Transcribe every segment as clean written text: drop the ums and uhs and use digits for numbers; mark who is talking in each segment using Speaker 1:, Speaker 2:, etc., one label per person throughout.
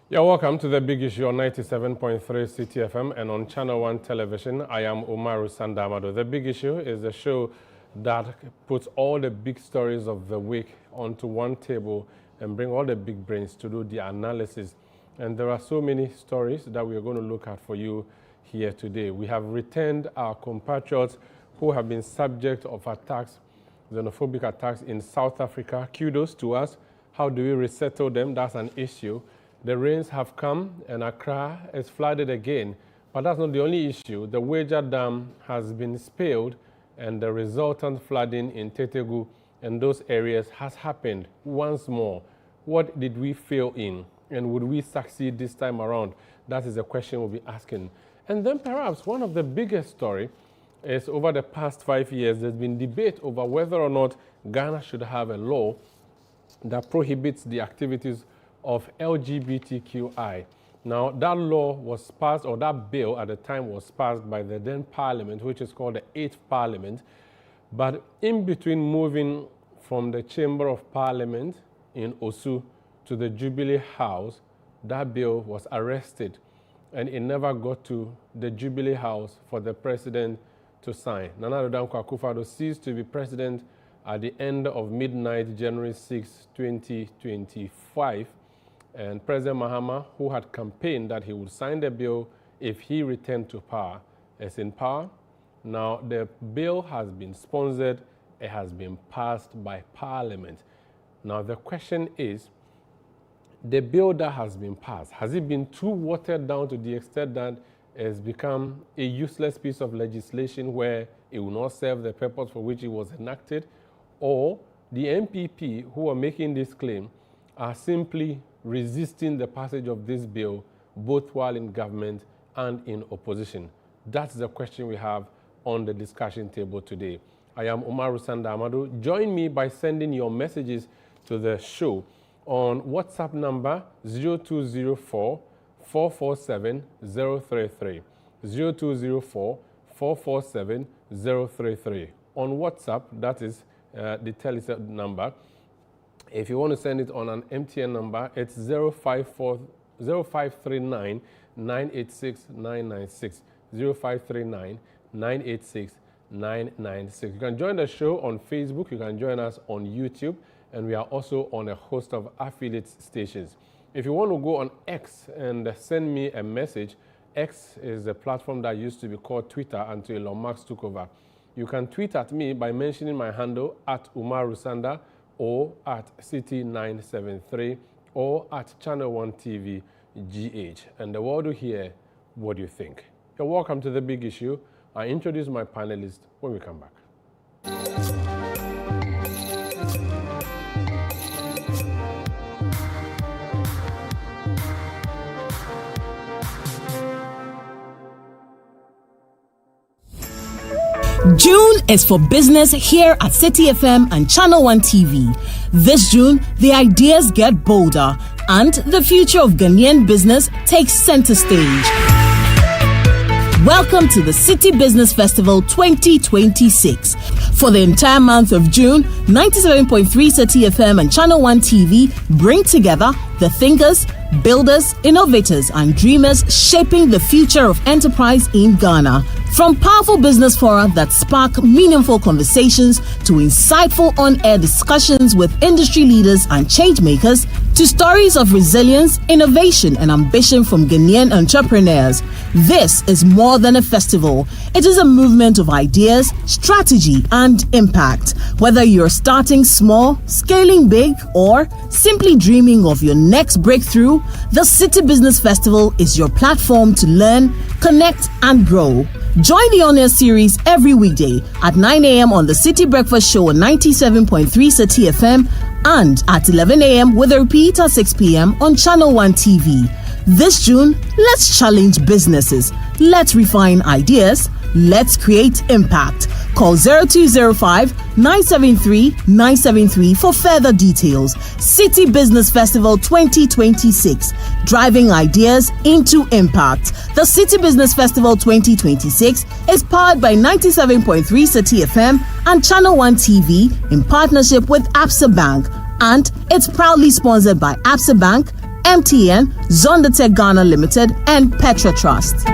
Speaker 1: Yeah, welcome to The Big Issue on 97.3 City FM and on Channel 1 Television. I am Umaru Sanda Amadu. The Big Issue is the show that puts all the big stories of the week onto one table and bring all the big brains to do the analysis. And there are so many stories that we are going to look at for you here today. We have returned our compatriots who have been subject of attacks, xenophobic attacks in South Africa. Kudos to us. How do we resettle them? That's an issue. The rains have come and Accra is flooded again, but that's not the only issue. The Wager Dam has been spilled and the resultant flooding in Tetegu and those areas has happened once more. What did we fail in and would we succeed this time around? That is the question we'll be asking. And then perhaps one of the biggest stories is over the past 5 years, there's been debate over whether or not Ghana should have a law that prohibits the activities of LGBTQI. Now, that law was passed, or that bill at the time was passed by the then Parliament, which is called the 8th Parliament. But in between moving from the Chamber of Parliament in Osu to the Jubilee House, that bill was arrested and it never got to the Jubilee House for the president to sign. Nana Addo Dankwa Akufo-Addo ceased to be president at the end of midnight, January 6, 2025. And President Mahama, who had campaigned that he would sign the bill if he returned to power, is in power. Now, the bill has been sponsored. It has been passed by Parliament. Now, the question is, the bill that has been passed, has it been too watered down to the extent that it has become a useless piece of legislation where it will not serve the purpose for which it was enacted? Or the MPP who are making this claim are simply resisting the passage of this bill, both while in government and in opposition? That's the question we have on the discussion table today. I am Umaru Sanda Amadu. Join me by sending your messages to the show on WhatsApp number 0204 447 033. 0204 447 033. On WhatsApp, that is the telephone number. If you want to send it on an MTN number, it's 0539 986 996. 0539 986 996. You can join the show on Facebook. You can join us on YouTube. And we are also on a host of affiliate stations. If you want to go on X and send me a message, X is a platform that used to be called Twitter until Elon Musk took over. You can tweet at me by mentioning my handle at Umaru Sanda, or at City973, or at Channel 1 TV GH. And the world will hear what you think. You're welcome to The Big Issue. I introduce my panelists when we come back.
Speaker 2: June is for business here at City FM and Channel 1 TV. This June, the ideas get bolder and the future of Ghanaian business takes center stage. Welcome to the City Business Festival 2026. For the entire month of June, 97.3 City FM and Channel 1 TV bring together the thinkers, builders, innovators, and dreamers shaping the future of enterprise in Ghana. From powerful business fora that spark meaningful conversations to insightful on-air discussions with industry leaders and change makers, to stories of resilience, innovation, and ambition from Ghanaian entrepreneurs. This is more than a festival. It is a movement of ideas, strategy, and impact. Whether you're starting small, scaling big, or simply dreaming of your next breakthrough, the City Business Festival is your platform to learn, connect, and grow. Join the on-air series every weekday at 9 a.m. on the City Breakfast Show on 97.3 City FM and at 11 a.m. with a repeat at 6 p.m. on Channel 1 TV. This June, let's challenge businesses. Let's refine ideas. Let's create impact. Call 0205-973-973 for further details. City Business Festival 2026, driving ideas into impact. The City Business Festival 2026 is powered by 97.3 City FM and Channel 1 TV in partnership with Absa Bank, and it's proudly sponsored by Absa Bank, MTN, Zondatech Ghana Limited, and Petra Trust.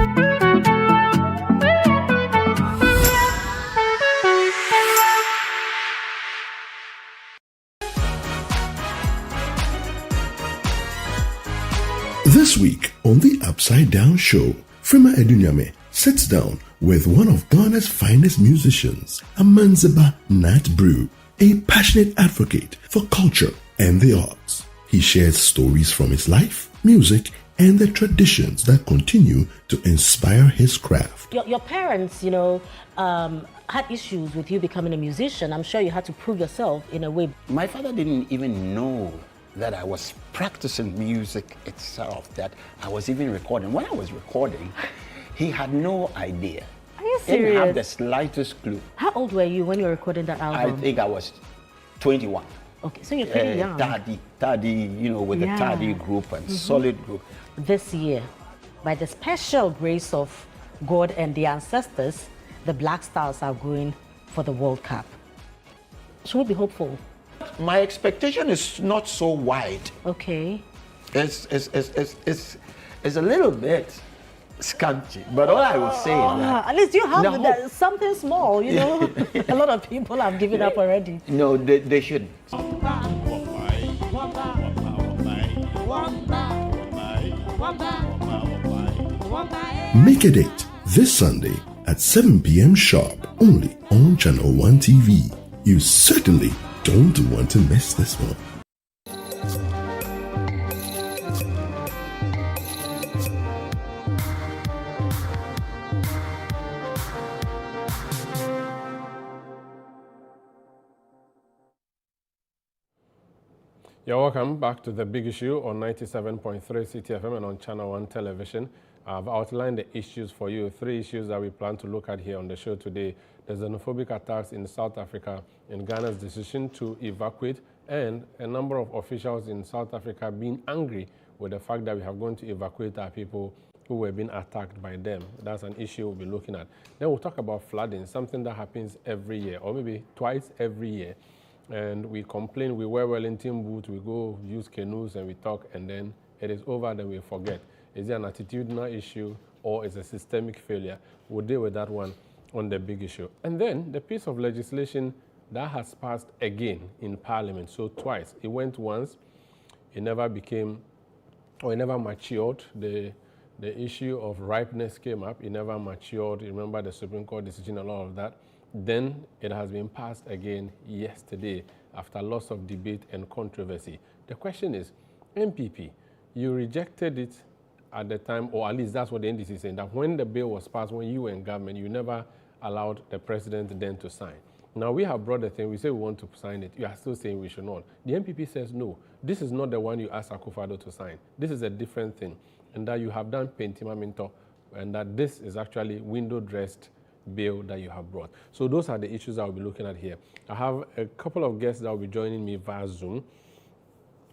Speaker 3: This week on the Upside Down Show, Frema Edunyame sits down with one of Ghana's finest musicians, Amanziba Nat Brew, a passionate advocate for culture and the arts. He shares stories from his life, music, and the traditions that continue to inspire his craft.
Speaker 4: Your parents, had issues with you becoming a musician. I'm sure you had to prove yourself in a way.
Speaker 5: My father didn't even know that I was practicing music itself, that I was even recording. When I was recording, he had no idea.
Speaker 4: Are you
Speaker 5: He didn't have
Speaker 4: serious?
Speaker 5: the slightest clue.
Speaker 4: How old were you when you were recording that album?
Speaker 5: I think I was 21.
Speaker 4: Okay, so you're pretty young.
Speaker 5: Tardy, with the Tardy group and Solid group.
Speaker 4: This year, by the special grace of God and the ancestors, the Black Stars are going for the World Cup. Should we be hopeful?
Speaker 5: My expectation is not so wide.
Speaker 4: Okay.
Speaker 5: It's a little bit scanty, but all I would say is that
Speaker 4: At least you have
Speaker 5: No.
Speaker 4: something small, A lot of people have given up already.
Speaker 5: no, they shouldn't.
Speaker 3: Make a date this Sunday at 7 p.m. sharp, only on Channel 1 TV. You certainly don't want to miss this one.
Speaker 1: You're welcome back to The Big Issue on 97.3 CTFM and on Channel 1 Television. I've outlined the issues for you, 3 issues that we plan to look at here on the show today. The xenophobic attacks in South Africa, and Ghana's decision to evacuate, and a number of officials in South Africa being angry with the fact that we have gone to evacuate our people who were being attacked by them. That's an issue we'll be looking at. Then we'll talk about flooding, something that happens every year, or maybe twice every year. And we complain, we wear Wellington boots, we go use canoes and we talk, and then it is over, then we forget. Is it an attitudinal issue or is it a systemic failure? We'll deal with that one on The Big Issue. And then the piece of legislation that has passed again in Parliament, so twice. It went once, it never became, or it never matured. The issue of ripeness came up, it never matured. You remember the Supreme Court decision and all of that. Then it has been passed again yesterday after lots of debate and controversy. The question is, MPP, you rejected it at the time, or at least that's what the NDC is saying, that when the bill was passed, when you were in government, you never allowed the president then to sign. Now we have brought the thing, we say we want to sign it, you are still saying we should not. The MPP says no, this is not the one you asked Akufo-Addo to sign. This is a different thing, and that you have done pentima minto, and that this is actually window-dressed bill that you have brought. So those are the issues I will be looking at here. I have a couple of guests that will be joining me via Zoom.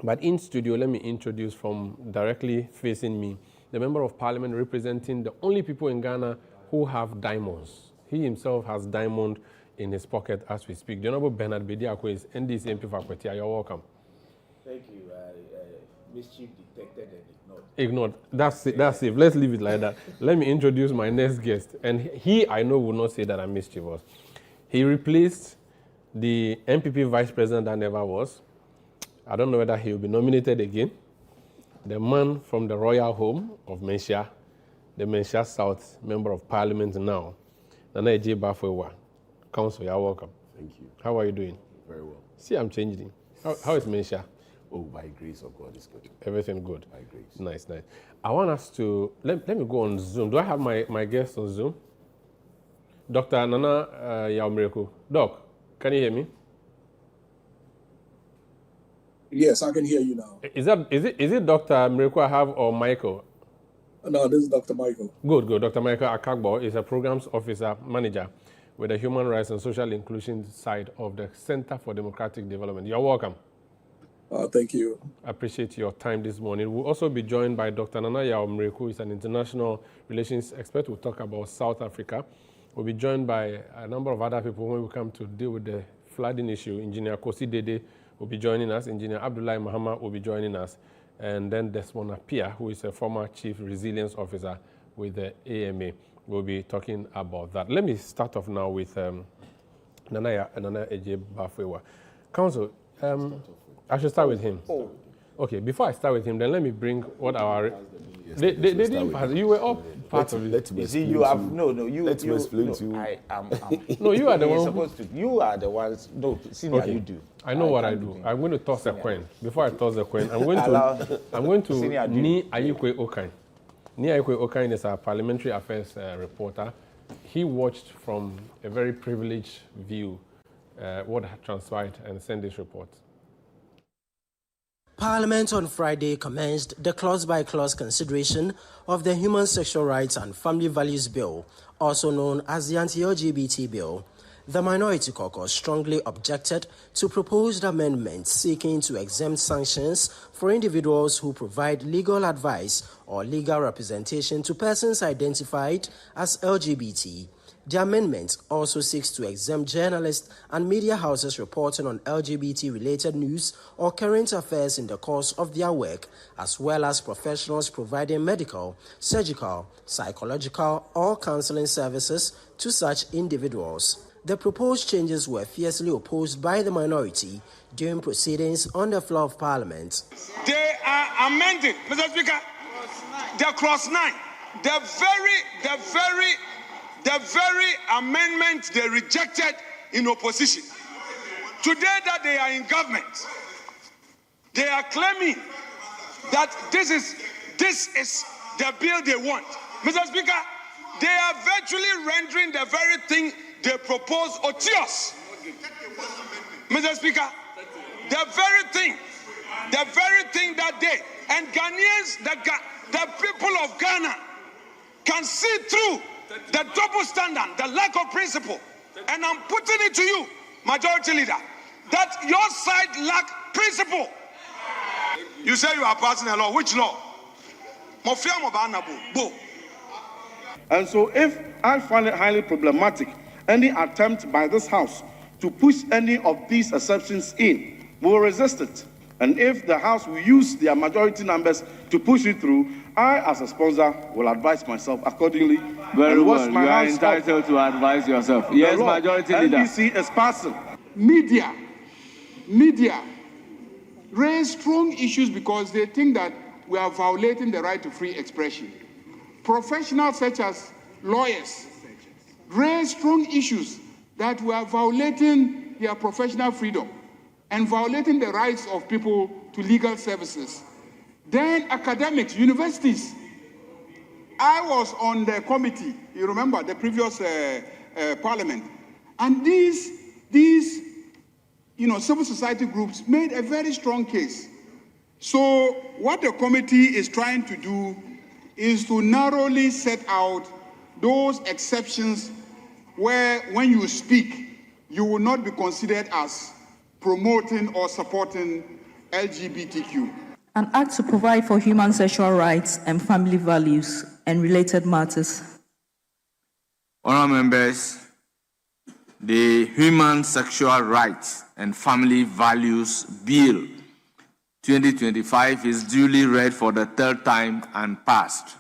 Speaker 1: But in studio, let me introduce from directly facing me, the Member of Parliament representing the only people in Ghana who have diamonds. He himself has diamond in his pocket as we speak. The Honorable Bernard Bediako is NDC MP for Akwetia. You're welcome.
Speaker 6: Thank you. Mischief detected and
Speaker 1: Ignored. That's it. That's it. Let's leave it like that. Let me introduce my next guest. And he, I know, will not say that I'm mischievous. He replaced the MPP vice president that never was. I don't know whether he will be nominated again. The man from the royal home of Mensia, the Mensia South Member of Parliament now, Nana Eje Bafwewa. Council, you're welcome.
Speaker 6: Thank you.
Speaker 1: How are you doing?
Speaker 6: Very well.
Speaker 1: See, I'm changing. How is Mensia?
Speaker 6: Oh, by grace of God, it's good.
Speaker 1: Everything good?
Speaker 6: By grace.
Speaker 1: Nice, nice. I want us to, let me go on Zoom. Do I have my guest on Zoom? Dr. Nana Yaumreku. Doc, can you hear me?
Speaker 7: Yes, I can hear you now.
Speaker 1: Is it Dr. Mreku I have or Michael?
Speaker 7: No, this is Dr. Michael.
Speaker 1: Good. Dr. Michael Akagbo is a programs officer manager with the Human Rights and Social Inclusion side of the Center for Democratic Development. You're welcome.
Speaker 7: Thank you.
Speaker 1: I appreciate your time this morning. We'll also be joined by Dr. Nana Yaumreku, who is an international relations expert. We'll talk about South Africa. We'll be joined by a number of other people when we come to deal with the flooding issue. Engineer Kosi Dede will be joining us. Engineer Abdullahi Muhammad will be joining us. and then Desmond Apia, who is a former Chief Resilience Officer with the AMA. We'll be talking about that. Let me start off now with Nana Eje Bafewa. Council, I should start with him. Oh. Okay, before I start with him, then let me bring what our... They didn't pass. You were all part of it.
Speaker 6: You see, you have... No, you... Let me explain to you.
Speaker 1: No, you are the one...
Speaker 6: Supposed to. You are the ones... No, senior, you do.
Speaker 1: I know what I do. I'm going to toss a coin. Before I toss the coin, I'm going to Ni Ayikwe Okan. Ni Ayikwe Okan is our parliamentary affairs reporter. He watched from a very privileged view what had transpired and sent this report.
Speaker 8: Parliament on Friday commenced the clause-by-clause consideration of the Human Sexual Rights and Family Values Bill, also known as the Anti-LGBT Bill. The Minority Caucus strongly objected to proposed amendments seeking to exempt sanctions for individuals who provide legal advice or legal representation to persons identified as LGBT. The amendment also seeks to exempt journalists and media houses reporting on LGBT-related news or current affairs in the course of their work, as well as professionals providing medical, surgical, psychological, or counseling services to such individuals. The proposed changes were fiercely opposed by the minority during proceedings on the floor of Parliament.
Speaker 9: They are amending, Mr. Speaker, the clause 9, the very amendment they rejected in opposition. Today that they are in government, they are claiming that this is the bill they want. Mr. Speaker, they are virtually rendering the very thing they propose odious. Mr. Speaker, the very thing that they and Ghanaians, the people of Ghana can see through the double standard, the lack of principle. And I'm putting it to you, Majority Leader, that your side lack principle. You say you are passing a law. Which law?
Speaker 10: And so if I find it highly problematic, any attempt by this House to push any of these exceptions in, we will resist it. And if the House will use their majority numbers to push it through, I, as a sponsor, will advise myself accordingly.
Speaker 11: Very well. You are entitled to advise yourself. Yes, Majority Leader.
Speaker 10: NDC is passing.
Speaker 12: Media raise strong issues because they think that we are violating the right to free expression. Professionals such as lawyers raise strong issues that we are violating their professional freedom and violating the rights of people to legal services. Then academics, universities. I was on the committee, you remember, the previous parliament. And these civil society groups made a very strong case. So what the committee is trying to do is to narrowly set out those exceptions where when you speak, you will not be considered as promoting or supporting LGBTQ.
Speaker 13: An act to provide for human sexual rights and family values and related matters.
Speaker 11: Honourable members, the Human Sexual Rights and Family Values Bill 2025 is duly read for the third time and passed.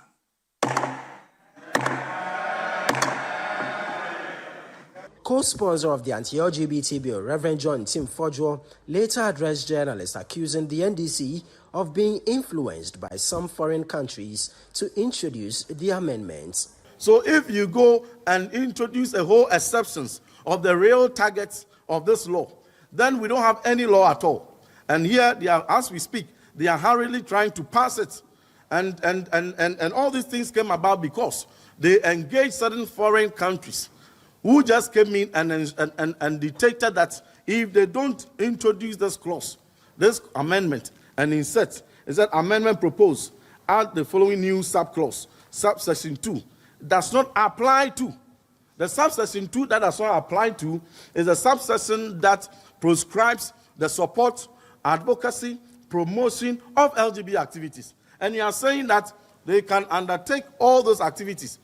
Speaker 8: Co-sponsor of the anti-LGBT bill, Reverend John Tim Fodjo, later addressed journalists accusing the NDC of being influenced by some foreign countries to introduce the amendments.
Speaker 10: So if you go and introduce a whole exceptions of the real targets of this law, then we don't have any law at all. And here, they are, as we speak, they are hurriedly trying to pass it. And all these things came about because they engaged certain foreign countries who just came in and dictated that if they don't introduce this clause, this amendment, and insert, is that amendment proposed, add the following new subclause, subsection 2, does not apply to. The subsection 2 that does not apply to is a subsection that proscribes the support, advocacy, promotion of LGBT activities. And you are saying that they can undertake all those activities.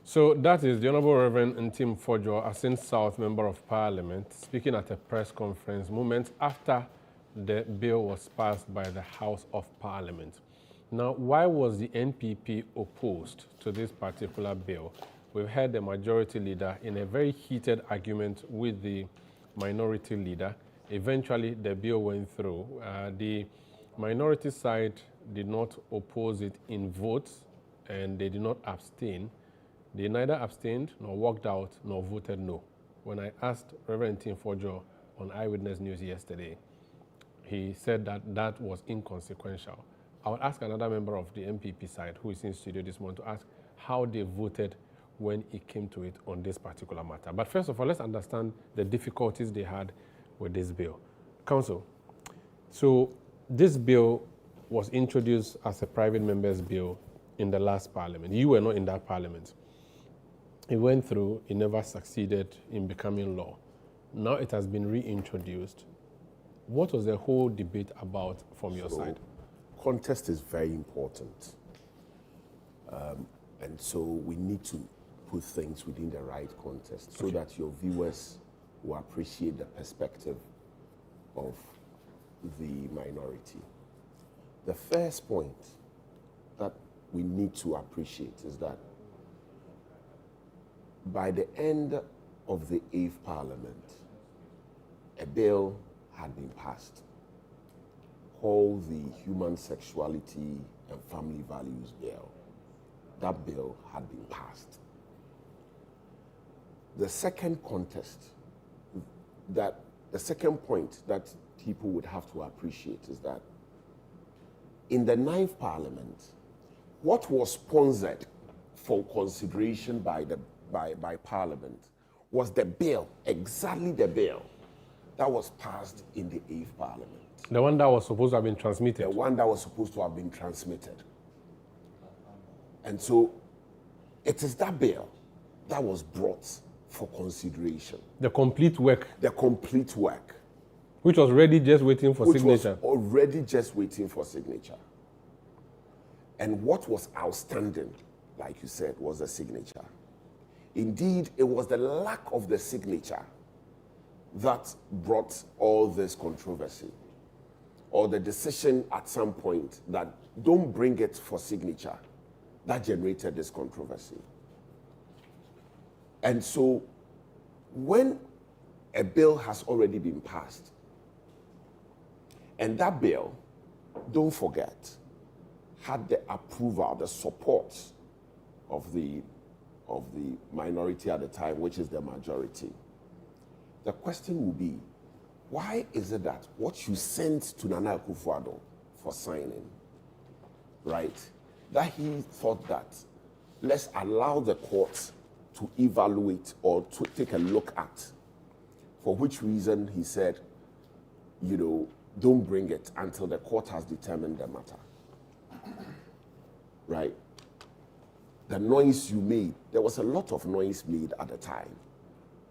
Speaker 1: So that is the Honourable Reverend Ntim Fodjo, Asin South Member of Parliament, speaking at a press conference moments after the bill was passed by the House of Parliament. Now, why was the NPP opposed to this particular bill? We've heard the majority leader in a very heated argument with the minority leader. Eventually, the bill went through. The minority side did not oppose it in votes, and they did not abstain. They neither abstained, nor walked out, nor voted no. When I asked Reverend Tim Fojo on Eyewitness News yesterday, he said that that was inconsequential. I would ask another member of the MPP side, who is in studio this morning, to ask how they voted when it came to it on this particular matter. But first of all, let's understand the difficulties they had with this bill. Council, so this bill was introduced as a private member's bill in the last parliament. You were not in that parliament. It went through, it never succeeded in becoming law. Now it has been reintroduced. What was the whole debate about from your side?
Speaker 14: Context is very important. And so we need to put things within the right context so that your viewers will appreciate the perspective of the minority. The first point that we need to appreciate is that by the end of the 8th Parliament, a bill had been passed called the Human Sexuality and Family Values Bill. That bill had been passed. The second point that people would have to appreciate is that in the 9th Parliament, what was sponsored for consideration by Parliament was the bill, exactly the bill that was passed in the 8th Parliament.
Speaker 1: The one that was supposed to have been transmitted?
Speaker 14: The one that was supposed to have been transmitted. And so it is that bill that was brought for consideration.
Speaker 1: The complete work?
Speaker 14: The complete work.
Speaker 1: Which was already just waiting for signature?
Speaker 14: Which was already just waiting for signature. And what was outstanding, like you said, was the signature. Indeed, it was the lack of the signature that brought all this controversy, or the decision at some point that don't bring it for signature, that generated this controversy. And so when a bill has already been passed, and that bill, don't forget, had the approval, the support of the minority at the time, which is the majority, the question will be, why is it that what you sent to Nana Akufo-Addo for signing, right, that he thought that let's allow the courts to evaluate or to take a look at, for which reason he said, you know, don't bring it until the court has determined the matter, right? The noise you made, there was a lot of noise made at the time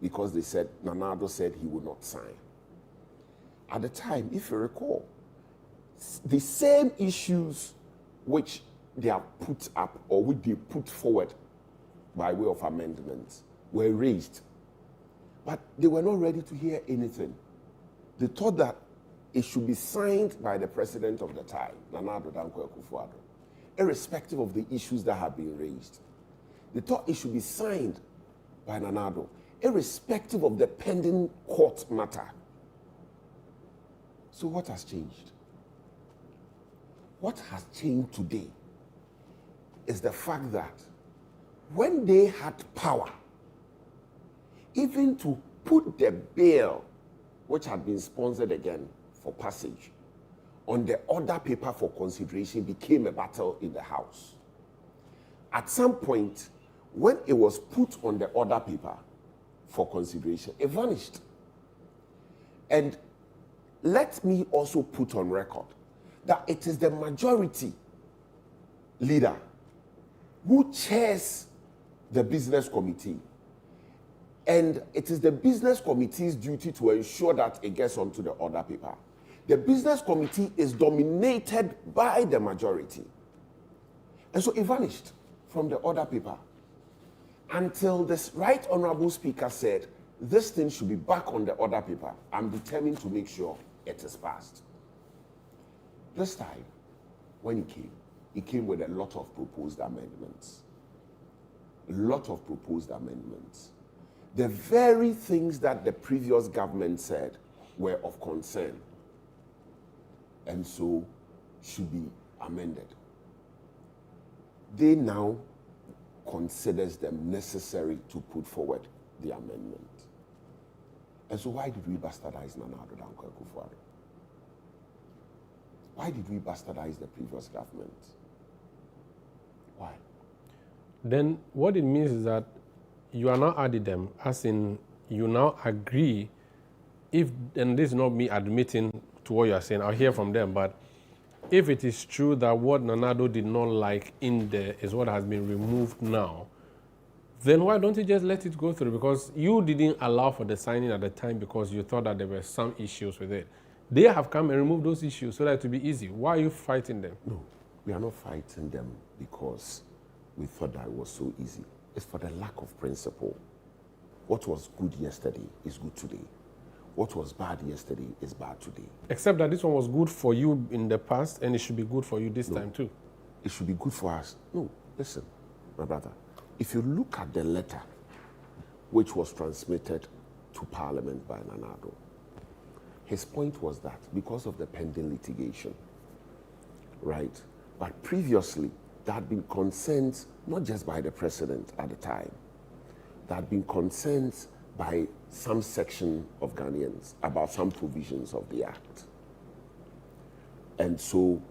Speaker 14: because they said, Nana Addo said he would not sign. At the time, if you recall, the same issues which they have put up or which they put forward by way of amendments were raised. But they were not ready to hear anything. They thought that it should be signed by the president of the time, Nana Addo Dankwa Akufo-Addo, irrespective of the issues that have been raised. They thought it should be signed by Nana Addo, irrespective of the pending court matter. So what has changed? What has changed today is the fact that when they had power, even to put the bill, which had been sponsored again for passage, on the order paper for consideration became a battle in the House. At some point, when it was put on the order paper for consideration, it vanished. And let me also put on record that it is the majority leader who chairs the business committee. And it is the business committee's duty to ensure that it gets onto the order paper. The business committee is dominated by the majority. And so it vanished from the order paper until this right honorable speaker said, this thing should be back on the order paper. I'm determined to make sure it is passed. this time, when he came with a lot of proposed amendments. A lot of proposed amendments. The very things that the previous government said were of concern, and so should be amended. They now considers them necessary to put forward the amendment. And so why did we bastardize Nana Addo Dankwa Akufo-Addo? Why did we bastardize the previous government? Why?
Speaker 1: Then what it means is that you are now adding them, as in you now agree, if, and this is not me admitting to what you are saying, I'll hear from them, but if it is true that what Nana Addo did not like in there is what has been removed now, then why don't you just let it go through? Because you didn't allow for the signing at the time because you thought that there were some issues with it. They have come and removed those issues so that it will be easy. Why are you fighting them?
Speaker 14: No, we are not fighting them because we thought that it was so easy. It's for the lack of principle. What was good yesterday is good today. What was bad yesterday is bad today.
Speaker 1: Except that this one was good for you in the past and it should be good for you this time too.
Speaker 14: It should be good for us. No, listen, my brother. If you look at the letter which was transmitted to Parliament by Nana Addo, his point was that because of the pending litigation, right? But previously, there had been concerns, not just by the president at the time, there had been concerns by some section of Ghanaians about some provisions of the act. And so,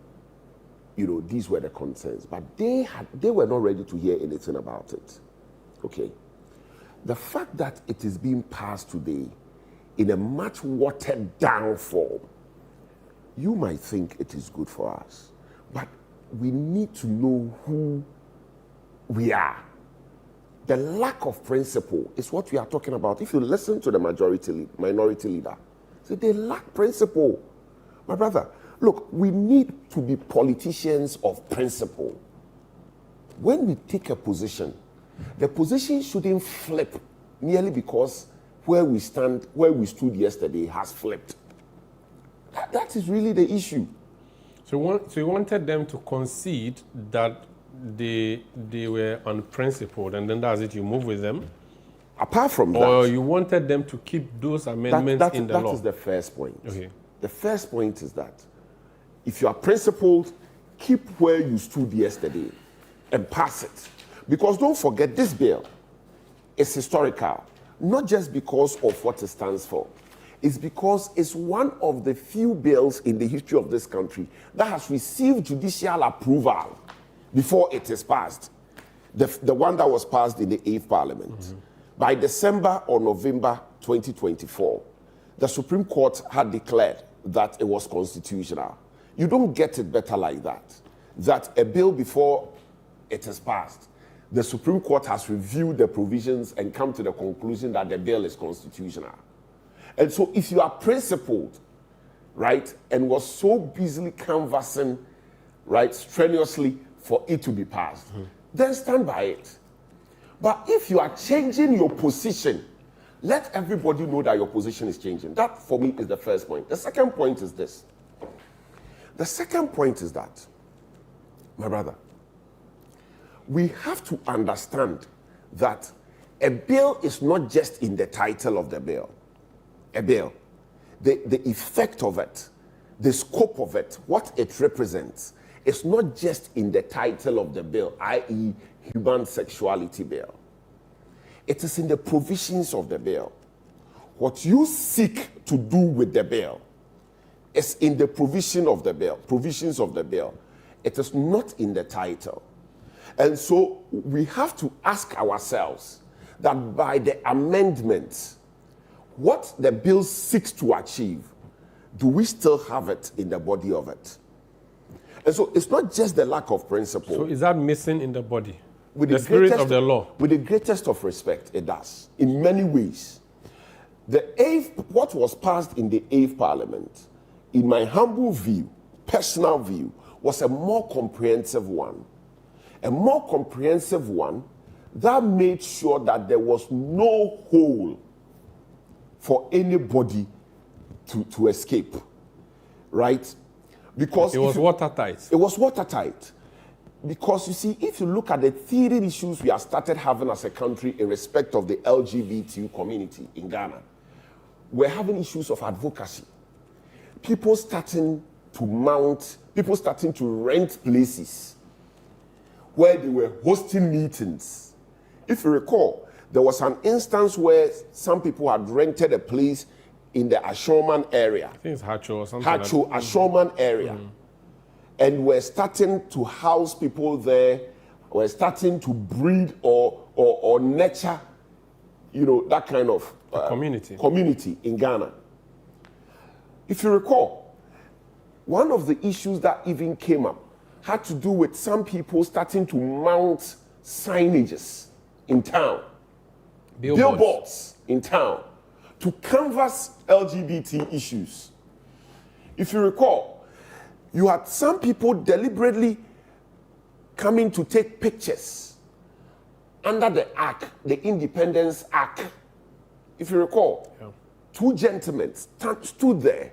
Speaker 14: you know, these were the concerns, but they were not ready to hear anything about it, okay? The fact that it is being passed today in a much watered down form, you might think it is good for us, but we need to know who we are. The lack of principle is what we are talking about. If you listen to the minority leader, say they lack principle. My brother, look, we need to be politicians of principle. When we take a position, the position shouldn't flip merely because where we stood yesterday has flipped. That is really the issue.
Speaker 1: So you wanted them to concede that they were unprincipled, and then that's it, you move with them?
Speaker 14: Apart from that...
Speaker 1: Or you wanted them to keep those amendments in the law?
Speaker 14: That is the first point.
Speaker 1: Okay.
Speaker 14: The first point is that if you are principled, keep where you stood yesterday and pass it. Because don't forget, this bill is historical, not just because of what it stands for. It's because it's one of the few bills in the history of this country that has received judicial approval before it is passed. The one that was passed in the 8th Parliament. Mm-hmm. By December or November 2024, the Supreme Court had declared that it was constitutional. You don't get it better like that. That a bill before it is passed, the Supreme Court has reviewed the provisions and come to the conclusion that the bill is constitutional. And so if you are principled, right, and was so busily canvassing, right, strenuously for it to be passed, then stand by it. But if you are changing your position, let everybody know that your position is changing. That, for me, is the first point. The second point is this. The second point is that, my brother, we have to understand that a bill is not just in the title of the bill. A bill, the effect of it, the scope of it, what it represents, is not just in the title of the bill, i.e. Human Sexuality Bill. It is in the provisions of the bill. What you seek to do with the bill is in the provisions of the bill. It is not in the title. And so we have to ask ourselves that by the amendments, what the bill seeks to achieve, do we still have it in the body of it? And so it's not just the lack of principle.
Speaker 1: So is that missing in the body?
Speaker 14: With
Speaker 1: the spirit of the law?
Speaker 14: With the greatest of respect, it does, in many ways. What was passed in the 8th Parliament, in my humble view, personal view, was a more comprehensive one. A more comprehensive one that made sure that there was no hole for anybody to escape, right? Because
Speaker 1: it was watertight.
Speaker 14: It was watertight. Because you see, if you look at the teething issues we have started having as a country in respect of the LGBTQ community in Ghana, we're having issues of advocacy. People starting to rent places where they were hosting meetings. If you recall, there was an instance where some people had rented a place in the Ashoman area.
Speaker 1: I think it's Hacho or something.
Speaker 14: Hacho, Ashoman area. And we're starting to house people there. We're starting to breed or nurture, that kind of community in Ghana. If you recall, one of the issues that even came up had to do with some people starting to mount signages in town, billboards in town, to canvass LGBT issues. If you recall, you had some people deliberately coming to take pictures under the arc, the Independence Arc. If you recall, two gentlemen stood there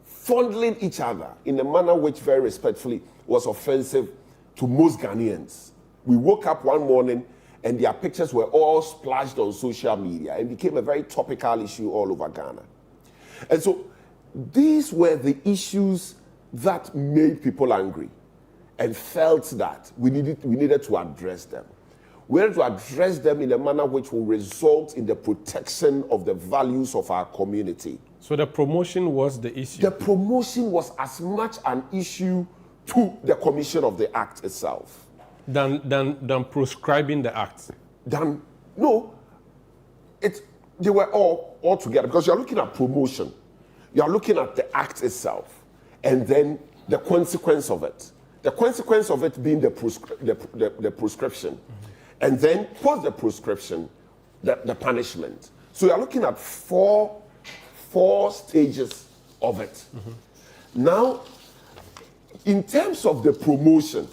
Speaker 14: fondling each other in a manner which very respectfully was offensive to most Ghanaians. We woke up one morning and their pictures were all splashed on social media and became a very topical issue all over Ghana. And so these were the issues that made people angry and felt that we needed to address them. We needed to address them in a manner which will result in the protection of the values of our community.
Speaker 1: So the promotion was the issue?
Speaker 14: The promotion was as much an issue to the commission of the act itself.
Speaker 1: Than proscribing the act?
Speaker 14: No. They were all together, because you're looking at promotion. You're looking at the act itself, and then the consequence of it. The consequence of it being the prescription. And then post the prescription, the punishment. So you're looking at four stages of it. Now, in terms of the promotion,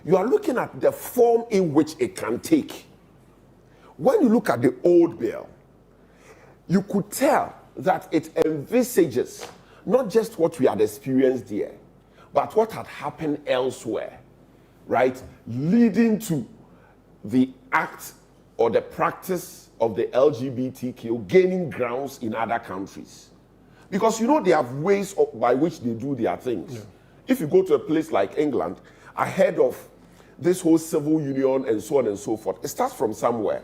Speaker 14: you are looking at the form in which it can take. When you look at the old bill, you could tell that it envisages not just what we had experienced here, but what had happened elsewhere, right? Leading to the act or the practice of the LGBTQ gaining grounds in other countries. Because they have ways by which they do their things. Yeah. If you go to a place like England, ahead of this whole civil union and so on and so forth, it starts from somewhere.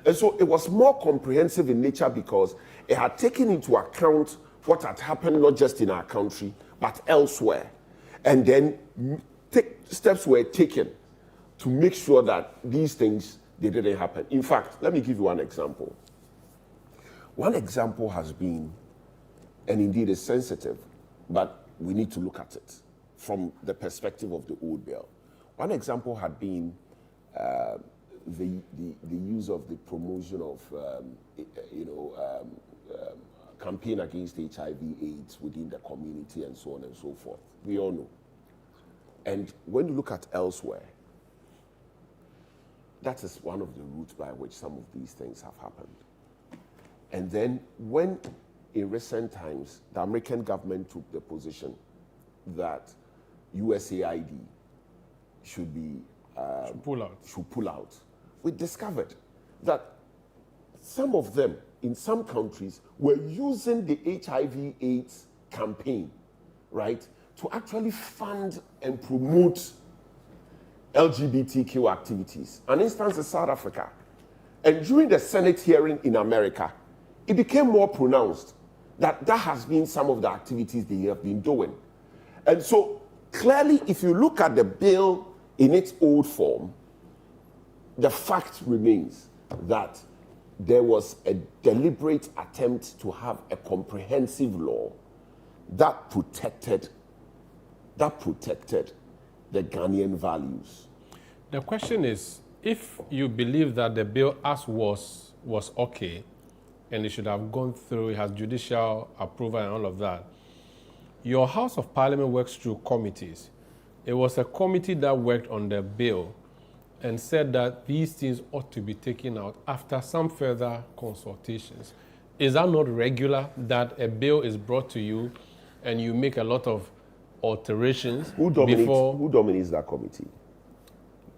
Speaker 14: And so it was more comprehensive in nature because it had taken into account what had happened not just in our country, but elsewhere. And then steps were taken to make sure that these things, they didn't happen. In fact, let me give you one example. One example has been, and indeed is sensitive, but we need to look at it from the perspective of the old bill. One example had been the use of the promotion of, campaign against HIV/AIDS within the community and so on and so forth. We all know. And when you look at elsewhere, that is one of the routes by which some of these things have happened. And then when, in recent times, the American government took the position that USAID should pull out, we discovered that some of them, in some countries, were using the HIV/AIDS campaign, right, to actually fund and promote LGBTQ activities. An instance is South Africa. And during the Senate hearing in America, it became more pronounced that has been some of the activities they have been doing. And so, clearly, if you look at the bill in its old form, the fact remains that there was a deliberate attempt to have a comprehensive law that protected the Ghanaian values.
Speaker 1: The question is, if you believe that the bill as was okay, and it should have gone through, it has judicial approval and all of that, your House of Parliament works through committees. It was a committee that worked on the bill and said that these things ought to be taken out after some further consultations. Is that not regular, that a bill is brought to you and you make a lot of alterations
Speaker 14: Who dominates that committee?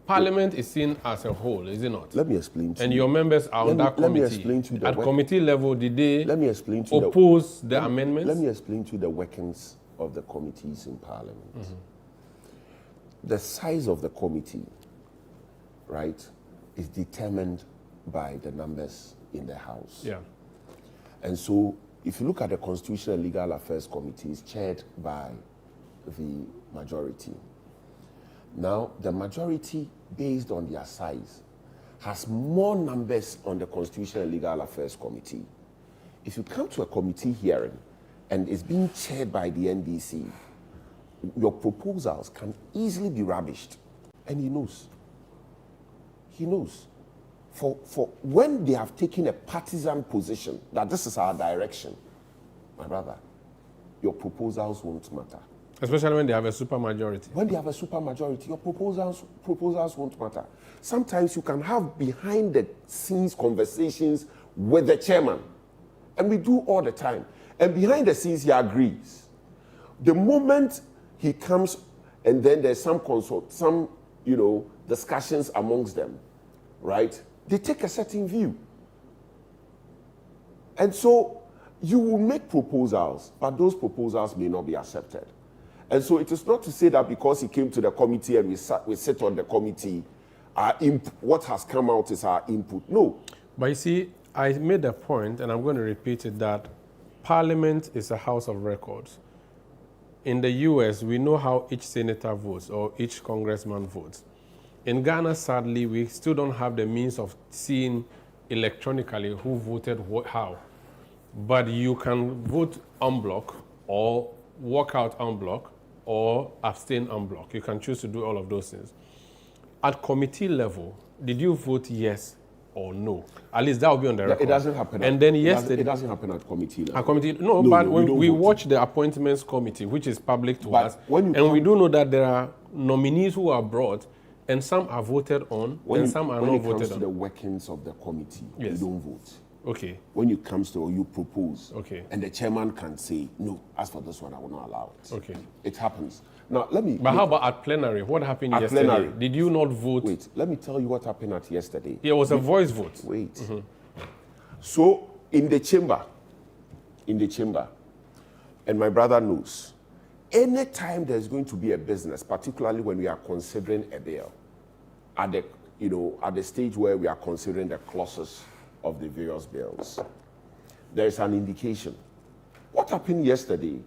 Speaker 1: Parliament is seen as a whole, is it not?
Speaker 14: Let me explain to you.
Speaker 1: And your members are on that committee.
Speaker 14: Let me explain to you
Speaker 1: At committee level, did they oppose the amendments?
Speaker 14: Let me explain to you the workings of the committees in Parliament. The size of the committee, right, is determined by the numbers in the House.
Speaker 1: Yeah.
Speaker 14: And so, if you look at the Constitutional and Legal Affairs Committee, it's chaired by the majority. Now, the majority, based on their size, has more numbers on the Constitutional and Legal Affairs Committee. If you come to a committee hearing and it's being chaired by the NDC, your proposals can easily be rubbished. And he knows. He knows. For when they have taken a partisan position that this is our direction, my brother, your proposals won't matter.
Speaker 1: Especially when they have a supermajority.
Speaker 14: When they have a supermajority, your proposals won't matter. Sometimes you can have behind the scenes conversations with the chairman. And we do all the time. And behind the scenes, he agrees. The moment he comes and then there's some discussions amongst them, right? They take a certain view. And so you will make proposals, but those proposals may not be accepted. And so it is not to say that because he came to the committee and we sit on the committee, what has come out is our input. No.
Speaker 1: But you see, I made a point, and I'm going to repeat it, that Parliament is a house of records. In the US, we know how each senator votes or each congressman votes. In Ghana, sadly, we still don't have the means of seeing electronically who voted how. But you can vote en bloc or walk out en bloc or abstain en bloc. You can choose to do all of those things. At committee level, did you vote yes or no? At least that will be on the record.
Speaker 14: It doesn't happen.
Speaker 1: And then yesterday,
Speaker 14: it doesn't happen at committee level.
Speaker 1: At committee, no, but when we watch the appointments committee, which is public to us, and we do know that there are nominees who are brought, and some are voted on, and some are not voted on.
Speaker 14: When it comes to the workings of the committee, you don't vote.
Speaker 1: Okay.
Speaker 14: When it comes to, you propose.
Speaker 1: Okay.
Speaker 14: And the chairman can say, no, as for this one, I will not allow it.
Speaker 1: Okay.
Speaker 14: It happens. Now, let me...
Speaker 1: But how about at plenary? What happened yesterday? Plenary, did you not vote?
Speaker 14: Wait, let me tell you what happened at yesterday.
Speaker 1: It was a voice vote.
Speaker 14: Wait. So, in the chamber, and my brother knows, anytime there's going to be a business, particularly when we are considering a bill, at the stage where we are considering the clauses of the various bills, there is an indication. What happened yesterday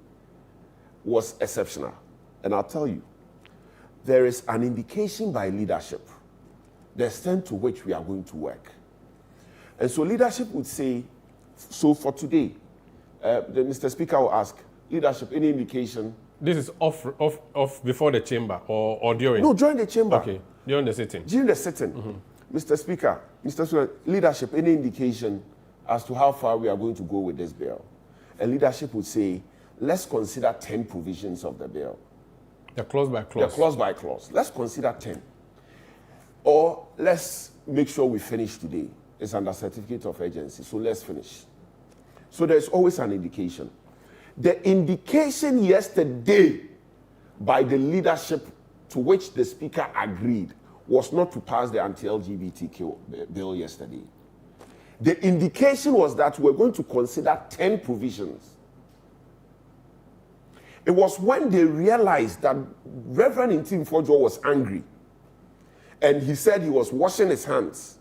Speaker 14: was exceptional. And I'll tell you, there is an indication by leadership, the extent to which we are going to work. And so leadership would say, so for today, Mr. Speaker will ask, leadership, any indication?
Speaker 1: This is off before the chamber or during?
Speaker 14: No, during the chamber.
Speaker 1: Okay, during the sitting.
Speaker 14: During the sitting. Mr. Speaker, leadership, any indication as to how far we are going to go with this bill? And leadership would say, let's consider 10 provisions of the bill.
Speaker 1: The clause by clause.
Speaker 14: The clause by clause. Let's consider 10. Or let's make sure we finish today. It's under certificate of urgency, so let's finish. So there's always an indication. The indication yesterday by the leadership to which the Speaker agreed was not to pass the Anti-LGBTQ bill yesterday. The indication was that we're going to consider 10 provisions. It was when they realized that Reverend Ntimfojwo was angry, and he said he was washing his hands.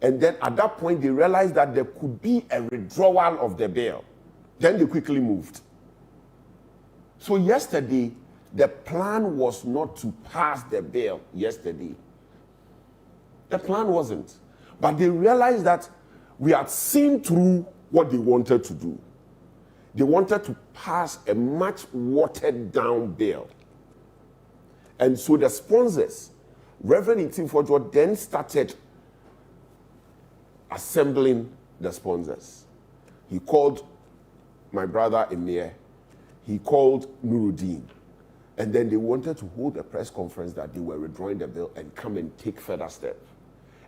Speaker 14: And then at that point, they realized that there could be a withdrawal of the bill. Then they quickly moved. So yesterday, the plan was not to pass the bill yesterday. The plan wasn't. But they realized that we had seen through what they wanted to do. They wanted to pass a much watered down bill. And so the sponsors, Reverend Ntimfojwo, then started assembling the sponsors. He called my brother Emir, he called Nuruddin, and then they wanted to hold a press conference that they were withdrawing the bill and come and take further steps.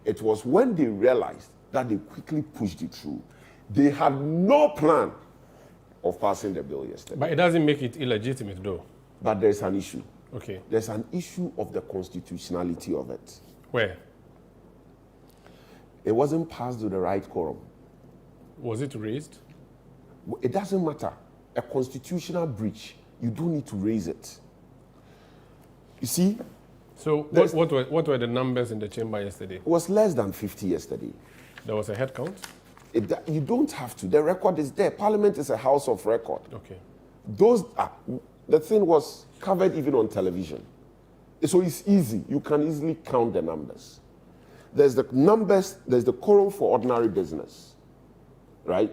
Speaker 14: It was when they realized that they quickly pushed it through. They had no plan of passing the bill yesterday.
Speaker 1: But it doesn't make it illegitimate, though.
Speaker 14: But there's an issue.
Speaker 1: Okay.
Speaker 14: There's an issue of the constitutionality of it.
Speaker 1: Where?
Speaker 14: It wasn't passed with the right quorum.
Speaker 1: Was it raised?
Speaker 14: It doesn't matter. A constitutional breach, you don't need to raise it. You see?
Speaker 1: So what were the numbers in the chamber yesterday?
Speaker 14: It was less than 50 yesterday.
Speaker 1: There was a head count?
Speaker 14: You don't have to. The record is there. Parliament is a house of record.
Speaker 1: Okay.
Speaker 14: The thing was covered even on television. So it's easy. You can easily count the numbers. There's the numbers, there's the quorum for ordinary business, right?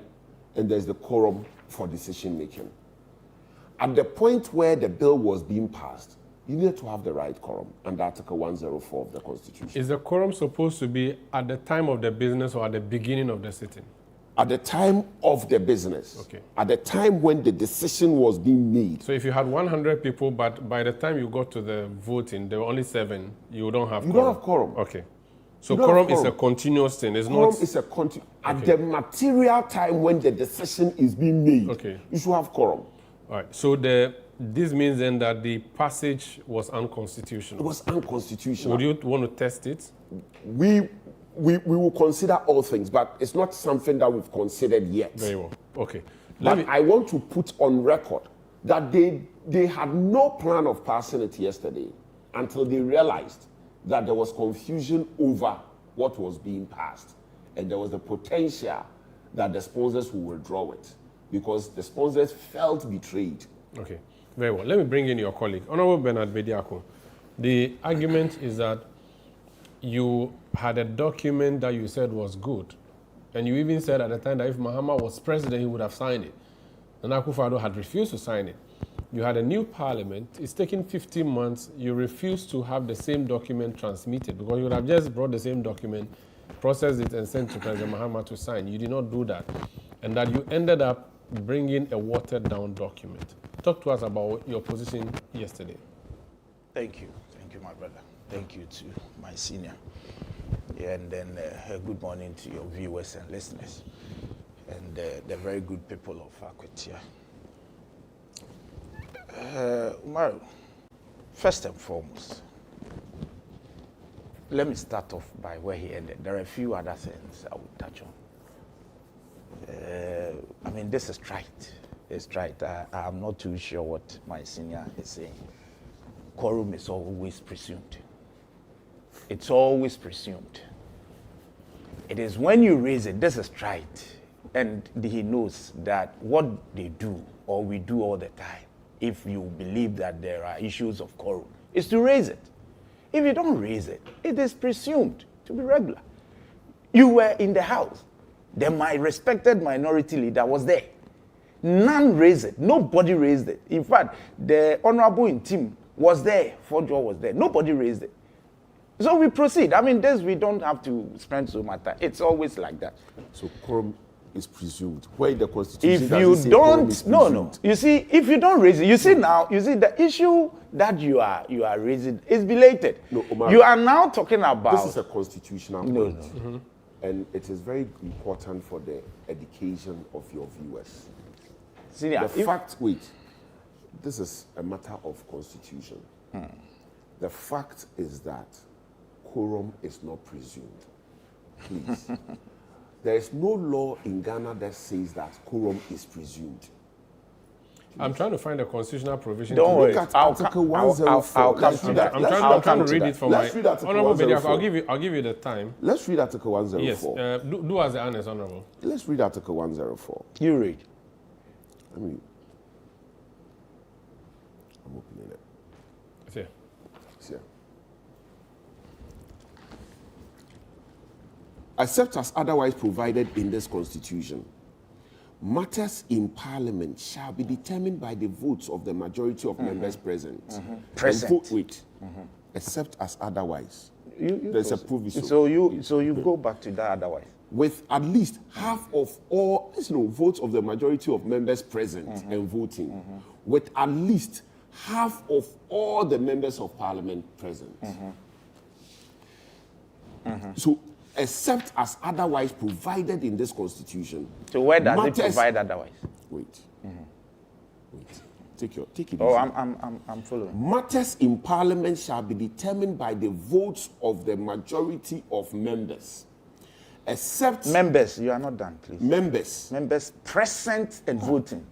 Speaker 14: And there's the quorum for decision making. At the point where the bill was being passed, you need to have the right quorum under Article 104 of the Constitution.
Speaker 1: Is the quorum supposed to be at the time of the business or at the beginning of the sitting?
Speaker 14: At the time of the business.
Speaker 1: Okay.
Speaker 14: At the time when the decision was being made.
Speaker 1: So if you had 100 people, but by the time you got to the voting, there were only 7, you don't have quorum?
Speaker 14: You don't have quorum.
Speaker 1: Okay. So quorum is a continuous thing. It's
Speaker 14: quorum
Speaker 1: not...
Speaker 14: is a At the material time when the decision is being made, you should have quorum.
Speaker 1: All right. So this means then that the passage was unconstitutional.
Speaker 14: It was unconstitutional.
Speaker 1: Would you want to test it?
Speaker 14: We will consider all things, but it's not something that we've considered yet.
Speaker 1: Very well. Okay.
Speaker 14: But I want to put on record that they had no plan of passing it yesterday until they realized that there was confusion over what was being passed. And there was the potential that the sponsors will withdraw it because the sponsors felt betrayed.
Speaker 1: Okay. Very well. Let me bring in your colleague. Honorable Bernard Bediako. The argument is that you had a document that you said was good. And you even said at the time that if Mahama was president, he would have signed it. And Akufo-Addo had refused to sign it. You had a new parliament. It's taken 15 months. You refused to have the same document transmitted because you would have just brought the same document, processed it, and sent to President Mahama to sign. You did not do that. And that you ended up bringing a watered-down document. Talk to us about your position yesterday.
Speaker 6: Thank you. Thank you, my brother. Thank you to my senior. Yeah, and then good morning to your viewers and listeners and the very good people of Akwatia. Umaru, first and foremost, let me start off by where he ended. There are a few other things I would touch on. I mean, this is trite. It's trite. I'm not too sure what my senior is saying. Quorum is always presumed. It's always presumed. It is when you raise it, this is trite. And he knows that what they do, or we do all the time, if you believe that there are issues of quorum, is to raise it. If you don't raise it, it is presumed to be regular. You were in the House. My respected minority leader was there. None raised it. Nobody raised it. In fact, the Honorable Intim was there. Forjo was there. Nobody raised it. So we proceed. I mean, this we don't have to spend so much time. It's always like that.
Speaker 14: So quorum is presumed. Where the Constitution
Speaker 6: if you don't, no. You see, if you don't raise it, you see now, the issue that you are raising is belated.
Speaker 14: No, Omar,
Speaker 6: you are now talking about.
Speaker 14: This is a constitutional point.
Speaker 6: No. Mm-hmm.
Speaker 14: And it is very important for the education of your viewers.
Speaker 6: Senior,
Speaker 14: this is a matter of constitution. The fact is that quorum is not presumed. Please. There is no law in Ghana that says that quorum is presumed.
Speaker 1: I'm trying to find a constitutional provision.
Speaker 14: Don't worry. Look at Article 104.
Speaker 1: I'll come to that. I'm trying to read it for my Honorable Bediako. I'll give you the time.
Speaker 14: Let's read Article 104.
Speaker 1: Yes. Do as the honest, Honorable.
Speaker 14: Let's read Article 104.
Speaker 6: You read.
Speaker 14: I'm opening it.
Speaker 1: It's here.
Speaker 14: It's here. Except as otherwise provided in this Constitution, matters in Parliament shall be determined by the votes of the majority of members present. Except as otherwise. There's a provision.
Speaker 6: So you go back to that otherwise.
Speaker 14: With at least half of all votes of the majority of members present and voting. With at least half of all the members of Parliament present. So, except as otherwise provided in this Constitution.
Speaker 6: So where does it provide otherwise?
Speaker 14: Wait. Take it
Speaker 6: Oh,
Speaker 14: easy.
Speaker 6: I'm following.
Speaker 14: Matters in Parliament shall be determined by the votes of the majority of members, except
Speaker 6: members. You are not done, please.
Speaker 14: Members
Speaker 6: present and voting.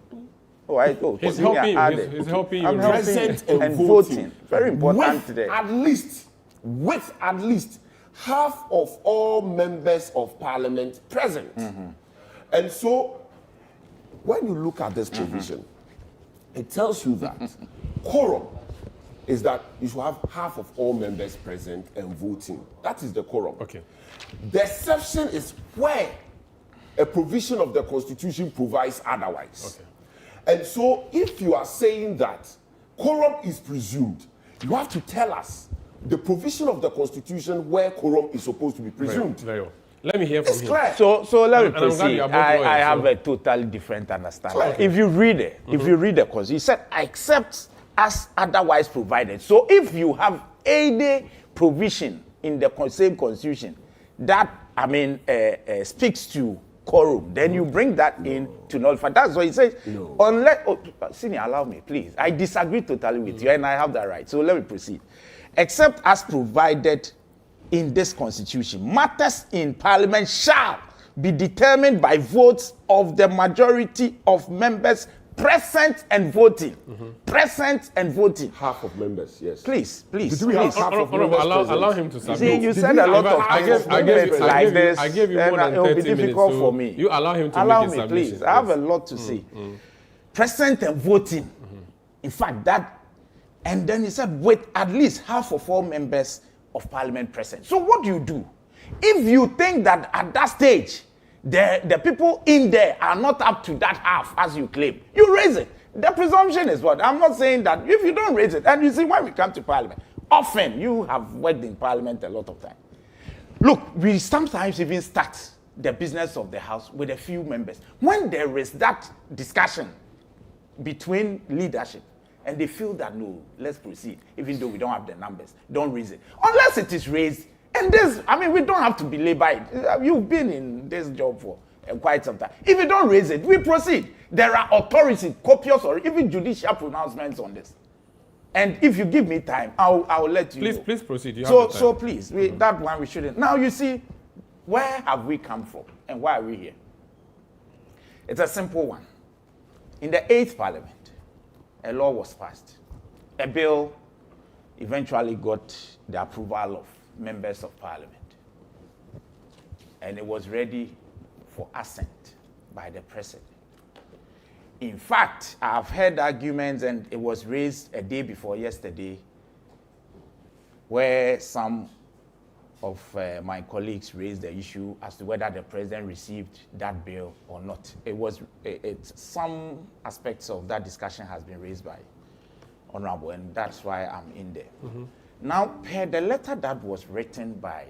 Speaker 1: He's helping you. He's helping you.
Speaker 6: I'm
Speaker 14: present
Speaker 6: and voting. Very important today.
Speaker 14: With at least half of all members of Parliament present. And so, when you look at this provision, it tells you that quorum is that you should have half of all members present and voting. That is the quorum.
Speaker 1: Okay.
Speaker 14: The exception is where a provision of the Constitution provides otherwise. Okay. And so, if you are saying that quorum is presumed, you have to tell us the provision of the Constitution where quorum is supposed to be presumed.
Speaker 1: Very well. Let me hear from him.
Speaker 14: Clear.
Speaker 6: So let me proceed. I have a totally different understanding.
Speaker 14: Okay.
Speaker 6: If you read it, if you read the Constitution, he said, except as otherwise provided. So if you have any provision in the same Constitution that, speaks to quorum, then you bring that in to nullify. That's what he says. Unless, Senior, allow me, please. I disagree totally with you, and I have that right. So let me proceed. Except as provided in this Constitution, matters in Parliament shall be determined by votes of the majority of members present and voting. Present and voting.
Speaker 14: Half of members, yes.
Speaker 6: Please.
Speaker 14: Did we have half of members
Speaker 1: allow him to submit.
Speaker 6: See, you said a lot of
Speaker 1: I gave you more than 30 minutes.
Speaker 6: It will be difficult for me.
Speaker 1: You allow him to
Speaker 6: allow
Speaker 1: make his
Speaker 6: me,
Speaker 1: submission.
Speaker 6: please. I have a lot to say. Present and voting. In fact, that, and then he said with at least half of all members of Parliament present. So what do? If you think that at that stage, the people in there are not up to that half, as you claim, you raise it. The presumption is what? I'm not saying that if you don't raise it, and you see when we come to Parliament, often you have worked in Parliament a lot of time. Look, we sometimes even start the business of the House with a few members. When there is that discussion between leadership, and they feel that, no, let's proceed, even though we don't have the numbers. Don't raise it. Unless it is raised. And this, we don't have to belabor it. You've been in this job for quite some time. If you don't raise it, we proceed. There are authorities, copious or even judicial pronouncements on this. And if you give me time, I'll let you know.
Speaker 1: Please proceed. You
Speaker 6: so,
Speaker 1: have the time.
Speaker 6: so please, that one we shouldn't. Now you see, where have we come from and why are we here? It's a simple one. In the 8th Parliament, a law was passed. A bill eventually got the approval of members of Parliament. And it was ready for assent by the President. In fact, I've heard arguments, and it was raised a day before yesterday, where some of my colleagues raised the issue as to whether the President received that bill or not. Some aspects of that discussion has been raised by Honorable, and that's why I'm in there. Now, per the letter that was written by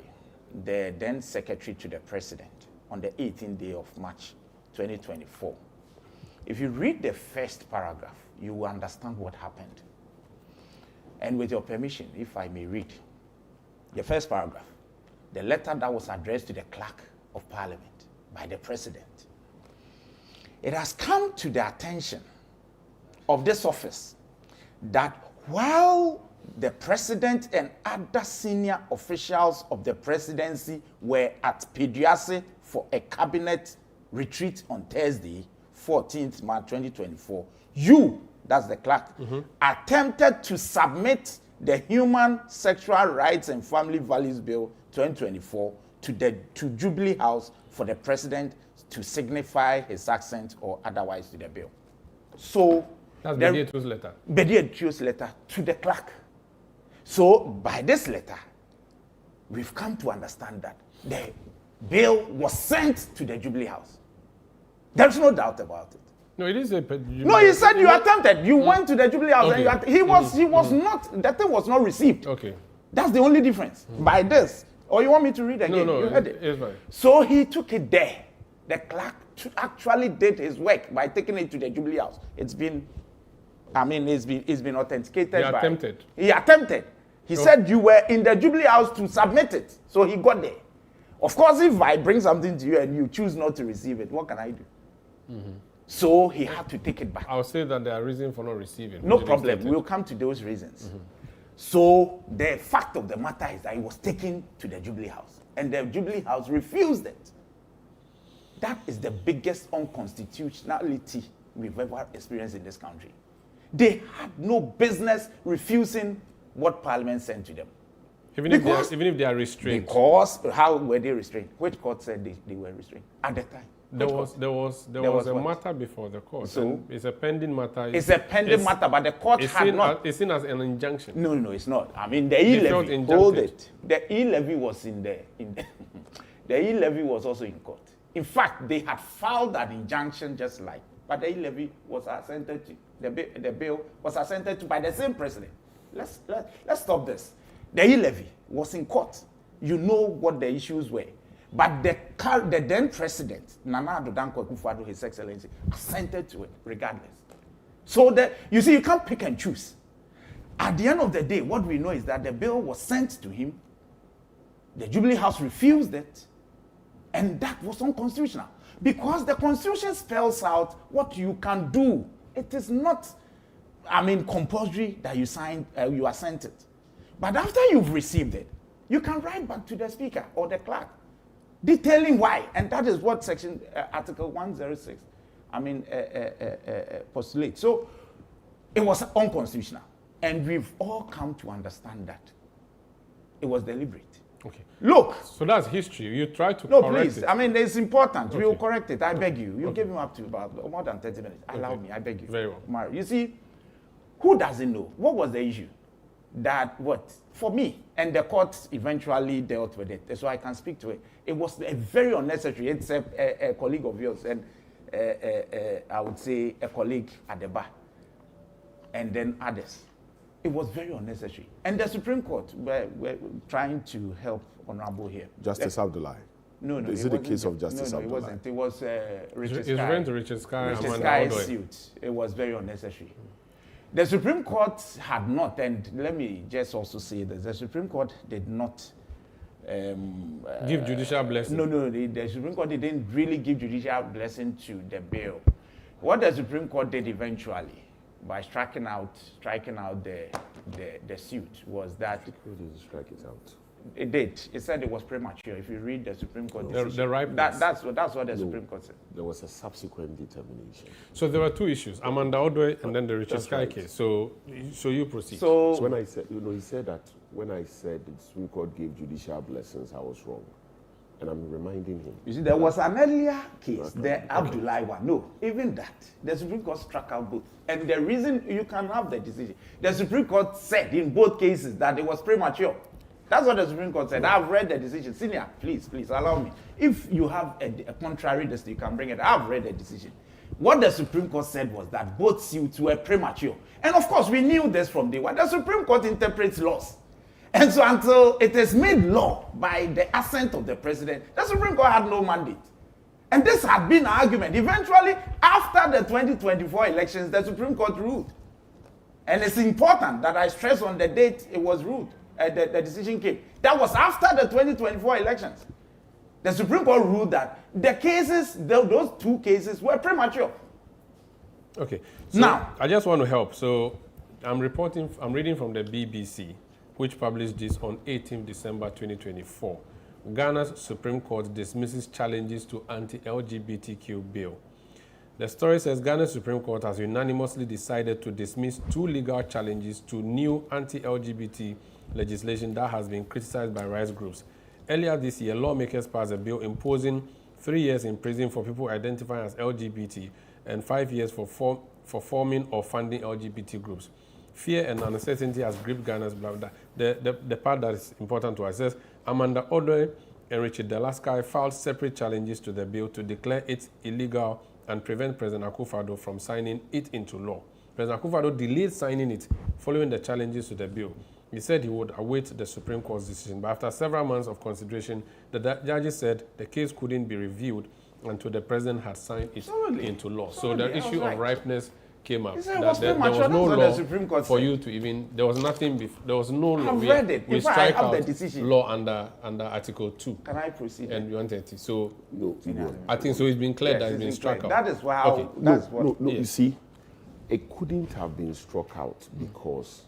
Speaker 6: the then Secretary to the President on the 18th day of March 2024, if you read the first paragraph, you will understand what happened. And with your permission, if I may read the first paragraph, the letter that was addressed to the Clerk of Parliament by the President. It has come to the attention of this office that while the President and other senior officials of the presidency were at Peduase for a cabinet retreat on Thursday, 14th March 2024, you, that's the clerk, attempted to submit the Human Sexual Rights and Family Values Bill 2024 to Jubilee House for the President to signify his assent or otherwise to the bill. So
Speaker 1: that's Bedier Tuo's letter.
Speaker 6: Bedier Tuo's letter to the clerk. So by this letter, we've come to understand that the bill was sent to the Jubilee House. There's no doubt about it.
Speaker 1: No, it is a.
Speaker 6: No, he said you attempted. You went to the Jubilee House, okay. And he was not. That thing was not received.
Speaker 1: Okay.
Speaker 6: That's the only difference. By this, or you want me to read again?
Speaker 1: No,
Speaker 6: you heard it.
Speaker 1: It's fine.
Speaker 6: So he took it there. The clerk actually did his work by taking it to the Jubilee House. It's been authenticated.
Speaker 1: He attempted.
Speaker 6: He attempted. He said you were in the Jubilee House to submit it. So he got there. Of course, if I bring something to you and you choose not to receive it, what can I do? So he had to take it back.
Speaker 1: I'll say that there are reasons for not receiving.
Speaker 6: No problem. We'll come to those reasons. So the fact of the matter is that it was taken to the Jubilee House, and the Jubilee House refused it. That is the biggest unconstitutionality we've ever experienced in this country. They had no business refusing what Parliament sent to them.
Speaker 1: Even if they are restrained.
Speaker 6: Because how were they restrained? Which court said they were restrained at the time?
Speaker 1: There was a matter before the court. So it's a pending matter.
Speaker 6: It's a pending matter, but the court had not.
Speaker 1: It's seen as an injunction.
Speaker 6: No, it's not. I mean, the e-levy. Hold it. The e-levy was in the the e-levy was also in court. In fact, they had filed an injunction just like, but the e-levy was assented to. The bill was assented to by the same president. Let's stop this. The e-levy was in court. You know what the issues were. But the then president, Nana Addo Dankwa Akufo-Addo, His Excellency, assented to it regardless. So that, you see, you can't pick and choose. At the end of the day, what we know is that the bill was sent to him, the Jubilee House refused it, and that was unconstitutional. Because the Constitution spells out what you can do. It is not, compulsory that you assent it. But after you've received it, you can write back to the Speaker or the clerk, detailing why, and that is what Article 106, postulates. So it was unconstitutional, and we've all come to understand that it was deliberate.
Speaker 1: Okay.
Speaker 6: Look.
Speaker 1: So that's history. You try to
Speaker 6: correct
Speaker 1: it.
Speaker 6: No, please. It's important. Okay. We will correct it. I beg you. You gave him up to about more than 30 minutes. Allow me. I beg you.
Speaker 1: Very well.
Speaker 6: Umaru, you see, who doesn't know? What was the issue? That for me, and the court eventually dealt with it, so I can speak to it. It was a very unnecessary. It's a colleague of yours, and I would say a colleague at the bar, and then others. It was very unnecessary. And the Supreme Court were trying to help Honorable here.
Speaker 14: Justice Abdullahi.
Speaker 6: No.
Speaker 14: Is it the case of Justice
Speaker 6: Abdullahi? No, it wasn't. It was Richard Sky.
Speaker 1: It's went to Richard Sky.
Speaker 6: Richard Sky's suit. It was very unnecessary. The Supreme Court had not, and let me just also say that the Supreme Court did not
Speaker 1: give judicial blessing.
Speaker 6: No, the Supreme Court didn't really give judicial blessing to the bill. What the Supreme Court did eventually, by striking out the suit, was that
Speaker 14: it didn't strike it out.
Speaker 6: It did. It said it was premature. If you read the Supreme Court decision,
Speaker 1: the ripeness.
Speaker 6: That's what the Supreme Court said.
Speaker 14: There was a subsequent determination.
Speaker 1: So there were two issues: Amanda Odoi and then the Richard Sky case. So you proceed.
Speaker 14: So when I said, he said that when I said the Supreme Court gave judicial blessings, I was wrong, and I'm reminding him.
Speaker 6: You see, there was an earlier case, the Abdullahi one. No, even that, the Supreme Court struck out both. And the reason you can have the decision, the Supreme Court said in both cases that it was premature. That's what the Supreme Court said. I've read the decision. Senior, please allow me. If you have a contrary decision, you can bring it. I've read the decision. What the Supreme Court said was that both suits were premature. And of course, we knew this from day one. The Supreme Court interprets laws. And so until it is made law by the assent of the president, the Supreme Court had no mandate. And this had been an argument. Eventually, after the 2024 elections, the Supreme Court ruled. And it's important that I stress on the date it was ruled. The decision came. That was after the 2024 elections. The Supreme Court ruled that the cases, those two cases, were premature.
Speaker 1: Okay. So
Speaker 6: now,
Speaker 1: I just want to help. So I'm reading from the BBC, which published this on 18 December 2024. Ghana's Supreme Court dismisses challenges to anti-LGBTQ bill. The story says Ghana's Supreme Court has unanimously decided to dismiss two legal challenges to new anti-LGBT legislation that has been criticized by rights groups. Earlier this year, lawmakers passed a bill imposing 3 years in prison for people identifying as LGBT and 5 years for forming or funding LGBT groups. Fear and uncertainty has gripped Ghana's blood. The part that is important to us says Amanda Odoi and Richard Delaskai filed separate challenges to the bill to declare it illegal and prevent President Akufo-Addo from signing it into law. President Akufo-Addo delayed signing it following the challenges to the bill. He said he would await the Supreme Court's decision, but after several months of consideration, the judges said the case couldn't be reviewed until the president had signed it into law. So the issue of ripeness came up.
Speaker 6: He said it
Speaker 1: That
Speaker 6: was
Speaker 1: there was
Speaker 6: premature.
Speaker 1: no
Speaker 6: That's what
Speaker 1: law
Speaker 6: the Supreme Court
Speaker 1: for
Speaker 6: said.
Speaker 1: you to even. There was nothing. There was no law.
Speaker 6: I've read it.
Speaker 1: We
Speaker 6: In fact,
Speaker 1: strike
Speaker 6: I have
Speaker 1: out
Speaker 6: the decision.
Speaker 1: law under Article 2.
Speaker 6: Can I proceed?
Speaker 1: And 130. So
Speaker 14: No,
Speaker 1: I think so. It's been cleared
Speaker 6: Yes,
Speaker 1: that it's been
Speaker 6: been
Speaker 1: struck
Speaker 6: cleared.
Speaker 1: out.
Speaker 6: That is why.
Speaker 1: Okay.
Speaker 6: That's what.
Speaker 14: No,
Speaker 1: Yes.
Speaker 14: you see, it couldn't have been struck out because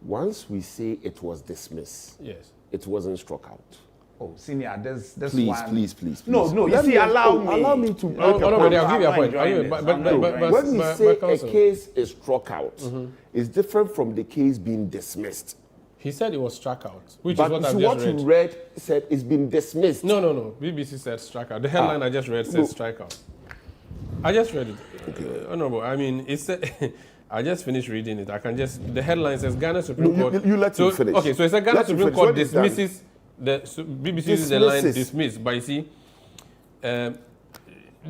Speaker 14: once we say it was dismissed,
Speaker 1: Yes.
Speaker 14: it wasn't struck out.
Speaker 6: Oh, senior, this
Speaker 14: Please,
Speaker 6: one.
Speaker 14: please.
Speaker 6: No, you
Speaker 14: Let
Speaker 6: see,
Speaker 14: me-
Speaker 6: allow me.
Speaker 14: Allow me to.
Speaker 1: No, but I'll give you a point.
Speaker 14: When we say a
Speaker 1: counsel.
Speaker 14: case is struck out, it's different from the case being dismissed.
Speaker 1: He said it was struck out, which
Speaker 14: But
Speaker 1: is what I've
Speaker 14: see,
Speaker 1: just
Speaker 14: what
Speaker 1: read.
Speaker 14: you read said it's been dismissed.
Speaker 1: No. BBC said strike out. The headline I just read says strike out. I just read it. Honorable, I mean, it's I just finished reading it. I can just, the headline says Ghana Supreme Court.
Speaker 14: You let me finish.
Speaker 1: Okay, so it's a Ghana
Speaker 14: Let me
Speaker 1: Supreme
Speaker 14: finish.
Speaker 1: Court
Speaker 14: When it's done.
Speaker 1: dismisses, BBC uses the line
Speaker 14: Dismisses.
Speaker 1: dismiss, but you see,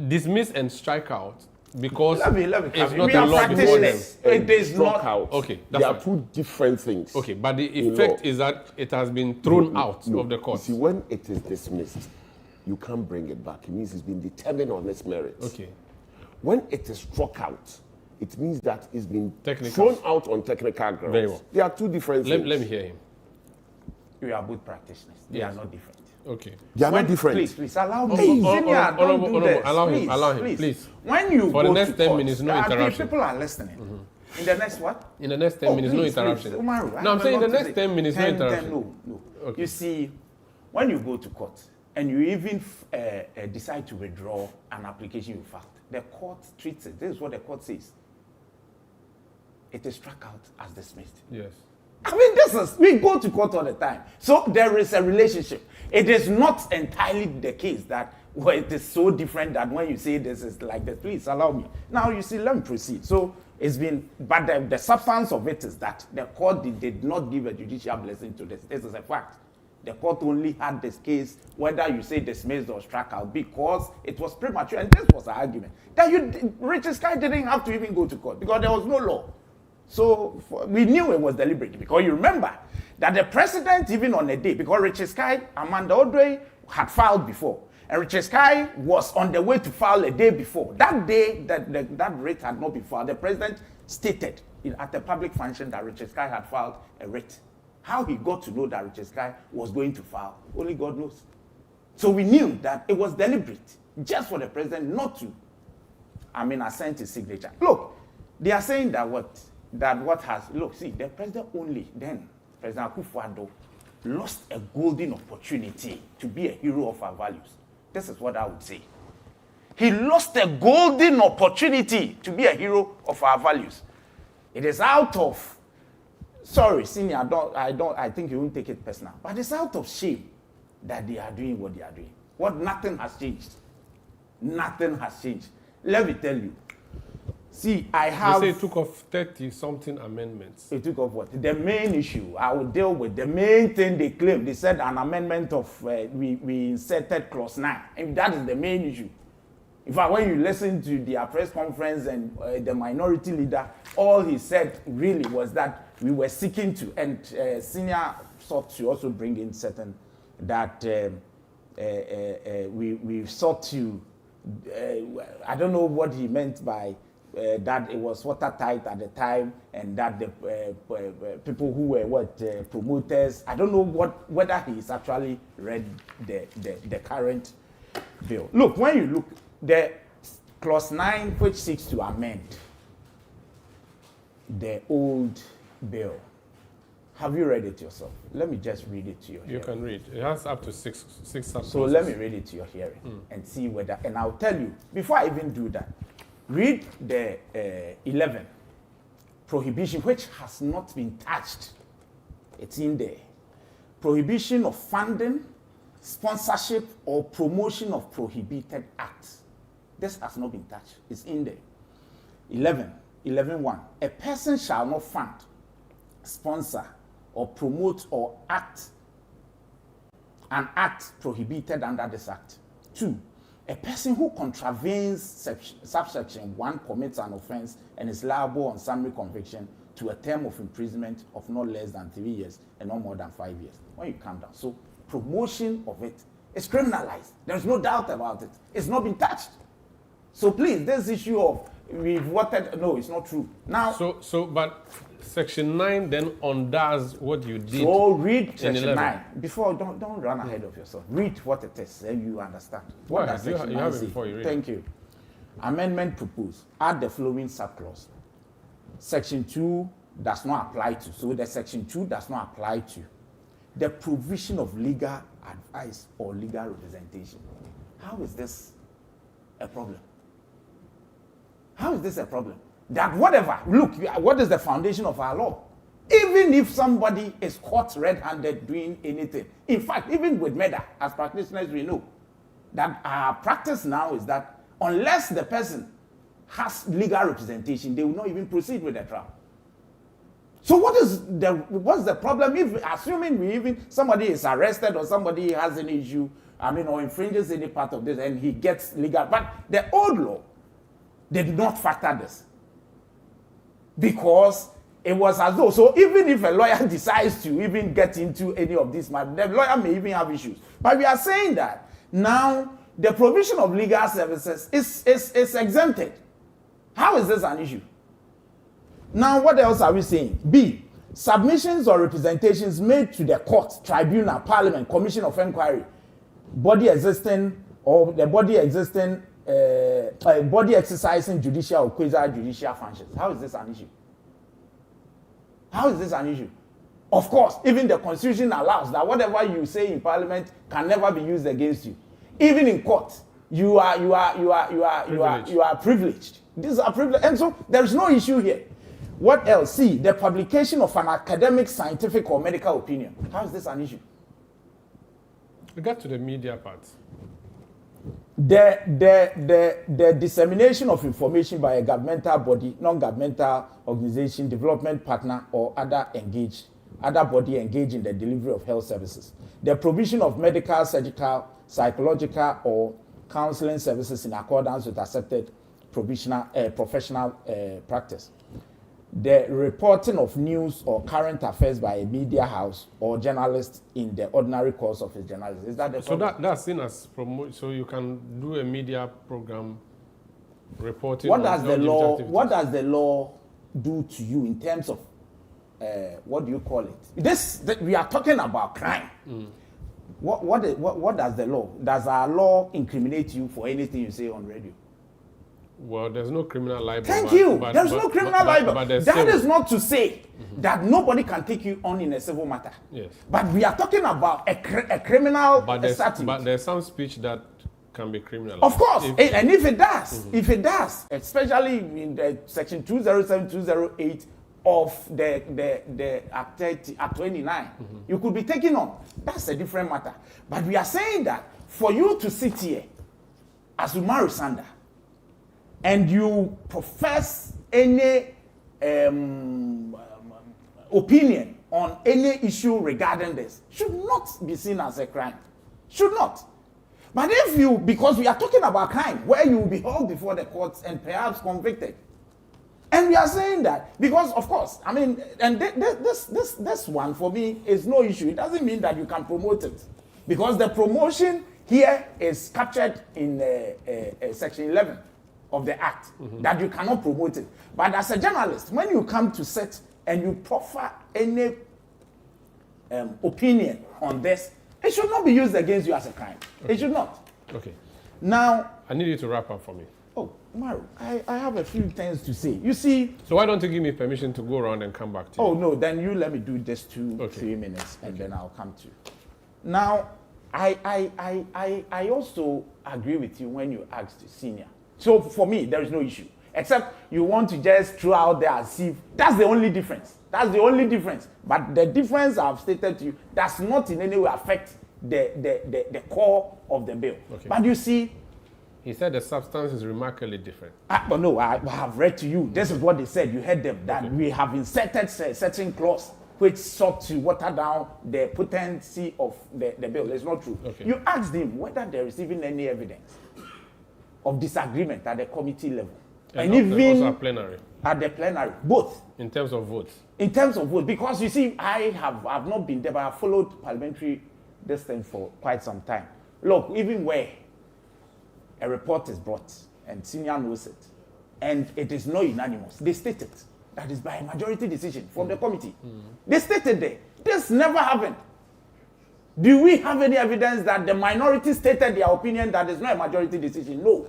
Speaker 1: dismiss and strike out because
Speaker 6: Let me
Speaker 1: it's
Speaker 6: come
Speaker 1: not
Speaker 6: in.
Speaker 1: a
Speaker 6: We are
Speaker 1: law before them.
Speaker 6: practitioners. It is
Speaker 14: Struck
Speaker 6: not.
Speaker 14: out.
Speaker 1: Okay,
Speaker 14: They
Speaker 1: that's
Speaker 14: are
Speaker 1: fine.
Speaker 14: two different things.
Speaker 1: Okay, but the
Speaker 14: in
Speaker 1: effect
Speaker 14: law.
Speaker 1: is that it has been thrown out of the court.
Speaker 14: You see, when it is dismissed, you can't bring it back. It means it's been determined on its merits.
Speaker 1: Okay.
Speaker 14: When it is struck out, it means that it's been
Speaker 1: Technical.
Speaker 14: thrown out on technical grounds.
Speaker 1: Very well.
Speaker 14: They are two different things.
Speaker 1: Let me hear him.
Speaker 6: We are both practitioners. They
Speaker 1: Yes.
Speaker 6: are not different.
Speaker 1: Okay.
Speaker 14: They are not different.
Speaker 6: Please allow me.
Speaker 1: Hey.
Speaker 6: Senior, don't do this.
Speaker 1: Allow
Speaker 6: Please,
Speaker 1: him, please.
Speaker 6: When you
Speaker 1: For
Speaker 6: go
Speaker 1: the next
Speaker 6: to
Speaker 1: 10
Speaker 6: court,
Speaker 1: minutes, no
Speaker 6: I think
Speaker 1: interruption.
Speaker 6: People are listening. In the next what?
Speaker 1: In the next 10 minutes, no interruption.
Speaker 6: Please. Umaru, I
Speaker 1: No, I'm
Speaker 6: have a
Speaker 1: saying in the
Speaker 6: lot to
Speaker 1: next
Speaker 6: say.
Speaker 1: 10 minutes, no
Speaker 6: 10,
Speaker 1: interruption.
Speaker 6: No.
Speaker 1: Okay.
Speaker 6: You see, when you go to court and you even decide to withdraw an application you filed, the court treats it. This is what the court says. It is struck out as dismissed.
Speaker 1: Yes.
Speaker 6: I mean, we go to court all the time. So there is a relationship. It is not entirely the case that it is so different that when you say this is like this, please allow me. Now, you see, let me proceed. So it's been, but the substance of it is that the court did not give a judicial blessing to this. This is a fact. The court only had this case, whether you say dismissed or struck out, because it was premature. And this was the argument. That Richard Sky didn't have to even go to court because there was no law. So we knew it was deliberate because you remember that the president, even on a day, because Richard Sky, Amanda Odre had filed before, and Richard Sky was on the way to file a day before. That day, that writ had not been filed. The president stated at a public function that Richard Sky had filed a writ. How he got to know that Richard Sky was going to file, only God knows. So we knew that it was deliberate, just for the president not to, assent his signature. Look, they are saying that the president only then, President Akufo-Addo, lost a golden opportunity to be a hero of our values. This is what I would say. He lost a golden opportunity to be a hero of our values. It is out of, sorry, senior, I think you won't take it personal, but it's out of shame that they are doing what they are doing. Nothing has changed. Nothing has changed. Let me tell you. See, I have...
Speaker 1: They say it took off 30-something amendments.
Speaker 6: It took off what? The main issue I will deal with, the main thing they claim, they said an amendment of, we inserted clause 9. And that is the main issue. In fact, when you listen to their press conference and the minority leader, all he said really was that we were seeking to, and senior sought to also bring in certain, that we sought to, I don't know what he meant by that it was watertight at the time, and that the people who were promoters, I don't know whether he's actually read the current bill. Look, when you look, the clause 9, which seeks to amend the old bill, have you read it yourself? Let me just read it to your hearing.
Speaker 1: You can read. It has up to six subclauses.
Speaker 6: So let me read it to your hearing and see whether, and I'll tell you, before I even do that, read the 11, prohibition, which has not been touched. It's in there. Prohibition of funding, sponsorship, or promotion of prohibited acts. This has not been touched. It's in there. 11.1. A person shall not fund, sponsor, or promote or act an act prohibited under this act. 2. A person who contravenes subsection 1 commits an offense and is liable on summary conviction to a term of imprisonment of not less than 3 years and not more than 5 years. When you come down. So promotion of it is criminalized. There's no doubt about it. It's not been touched. So please, this issue of we've voted. No, it's not true. Now,
Speaker 1: but Section 9 then undoes what you did.
Speaker 6: So read Section
Speaker 1: 11.
Speaker 6: 9 before. Don't run ahead of yourself. Read what it is, then you understand. What does Section 9 say?
Speaker 1: Before you read.
Speaker 6: Thank you. Amendment proposed. Add the following subclause. Section 2 does not apply to. So the Section 2 does not apply to the provision of legal advice or legal representation. How is this a problem? How is this a problem? That whatever, look, what is the foundation of our law? Even if somebody is caught red-handed doing anything, in fact, even with murder, as practitioners we know, that our practice now is that unless the person has legal representation, they will not even proceed with the trial. So what's the problem if, assuming somebody is arrested or somebody has an issue, or infringes any part of this and he gets legal, but the old law did not factor this. Because it was as though, so even if a lawyer decides to even get into any of these matters, the lawyer may even have issues. But we are saying that now the provision of legal services is exempted. How is this an issue? Now, what else are we saying? B, submissions or representations made to the court, tribunal, parliament, commission of inquiry, body exercising judicial or quasi-judicial functions. How is this an issue? How is this an issue? Of course, even the Constitution allows that whatever you say in Parliament can never be used against you. Even in court, you are privileged. These are privileged, and so there is no issue here. What else? C, the publication of an academic, scientific, or medical opinion. How is this an issue?
Speaker 1: We got to the media part.
Speaker 6: The dissemination of information by a governmental body, non-governmental organization, development partner, or other body engaged in the delivery of health services. The provision of medical, surgical, psychological, or counseling services in accordance with accepted professional practice. The reporting of news or current affairs by a media house or journalist in the ordinary course of his journalism. Is that the problem?
Speaker 1: So that's seen as promote. So you can do a media program reporting.
Speaker 6: What does the law do to you in terms of what do you call it? We are talking about crime. Mm. What does the law? Does our law incriminate you for anything you say on radio?
Speaker 1: Well, there's no criminal libel.
Speaker 6: Thank you. There's no criminal libel. That is not to say that nobody can take you on in a civil matter.
Speaker 1: Yes.
Speaker 6: But we are talking about a criminal statute.
Speaker 1: But there's some speech that can be criminal.
Speaker 6: Of course. And if it does, especially in the section 207, 208 of the Act 29, you could be taken on. That's a different matter. But we are saying that for you to sit here as Umaru Sanda, and you profess any opinion on any issue regarding this, should not be seen as a crime. Should not. But if you, because we are talking about crime, where you will be held before the courts and perhaps convicted. And we are saying that because, of course, and this one for me is no issue. It doesn't mean that you can promote it. Because the promotion here is captured in Section 11. Of the Act, that you cannot promote it. But as a journalist, when you come to set and you proffer any opinion on this, it should not be used against you as a crime. Okay. It should not.
Speaker 1: Okay.
Speaker 6: Now,
Speaker 1: I need you to wrap up for me.
Speaker 6: Oh, Umaru, I have a few things to say. You see.
Speaker 1: So why don't you give me permission to go around and come back to you?
Speaker 6: Oh, no, then you let me do just 3 minutes and then I'll come to you. Now, I also agree with you when you asked senior. So for me, there is no issue. Except you want to just throw out there as if that's the only difference. That's the only difference. But the difference I've stated to you does not in any way affect the core of the bill. Okay. But you see,
Speaker 1: he said the substance is remarkably different.
Speaker 6: But no, I have read to you. This is what they said. You heard them. That we have inserted a certain clause which sought to water down the potency of the bill. It's not true. Okay. You asked him whether there is even any evidence of disagreement at the committee level. And even
Speaker 1: also plenary.
Speaker 6: At the plenary, both.
Speaker 1: In terms of votes?
Speaker 6: In terms of votes, because you see, I've not been there, but I've followed parliamentary this thing for quite some time. Look, even where a report is brought, and senior knows it, and it is not unanimous. They stated that is by a majority decision from the committee. They stated there. This never happened. Do we have any evidence that the minority stated their opinion that is not a majority decision? No.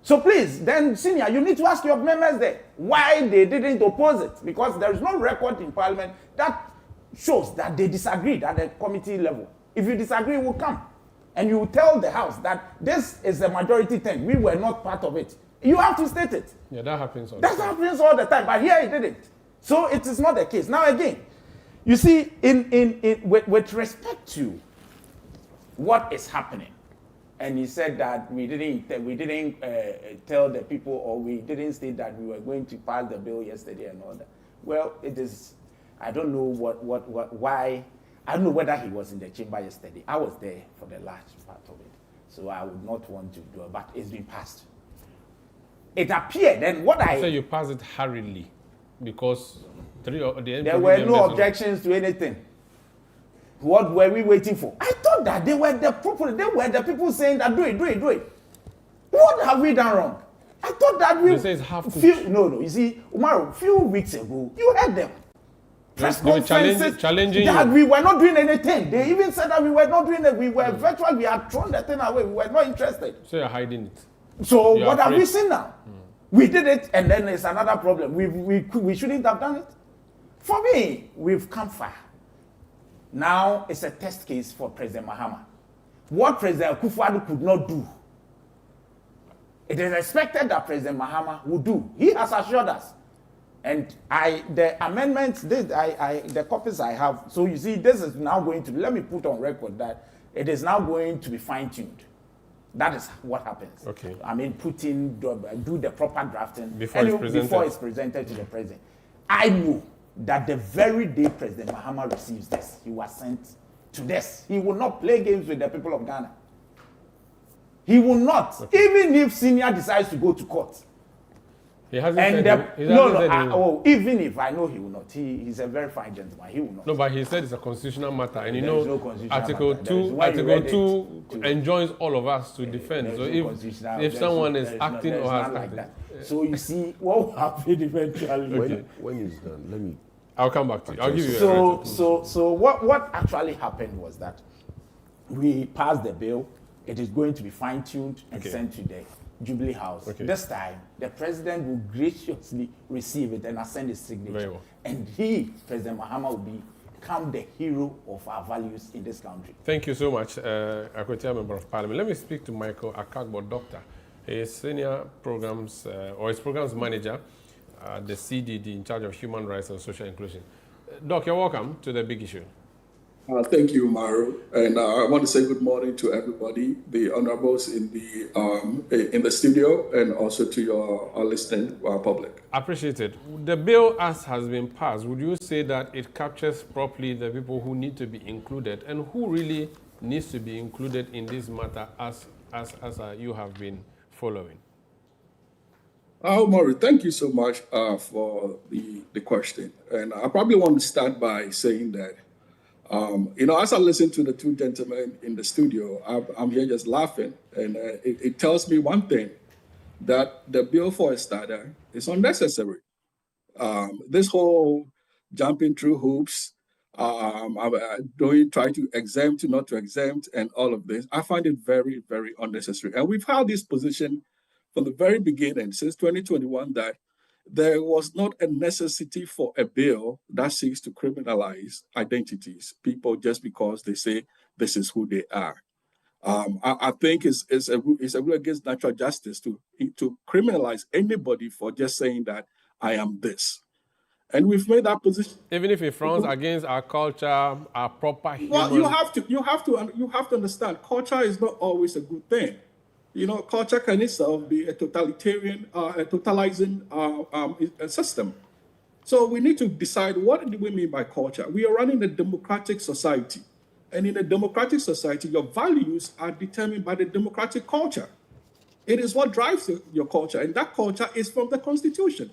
Speaker 6: So please, then, Senior, you need to ask your members there why they didn't oppose it, because there is no record in Parliament that shows that they disagreed at the committee level. If you disagree, we'll come. And you will tell the House that this is a majority thing. We were not part of it. You have to state it.
Speaker 1: Yeah, that happens all the time.
Speaker 6: That happens all the time, but here it didn't. So it is not the case. Now again, you see, with respect to what is happening, and he said that we didn't tell the people, or we didn't state that we were going to pass the bill yesterday and all that. Well, it is, I don't know why. I don't know whether he was in the chamber yesterday. I was there for the large part of it, so I would not want to do it, but it's been passed. It appeared, and what I...
Speaker 1: So you passed it hurriedly, because
Speaker 6: there were no objections to anything. What were we waiting for? I thought that they were the people saying that do it. What have we done wrong? I thought that we...
Speaker 1: You say it's half cooked.
Speaker 6: No. You see, Umaru, a few weeks ago, you heard them. Press conferences
Speaker 1: challenging
Speaker 6: that
Speaker 1: you.
Speaker 6: we were not doing anything. They even said that we were not doing it. We were virtual. We had thrown the thing away. We were not interested.
Speaker 1: So you're hiding it.
Speaker 6: So what have we seen now? We did it, and then there's another problem. We shouldn't have done it. For me, we've come far. Now it's a test case for President Mahama. What President Akufo-Addo could not do, it is expected that President Mahama will do. He has assured us. And the amendments, the copies I have, so you see, this is now going to, let me put on record that it is now going to be fine-tuned. That is what happens.
Speaker 1: Okay.
Speaker 6: I mean, do the proper drafting
Speaker 1: before it's
Speaker 6: presented to the president. I know that the very day President Mahama receives this, he was sent to this. He will not play games with the people of Ghana. He will not, even if Senior decides to go to court.
Speaker 1: He hasn't said
Speaker 6: even if I know he will not. He's a very fine gentleman. He will not.
Speaker 1: No, but he said it's a constitutional matter, and you
Speaker 6: There is
Speaker 1: know,
Speaker 6: no constitutional
Speaker 1: Article
Speaker 6: matter.
Speaker 1: 2 enjoins all of us to defend. So if someone is acting or has
Speaker 6: like that. So you see, what will happen eventually?
Speaker 14: When it's done, let me.
Speaker 1: I'll come back to you. I'll give you.
Speaker 6: So what actually happened was that we passed the bill. It is going to be fine-tuned and sent to the Jubilee House. This time, the president will graciously receive it and ascend his signature.
Speaker 1: Very well.
Speaker 6: And he, President Mahama, will become the hero of our values in this country.
Speaker 1: Thank you so much, Akwetia Member of Parliament. Let me speak to Michael Akagbo, doctor. He is senior programs, or is programs manager at the CDD in charge of human rights and social inclusion. Doc, you're welcome to The Big Issue.
Speaker 7: Thank you, Umaru, and I want to say good morning to everybody, the honorables in the studio, and also to your listening public.
Speaker 1: Appreciate it. The bill, as has been passed, would you say that it captures properly the people who need to be included, and who really needs to be included in this matter, as you have been following?
Speaker 7: Umaru, thank you so much for the question, and I probably want to start by saying that. As I listen to the two gentlemen in the studio, I'm here just laughing, and it tells me one thing, that the bill for a starter is unnecessary. This whole jumping through hoops, try to exempt, not to exempt, and all of this, I find it very, very unnecessary. And we've had this position from the very beginning, since 2021, that there was not a necessity for a bill that seeks to criminalize identities, people just because they say this is who they are. I think it's a rule against natural justice to criminalize anybody for just saying that I am this. And we've made that position. Even if it frowns against our culture, our proper human... Well, you have to understand, culture is not always a good thing. Culture can itself be a totalitarian, totalizing system. So we need to decide, what do we mean by culture? We are running a democratic society. And in a democratic society, your values are determined by the democratic culture. It is what drives your culture. And that culture is from the Constitution.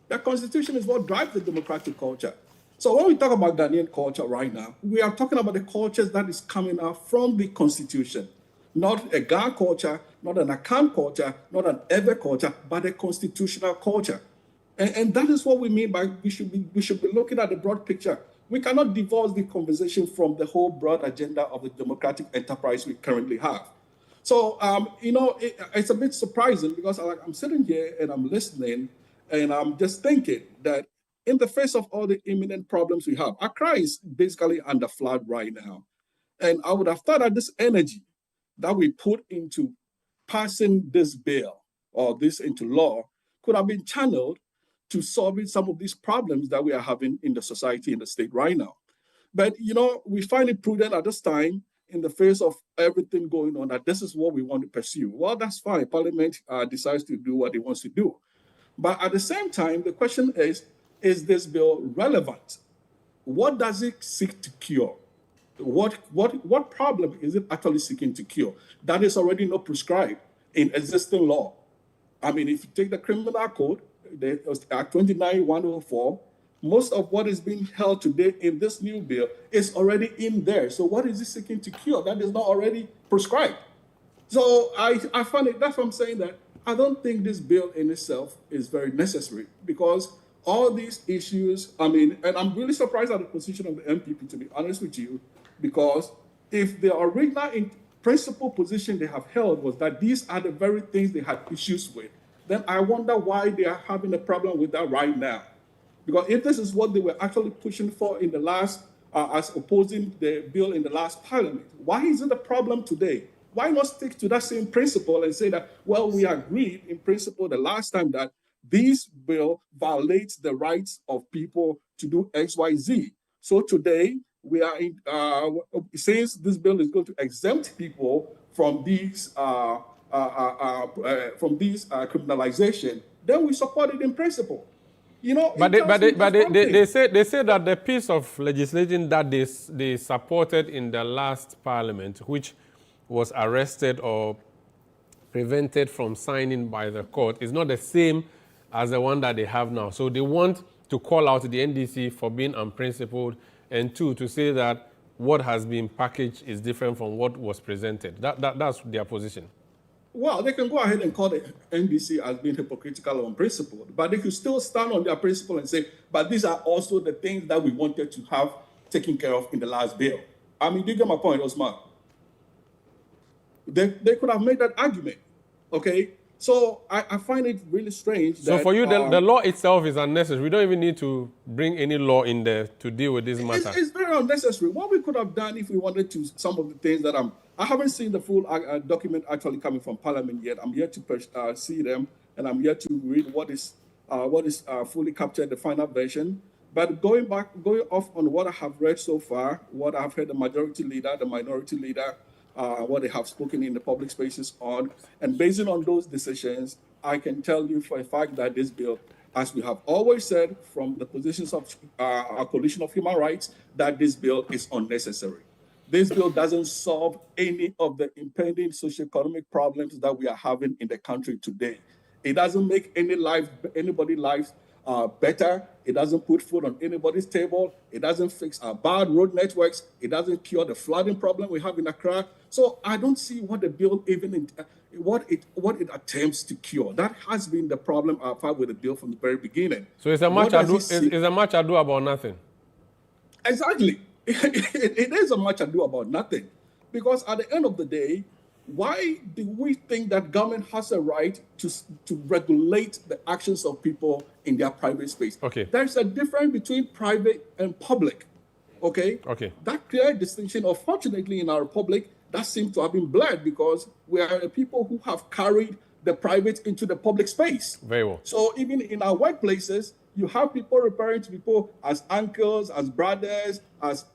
Speaker 7: That Constitution is what drives the democratic culture. So when we talk about Ghanaian culture right now, we are talking about the cultures that is coming out from the Constitution, not a Ghana culture not an account culture, not an ever culture, but a constitutional culture. And that is what we mean by we should be looking at the broad picture. We cannot divorce the conversation from the whole broad agenda of the democratic enterprise we currently have. So, it's a bit surprising because I'm sitting here and I'm listening and I'm just thinking that in the face of all the imminent problems we have, Accra is basically under flood right now. And I would have thought that this energy that we put into passing this bill or this into law could have been channeled to solving some of these problems that we are having in the society, in the state right now. But, we find it prudent at this time, in the face of everything going on, that this is what we want to pursue. Well, that's fine. Parliament decides to do what it wants to do. But at the same time, the question is this bill relevant? What does it seek to cure? What problem is it actually seeking to cure? That is already not prescribed in existing law. I mean, if you take the criminal code, the Act 29-104, most of what is being held today in this new bill is already in there. So what is it seeking to cure? That is not already prescribed. So I find it, that's what I'm saying, that I don't think this bill in itself is very necessary because all these issues, and I'm really surprised at the position of the MPP, to be honest with you, because if the original in principal position they have held was that these are the very things they had issues with, then I wonder why they are having a problem with that right now. Because if this is what they were actually pushing for in the last, as opposing the bill in the last parliament, why is it a problem today? Why not stick to that same principle and say that, well, we agreed in principle the last time that this bill violates the rights of people to do X, Y, Z. So today, we are in, since this bill is going to exempt people from these criminalization, then we support it in principle.
Speaker 1: But they say that the piece of legislation that they supported in the last parliament, which was arrested or prevented from signing by the court, is not the same as the one that they have now. So they want to call out the NDC for being unprincipled, and two, to say that what has been packaged is different from what was presented. That's their position.
Speaker 7: Well, they can go ahead and call the NDC as being hypocritical or unprincipled, but they could still stand on their principle and say, but these are also the things that we wanted to have taken care of in the last bill. I mean, do you get my point, Osman? They could have made that argument, okay? So I find it really strange that...
Speaker 1: So for you, the law itself is unnecessary. We don't even need to bring any law in there to deal with this matter.
Speaker 7: It's very unnecessary. What we could have done if we wanted to, some of the things that I haven't seen the full document actually coming from Parliament yet. I'm yet to see them, and I'm yet to read what is fully captured, the final version. But going off on what I have read so far, what I've heard the majority leader, the minority leader, what they have spoken in the public spaces on, and based on those decisions, I can tell you for a fact that this bill, as we have always said from the positions of our Coalition of Human Rights, that this bill is unnecessary. This bill doesn't solve any of the impending socioeconomic problems that we are having in the country today. It doesn't make anybody's life better. It doesn't put food on anybody's table. It doesn't fix our bad road networks. It doesn't cure the flooding problem we have in Accra. So I don't see what the bill what it attempts to cure. That has been the problem I've had with the bill from the very beginning.
Speaker 1: So it's a much ado about nothing.
Speaker 7: Exactly. It is a much ado about nothing. Because at the end of the day, why do we think that government has a right to regulate the actions of people in their private space?
Speaker 1: Okay.
Speaker 7: There's a difference between private and public. Okay?
Speaker 1: Okay.
Speaker 7: That clear distinction, unfortunately, in our republic, that seems to have been blurred because we are a people who have carried the private into the public space.
Speaker 1: Very well.
Speaker 7: So even in our workplaces, you have people referring to people as uncles, as brothers, as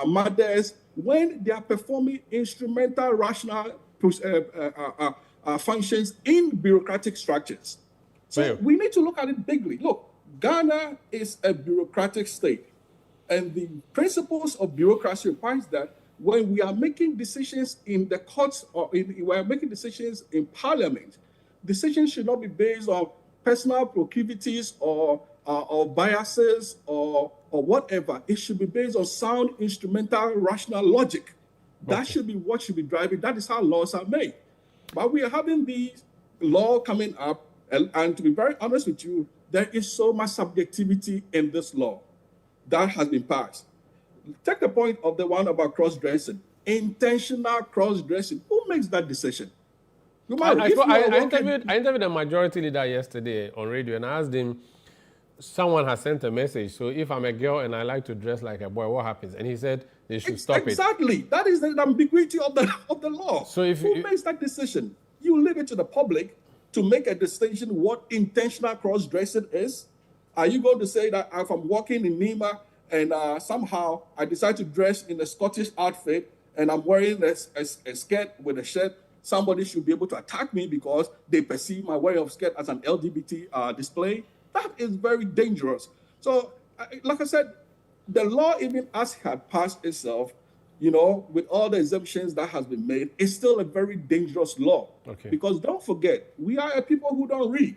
Speaker 7: mothers, when they are performing instrumental, rational functions in bureaucratic structures. So we need to look at it bigly. Look, Ghana is a bureaucratic state, and the principles of bureaucracy requires that when we are making decisions in the courts or we are making decisions in Parliament, decisions should not be based on personal proclivities or biases or whatever. It should be based on sound, instrumental, rational logic. That should be what should be driving. That is how laws are made. But we are having these law coming up, and to be very honest with you, there is so much subjectivity in this law that has been passed. Take the point of the one about cross-dressing. Intentional cross-dressing. Who makes that decision?
Speaker 1: I interviewed a majority leader yesterday on radio, and I asked him, someone has sent a message, so if I'm a girl and I like to dress like a boy, what happens? And he said they should stop it.
Speaker 7: Exactly. That is the ambiguity of the law. So who makes that decision? You leave it to the public to make a distinction what intentional cross-dressing is. Are you going to say that if I'm walking in Nima and somehow I decide to dress in a Scottish outfit and I'm wearing a skirt with a shirt, somebody should be able to attack me because they perceive my wearing of skirt as an LGBT display? That is very dangerous. So, like I said, the law, even as it had passed itself, with all the exemptions that has been made, is still a very dangerous law. Okay. Because don't forget, we are a people who don't read.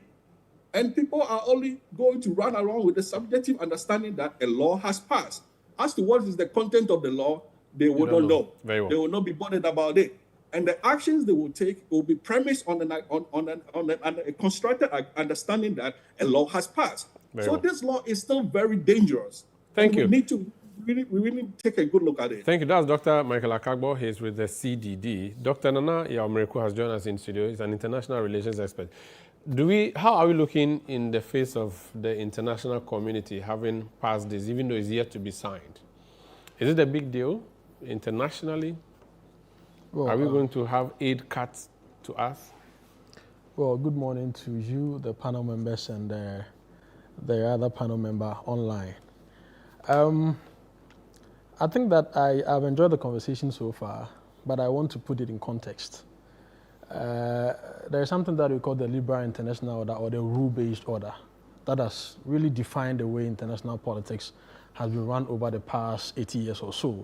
Speaker 7: And people are only going to run around with the subjective understanding that a law has passed. As to what is the content of the law, they will not know. Very well. They will not be bothered about it. And the actions they will take will be premised on a constructed understanding that a law has passed. So this law is still very dangerous.
Speaker 1: Thank you.
Speaker 7: We really need to take a good look at it.
Speaker 1: Thank you. That's Dr. Michael Akagbo. He's with the CDD. Dr. Nana Yaomireku has joined us in studio. He's an international relations expert. How are we looking in the face of the international community having passed this, even though it's yet to be signed? Is it a big deal internationally? Well, are we going to have aid cuts to us?
Speaker 15: Well, good morning to you, the panel members, and the other panel member online. I think that I've enjoyed the conversation so far, but I want to put it in context. There is something that we call the liberal international order, or the rule-based order, that has really defined the way international politics has been run over the past 80 years or so.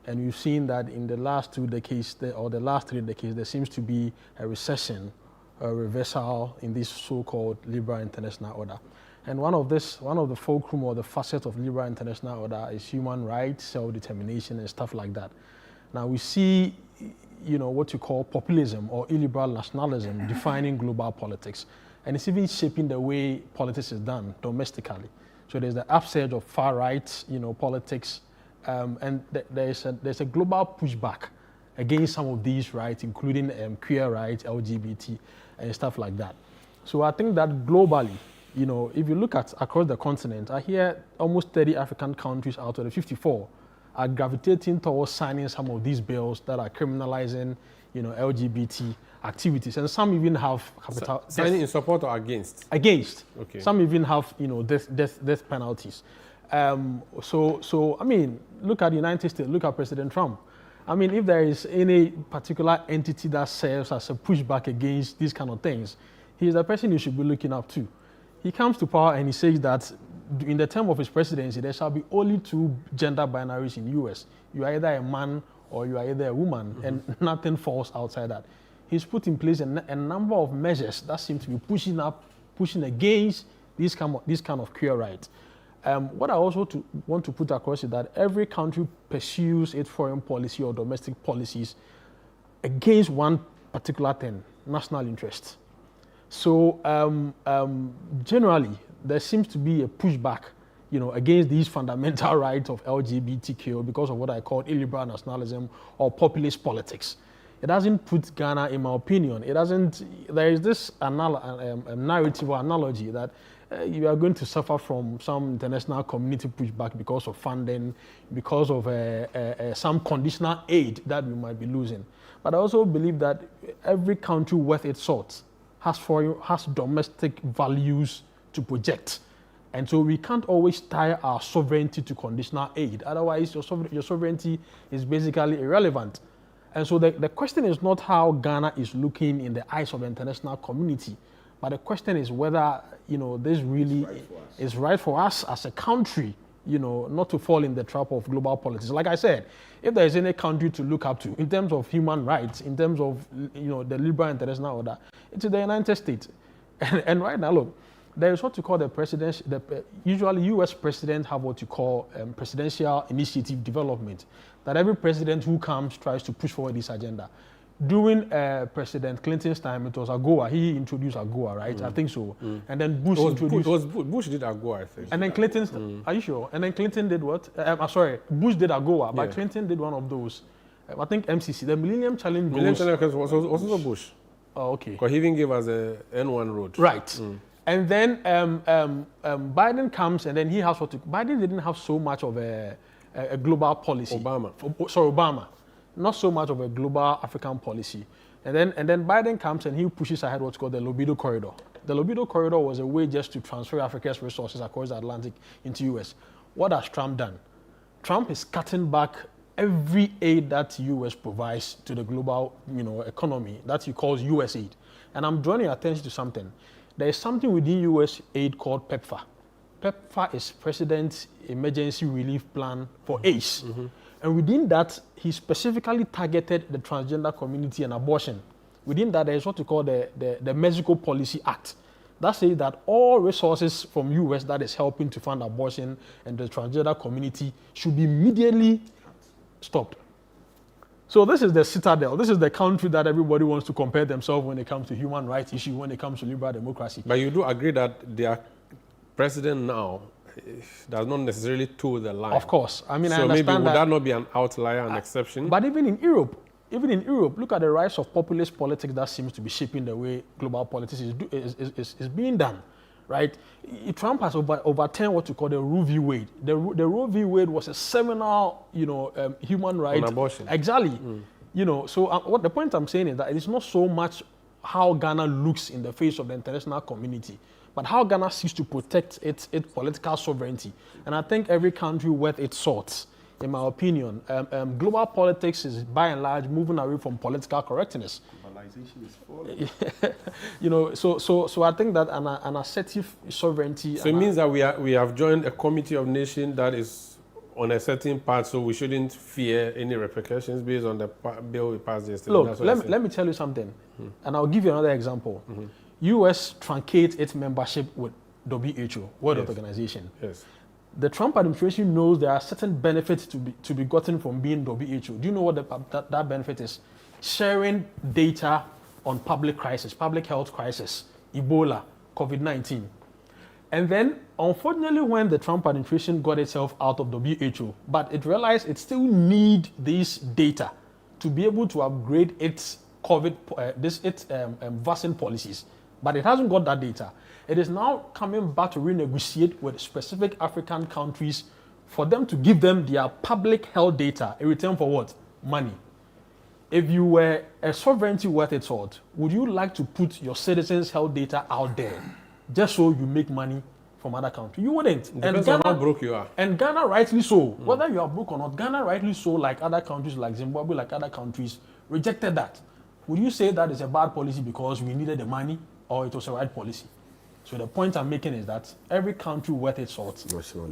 Speaker 15: And we've seen that in the last 2 decades, or the last 3 decades, there seems to be a recession, a reversal in this so-called liberal international order. And one of the fulcrum or the facets of liberal international order is human rights, self-determination, and stuff like that. Now we see, what you call populism or illiberal nationalism defining global politics, and it's even shaping the way politics is done domestically. So there's the upsurge of far right, politics. And there's a global pushback against some of these rights, including queer rights, LGBT, and stuff like that. So I think that globally, if you look at across the continent, I hear almost 30 African countries out of the 54 are gravitating towards signing some of these bills that are criminalizing, LGBT activities, and some even have capital.
Speaker 1: Signing in support or against?
Speaker 15: Against.
Speaker 1: Okay.
Speaker 15: Some even have, death penalties. So I mean, look at the United States, look at President Trump. I mean, if there is any particular entity that serves as a pushback against these kind of things, he is the person you should be looking up to. He comes to power and he says that in the term of his presidency, there shall be only 2 gender binaries in the US. You are either a man or you are either a woman, and nothing falls outside that. He's put in place a number of measures that seem to be pushing against this kind of queer rights. What I also want to put across is that every country pursues its foreign policy or domestic policies against one particular thing, national interest. So generally, there seems to be a pushback, against these fundamental rights of LGBTQ because of what I call illiberal nationalism or populist politics. It doesn't put Ghana, in my opinion, there is this narrative or analogy that you are going to suffer from some international community pushback because of funding, because of some conditional aid that we might be losing. But I also believe that every country worth its salt has domestic values to project. And so we can't always tie our sovereignty to conditional aid. Otherwise, your sovereignty is basically irrelevant. And so the question is not how Ghana is looking in the eyes of the international community, but the question is whether, this really is right for us as a country, not to fall in the trap of global politics. Like I said, if there is any country to look up to in terms of human rights, in terms of, the liberal international order, it's the United States. And right now, look, there is what you call usually US presidents have what you call presidential initiative development, that every president who comes tries to push forward this agenda. during President Clinton's time, it was AGOA. He introduced AGOA, right? I think so. And then Bush introduced...
Speaker 1: Bush did AGOA, I think.
Speaker 15: And then Clinton... Are you sure? And then Clinton did what? Sorry, Bush did AGOA, but Clinton did one of those. I think MCC, the Millennium Challenge
Speaker 1: Millennium Challenge was also Bush.
Speaker 15: Oh, okay.
Speaker 1: Because he even gave us a N1 road.
Speaker 15: Right. And then Biden comes, and then he has what... Biden didn't have so much of a global policy. Obama. Not so much of a global African policy. And then Biden comes and he pushes ahead what's called the Libido Corridor. The Libido Corridor was a way just to transfer Africa's resources across the Atlantic into US. What has Trump done? Trump is cutting back every aid that US provides to the global economy that he calls US aid. And I'm drawing your attention to something. There is something within US aid called PEPFAR. PEPFAR is President's Emergency Relief Plan for AIDS. And within that, he specifically targeted the transgender community and abortion. Within that, there is what we call the Mexico Policy Act. That says that all resources from US that is helping to fund abortion and the transgender community should be immediately stopped. So this is the citadel. This is the country that everybody wants to compare themselves when it comes to human rights issue, when it comes to liberal democracy.
Speaker 1: But you do agree that their president now does not necessarily toe the line.
Speaker 15: Of course. I mean,
Speaker 1: so
Speaker 15: I understand
Speaker 1: maybe would that not be an outlier, an exception?
Speaker 15: But even in Europe, look at the rise of populist politics that seems to be shaping the way global politics is being done, right? Trump has overturned what we call the Roe v. Wade. The Roe v. Wade was a seminal, human right.
Speaker 1: On abortion.
Speaker 15: Exactly. So what the point I'm saying is that it is not so much how Ghana looks in the face of the international community, but how Ghana seeks to protect its political sovereignty. And I think every country worth its salt, in my opinion, global politics is by and large moving away from political correctness.
Speaker 10: Globalization is falling.
Speaker 15: So I think that an assertive sovereignty.
Speaker 1: So it means that we have joined a committee of nations that is on a certain path, so we shouldn't fear any repercussions based on the bill we passed yesterday.
Speaker 15: Look, let me tell you something, and I'll give you another example. US truncates its membership with WHO, World Health Organization.
Speaker 1: Yes.
Speaker 15: The Trump administration knows there are certain benefits to be gotten from being WHO. Do you know what that benefit is? Sharing data on public health crisis, Ebola, COVID-19. And then, unfortunately, when the Trump administration got itself out of WHO, but it realized it still need this data to be able to upgrade its vaccine policies. But it hasn't got that data. It is now coming back to renegotiate with specific African countries for them to give them their public health data in return for what? Money. If you were a sovereignty worth its salt, would you like to put your citizens' health data out there just so you make money from other countries? You wouldn't.
Speaker 1: Depends on how broke you are.
Speaker 15: And Ghana rightly so. Whether you are broke or not, Ghana rightly so, like other countries, like Zimbabwe, like other countries, rejected that. Would you say that is a bad policy because we needed the money, or it was a right policy? So the point I'm making is that every country worth its salt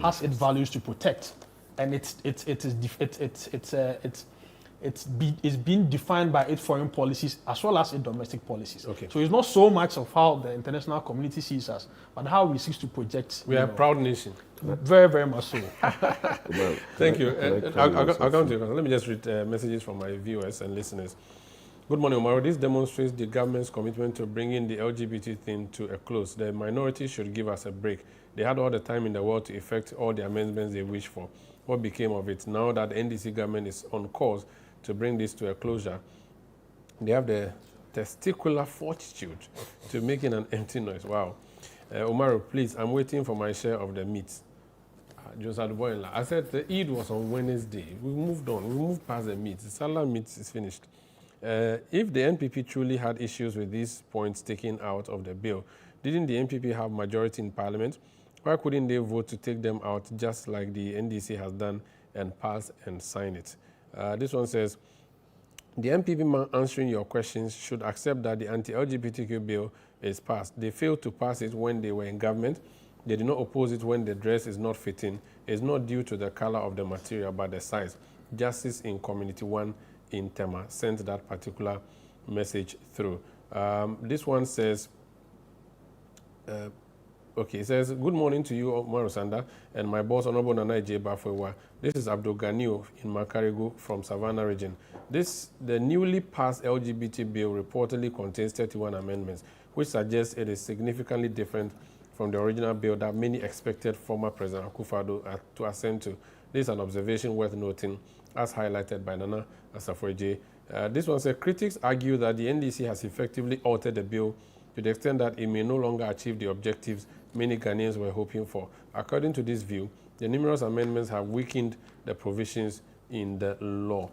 Speaker 15: has its values to protect, and it's being defined by its foreign policies as well as its domestic policies.
Speaker 1: Okay.
Speaker 15: So it's not so much of how the international community sees us, but how we seek to project.
Speaker 1: We are a proud nation.
Speaker 15: Very, very much so.
Speaker 1: Thank you. I'll come to you. Let me just read messages from my viewers and listeners. Good morning, Umaru. This demonstrates the government's commitment to bringing the LGBT thing to a close. The minority should give us a break. They had all the time in the world to effect all the amendments they wish for. What became of it? Now that the NDC government is on course to bring this to a closure, they have the testicular fortitude to making an empty noise. Wow. Umaru, please, I'm waiting for my share of the meat. Joseph Boyla. I said the Eid was on Wednesday. We moved on. We moved past the meat. The Salah meat is finished. If the NPP truly had issues with these points taken out of the bill, didn't the NPP have majority in Parliament? Why couldn't they vote to take them out just like the NDC has done and pass and sign it? This one says, the NPP man answering your questions should accept that the anti-LGBTQ bill is passed. They failed to pass it when they were in government. They did not oppose it when the dress is not fitting. It's not due to the color of the material, but the size. Justice in Community 1 in Tema sent that particular message through. This one says, Okay, it says, good morning to you, Umaru Sanda, and my boss, Honorable Nana J. Bafewa. This is Abdul Ganiu in Makarigu from Savannah region. The newly passed LGBT bill reportedly contains 31 amendments, which suggests it is significantly different from the original bill that many expected former President Akufo-Addo to assent to. This is an observation worth noting, as highlighted by Nana Asafo-Adjei. This one says, critics argue that the NDC has effectively altered the bill to the extent that it may no longer achieve the objectives many Ghanaians were hoping for. According to this view, the numerous amendments have weakened the provisions in the law.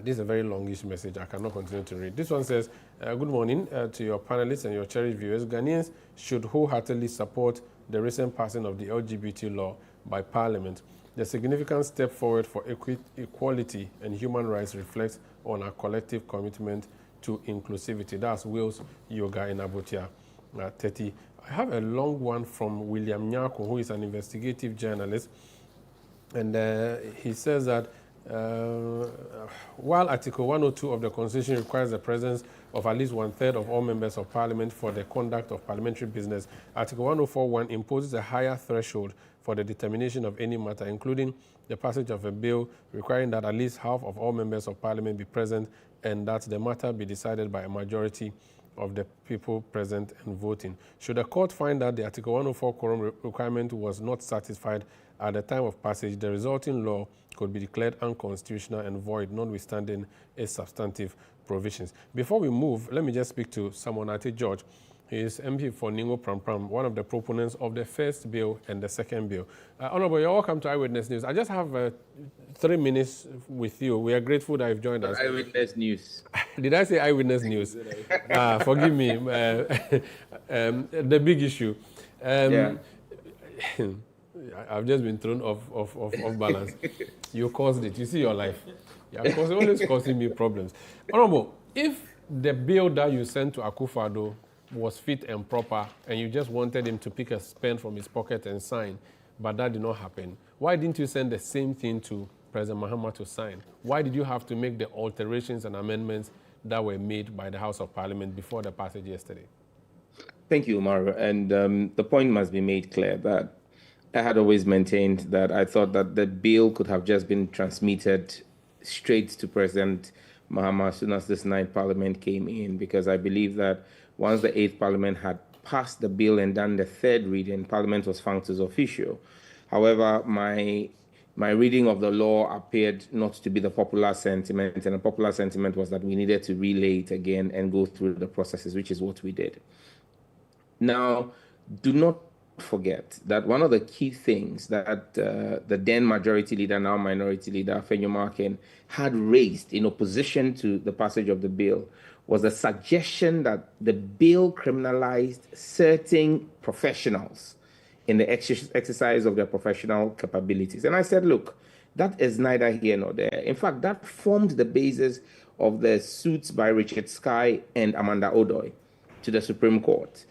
Speaker 1: This is a very longish message. I cannot continue to read. This one says, good morning to your panelists and your cherished viewers. Ghanaians should wholeheartedly support the recent passing of the LGBT law by Parliament. The significant step forward for equality and human rights reflects on our collective commitment to inclusivity. That's Wills Yoga in Abuja 30. I have a long one from William Nyako, who is an investigative journalist. And he says that while Article 102 of the Constitution requires the presence of at least 1/3 of all members of Parliament for the conduct of parliamentary business, Article 104(1) imposes a higher threshold for the determination of any matter, including the passage of a bill requiring that at least half of all members of Parliament be present and that the matter be decided by a majority of the people present and voting. Should the court find that the Article 104 quorum requirement was not satisfied at the time of passage, the resulting law could be declared unconstitutional and void, notwithstanding its substantive provisions. Before we move, let me just speak to Samonate George. He is MP for Ningo Prampram, one of the proponents of the first bill and the second bill. Honorable, you're welcome to Eyewitness News. I just have 3 minutes with you. We are grateful that you've joined us.
Speaker 16: Eyewitness News.
Speaker 1: Did I say Eyewitness News? Forgive me. The big issue. Yeah. I've just been thrown off balance. You caused it. You see your life. You're always causing me problems. Honorable, if the bill that you sent to Akufo-Addo was fit and proper, and you just wanted him to pick a pen from his pocket and sign, but that did not happen, why didn't you send the same thing to President Mahama to sign? Why did you have to make the alterations and amendments that were made by the House of Parliament before the passage yesterday?
Speaker 16: Thank you, Umaru. And the point must be made clear that I had always maintained that I thought that the bill could have just been transmitted straight to President Mahama as soon as this 9th Parliament came in, because I believe that once the 8th Parliament had passed the bill and done the 3rd reading, Parliament was functus officio. However, my reading of the law appeared not to be the popular sentiment, and the popular sentiment was that we needed to relay it again and go through the processes, which is what we did. Now, do not forget that one of the key things that the then majority leader, now minority leader, Afenyo Markin, had raised in opposition to the passage of the bill was the suggestion that the bill criminalized certain professionals in the exercise of their professional capabilities. And I said, look, that is neither here nor there. In fact, that formed the basis of the suits by Richard Sky and Amanda Odoy to the Supreme Court.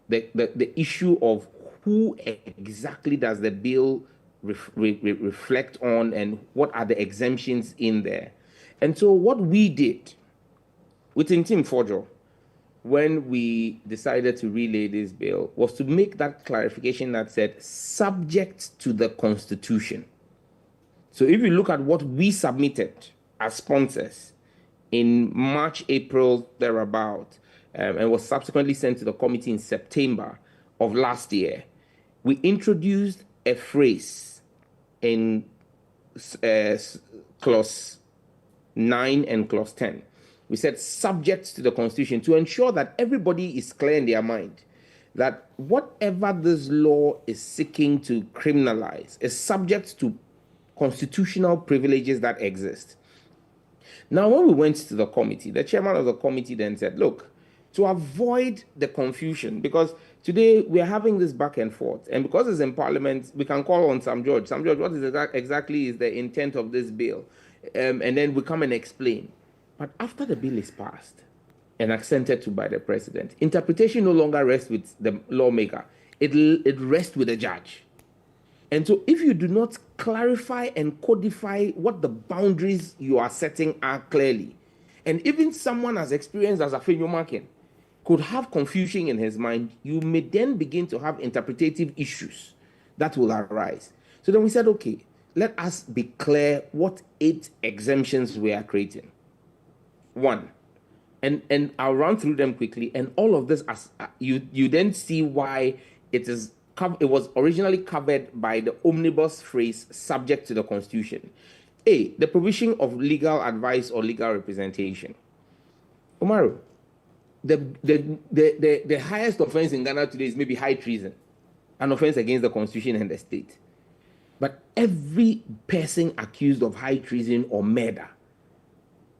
Speaker 16: The issue of who exactly does the bill reflect on and what are the exemptions in there. And so what we did within Team Fojo, when we decided to relay this bill, was to make that clarification that said, subject to the Constitution. So if you look at what we submitted as sponsors in March, April, thereabout, and was subsequently sent to the committee in September of last year, we introduced a phrase in clause 9 and clause 10. We said subject to the Constitution, to ensure that everybody is clear in their mind that whatever this law is seeking to criminalize is subject to constitutional privileges that exist. Now, when we went to the committee, the chairman of the committee then said, look, to avoid the confusion, because today we are having this back and forth, and because it's in Parliament, we can call on Sam George, what is exactly is the intent of this bill? And then we come and explain. But after the bill is passed and accented to by the president, interpretation no longer rests with the lawmaker. It rests with the judge. And so if you do not clarify and codify what the boundaries you are setting are clearly, and even someone as experienced as Afenyo Markin, could have confusion in his mind, you may then begin to have interpretative issues that will arise. So then we said, okay, let us be clear what 8 exemptions we are creating. 1, and I'll run through them quickly, and all of this, as you then see why it was originally covered by the omnibus phrase subject to the Constitution. A, the provision of legal advice or legal representation. Umaru, the highest offense in Ghana today is maybe high treason, an offense against the Constitution and the state. But every person accused of high treason or murder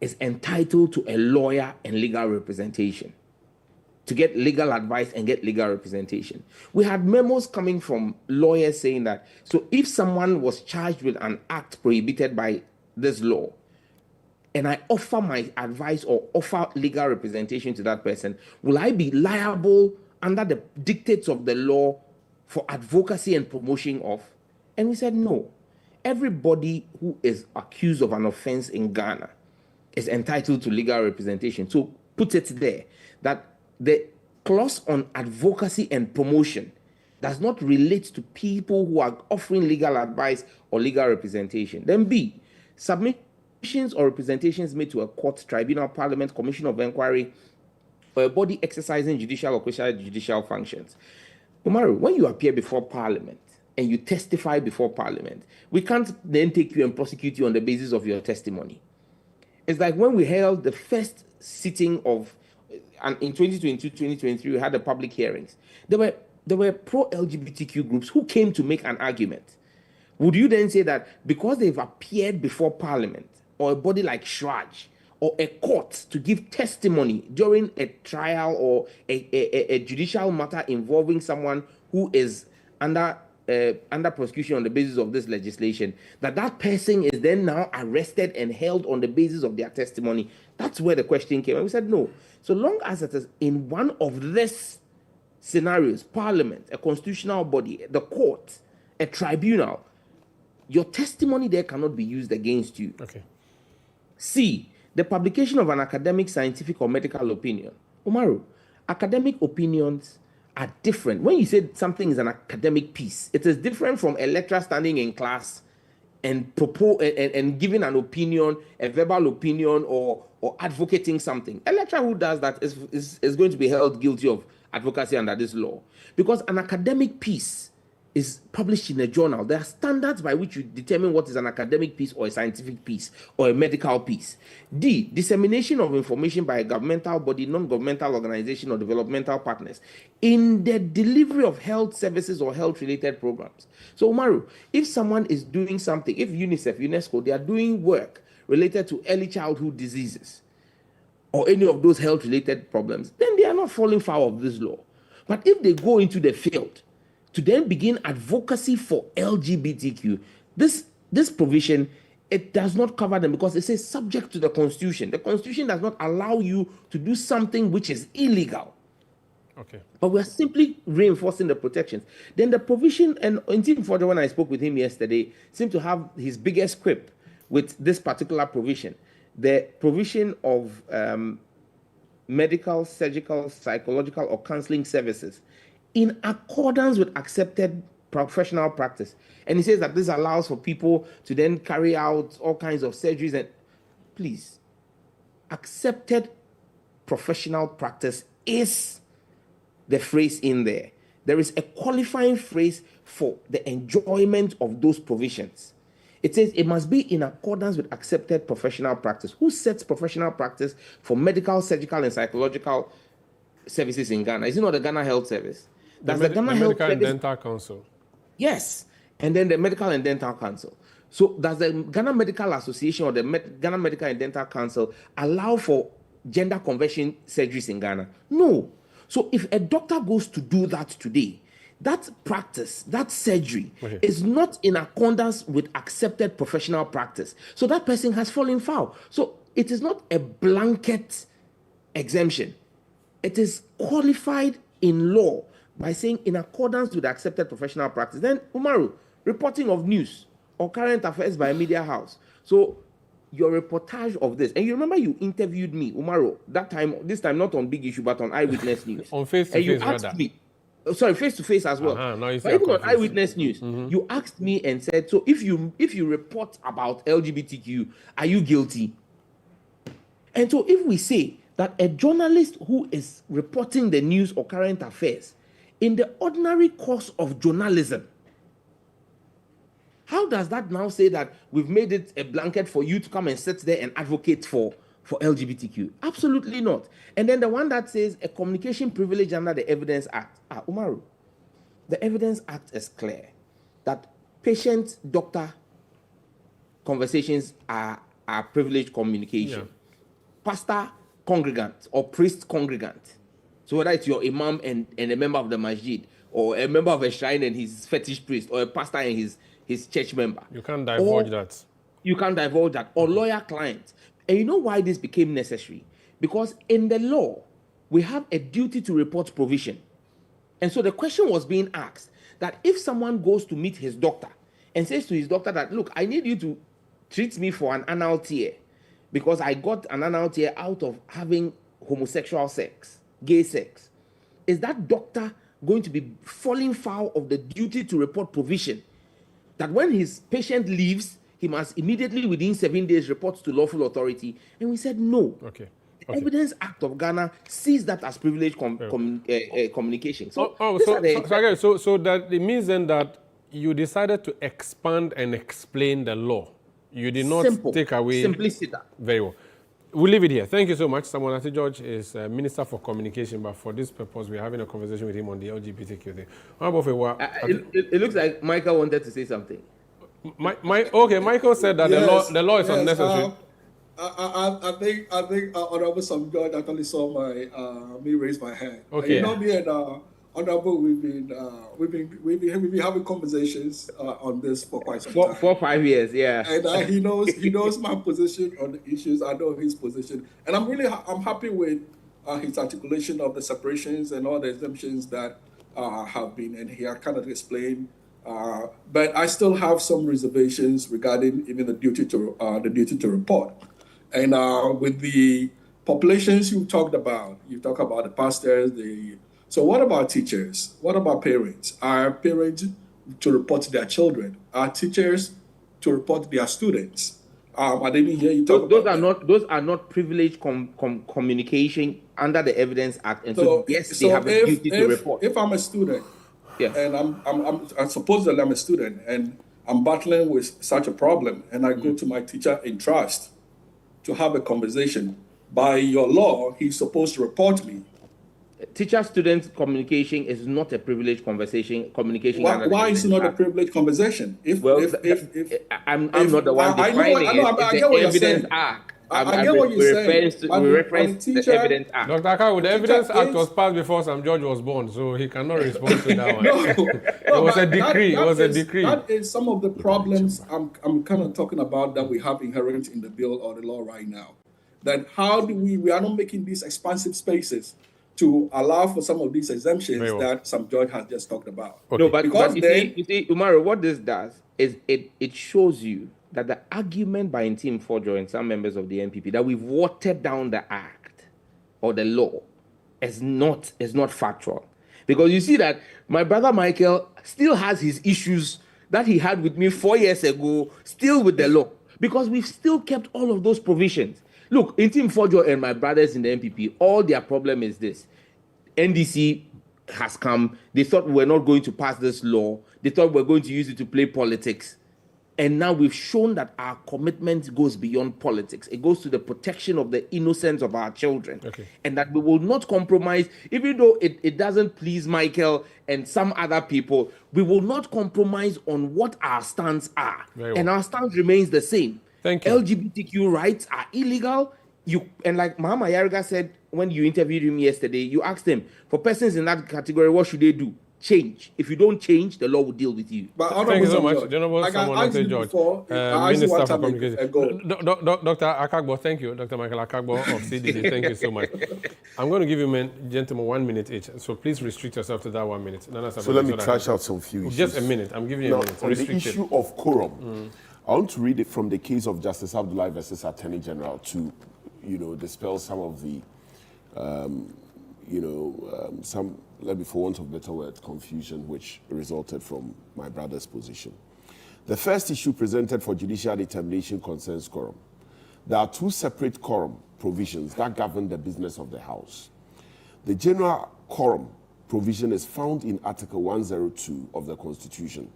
Speaker 16: is entitled to a lawyer and legal representation, to get legal advice and get legal representation. We had memos coming from lawyers saying that, so if someone was charged with an act prohibited by this law, and I offer my advice or offer legal representation to that person, will I be liable under the dictates of the law for advocacy and promotion of? And we said, no. Everybody who is accused of an offense in Ghana is entitled to legal representation. So put it there, that the clause on advocacy and promotion does not relate to people who are offering legal advice or legal representation. Then B, submissions or representations made to a court, tribunal, parliament, commission of inquiry, or a body exercising judicial or quasi-judicial functions. Umaru, when you appear before parliament and you testify before parliament, we can't then take you and prosecute you on the basis of your testimony. It's like when we held the first sitting of, and in 2022, 2023, we had the public hearings. There were pro-LGBTQ groups who came to make an argument. Would you then say that because they've appeared before parliament or a body like Shraj or a court to give testimony during a trial or a judicial matter involving someone who is under prosecution on the basis of this legislation, that person is then now arrested and held on the basis of their testimony? That's where the question came. And we said, no. So long as it is in one of these scenarios, parliament, a constitutional body, the court, a tribunal, your testimony there cannot be used against you.
Speaker 1: Okay.
Speaker 16: C, the publication of an academic, scientific, or medical opinion. Umaru, academic opinions are different. When you say something is an academic piece, it is different from a lecturer standing in class and giving an opinion, a verbal opinion, or advocating something. A lecturer who does that is going to be held guilty of advocacy under this law, because an academic piece is published in a journal. There are standards by which you determine what is an academic piece or a scientific piece or a medical piece. D, dissemination of information by a governmental body, non-governmental organization, or developmental partners in the delivery of health services or health-related programs. So, Umaru, if someone is doing something, if UNICEF, UNESCO, they are doing work related to early childhood diseases or any of those health-related problems, then they are not falling foul of this law. But if they go into the field to then begin advocacy for LGBTQ, this provision, it does not cover them because it says subject to the Constitution. The Constitution does not allow you to do something which is illegal.
Speaker 1: Okay.
Speaker 16: But we're simply reinforcing the protections. Then the provision, and Tim Fodder, when I spoke with him yesterday, seemed to have his biggest quip with this particular provision. The provision of medical, surgical, psychological, or counseling services in accordance with accepted professional practice. And he says that this allows for people to then carry out all kinds of surgeries. And please, accepted professional practice is the phrase in there. There is a qualifying phrase for the enjoyment of those provisions. It says it must be in accordance with accepted professional practice. Who sets professional practice for medical, surgical, and psychological services in Ghana? Is it not the Ghana Health Service?
Speaker 1: The Medical and Dental Council.
Speaker 16: Yes, and then the Medical and Dental Council. So does the Ghana Medical Association or the Ghana Medical and Dental Council allow for gender conversion surgeries in Ghana? No. So if a doctor goes to do that today, that practice, that surgery, is not in accordance with accepted professional practice. So that person has fallen foul. So it is not a blanket exemption. It is qualified in law by saying in accordance with accepted professional practice. Then, Umaru, reporting of news or current affairs by a media house. So your reportage of this, and you remember you interviewed me, Umaru, this time not on Big Issue, but on Eyewitness News.
Speaker 1: On face-to-face,
Speaker 16: and you asked me, sorry, face-to-face as well.
Speaker 1: Now
Speaker 16: but even on Eyewitness News, you asked me and said, so if you report about LGBTQ, are you guilty? And so if we say that a journalist who is reporting the news or current affairs in the ordinary course of journalism, how does that now say that we've made it a blanket for you to come and sit there and advocate for LGBTQ? Absolutely not. And then the one that says a communication privilege under the Evidence Act. Umaru, the Evidence Act is clear that patient-doctor conversations are privileged communication. Yeah. Pastor-congregant or priest-congregant. So whether it's your imam and a member of the masjid, or a member of a shrine and his fetish priest, or a pastor and his church member.
Speaker 1: You can't divulge that.
Speaker 16: You can't divulge that. Or lawyer-client. And you know why this became necessary? Because in the law, we have a duty to report provision. And so the question was being asked that if someone goes to meet his doctor and says to his doctor that, look, I need you to treat me for an anal tear because I got an anal tear out of having homosexual sex, gay sex, is that doctor going to be falling foul of the duty to report provision? That when his patient leaves, he must immediately within 7 days report to lawful authority. And we said no.
Speaker 1: Okay.
Speaker 16: The Evidence Act of Ghana sees that as privileged communication. So
Speaker 1: that it means then that you decided to expand and explain the law. You did not take away
Speaker 16: simplicity.
Speaker 1: Very well. We'll leave it here. Thank you so much. Samuel George is Minister for Communication, but for this purpose, we're having a conversation with him on the LGBTQ thing.
Speaker 16: It looks like Michael wanted to say something.
Speaker 1: Okay, Michael said that the law is unnecessary.
Speaker 7: I think Honorable Sam George actually saw me raise my hand.
Speaker 1: Okay.
Speaker 7: Me and Honorable, we've been having conversations on this for quite some time.
Speaker 16: 4 or 5 years, yeah.
Speaker 7: And he knows my position on the issues. I know his position, and I'm happy with his articulation of the separations and all the exemptions that have been, and he kind of explained. But I still have some reservations regarding even the duty to report, and with the populations you talk about the pastors, So what about teachers? What about parents? Are parents to report their children? Are teachers to report their students? I didn't hear you talk about
Speaker 16: those are not privileged communication under the Evidence Act, and so yes, they have a duty to report.
Speaker 7: If I'm a student,
Speaker 16: yes,
Speaker 7: and I suppose that I'm a student and I'm battling with such a problem, and I go to my teacher in trust to have a conversation. By your law, he's supposed to report me.
Speaker 16: Teacher-student communication is not a privileged communication.
Speaker 7: Why is it not a privileged conversation?
Speaker 16: I'm not the one defining the Evidence Act.
Speaker 7: I get what you're saying.
Speaker 16: We reference the Evidence Act.
Speaker 1: Dr. Akawu, the Evidence Act was passed before Sam George was born, so he cannot respond to that one. It was a decree. It was a decree.
Speaker 7: That is some of the problems I'm kind of talking about that we have inherent in the bill or the law right now. That how do we are not making these expansive spaces to allow for some of these exemptions that Sam George has just talked about.
Speaker 16: Okay. No, but you see, Umaru, what this does is it shows you that the argument by Ntim Fordjour and some members of the NPP that we've watered down the act or the law is not factual. Because you see that my brother Michael still has his issues that he had with me 4 years ago, still with the law, because we've still kept all of those provisions. Look, Ntim Fordjour and my brothers in the NPP, all their problem is this. NDC has come. They thought we were not going to pass this law. They thought we were going to use it to play politics. And now we've shown that our commitment goes beyond politics. It goes to the protection of the innocence of our children. Okay. And that we will not compromise, even though it doesn't please Michael and some other people, we will not compromise on what our stance are. And our stance remains the same.
Speaker 1: Thank you.
Speaker 16: LGBTQ rights are illegal. And like Mahama Yariga said when you interviewed him yesterday, you asked him, for persons in that category, what should they do? Change. If you don't change, the law will deal with you.
Speaker 1: Thank you so much. Minister for Communication. Dr. Akagbo, thank you. Dr. Michael Akagbo of CDD, thank you so much. I'm going to give you gentlemen 1 minute each, so please restrict yourself to that 1 minute.
Speaker 14: So let me trash out some few issues.
Speaker 1: Just a minute. I'm giving you a minute.
Speaker 14: On the issue of quorum, I want to read it from the case of Justice Abdullahi versus Attorney General to, dispel some of the, some, let me for want of a better word, confusion which resulted from my brother's position. The first issue presented for judicial determination concerns quorum. There are two separate quorum provisions that govern the business of the House. The general quorum provision is found in Article 102 of the Constitution.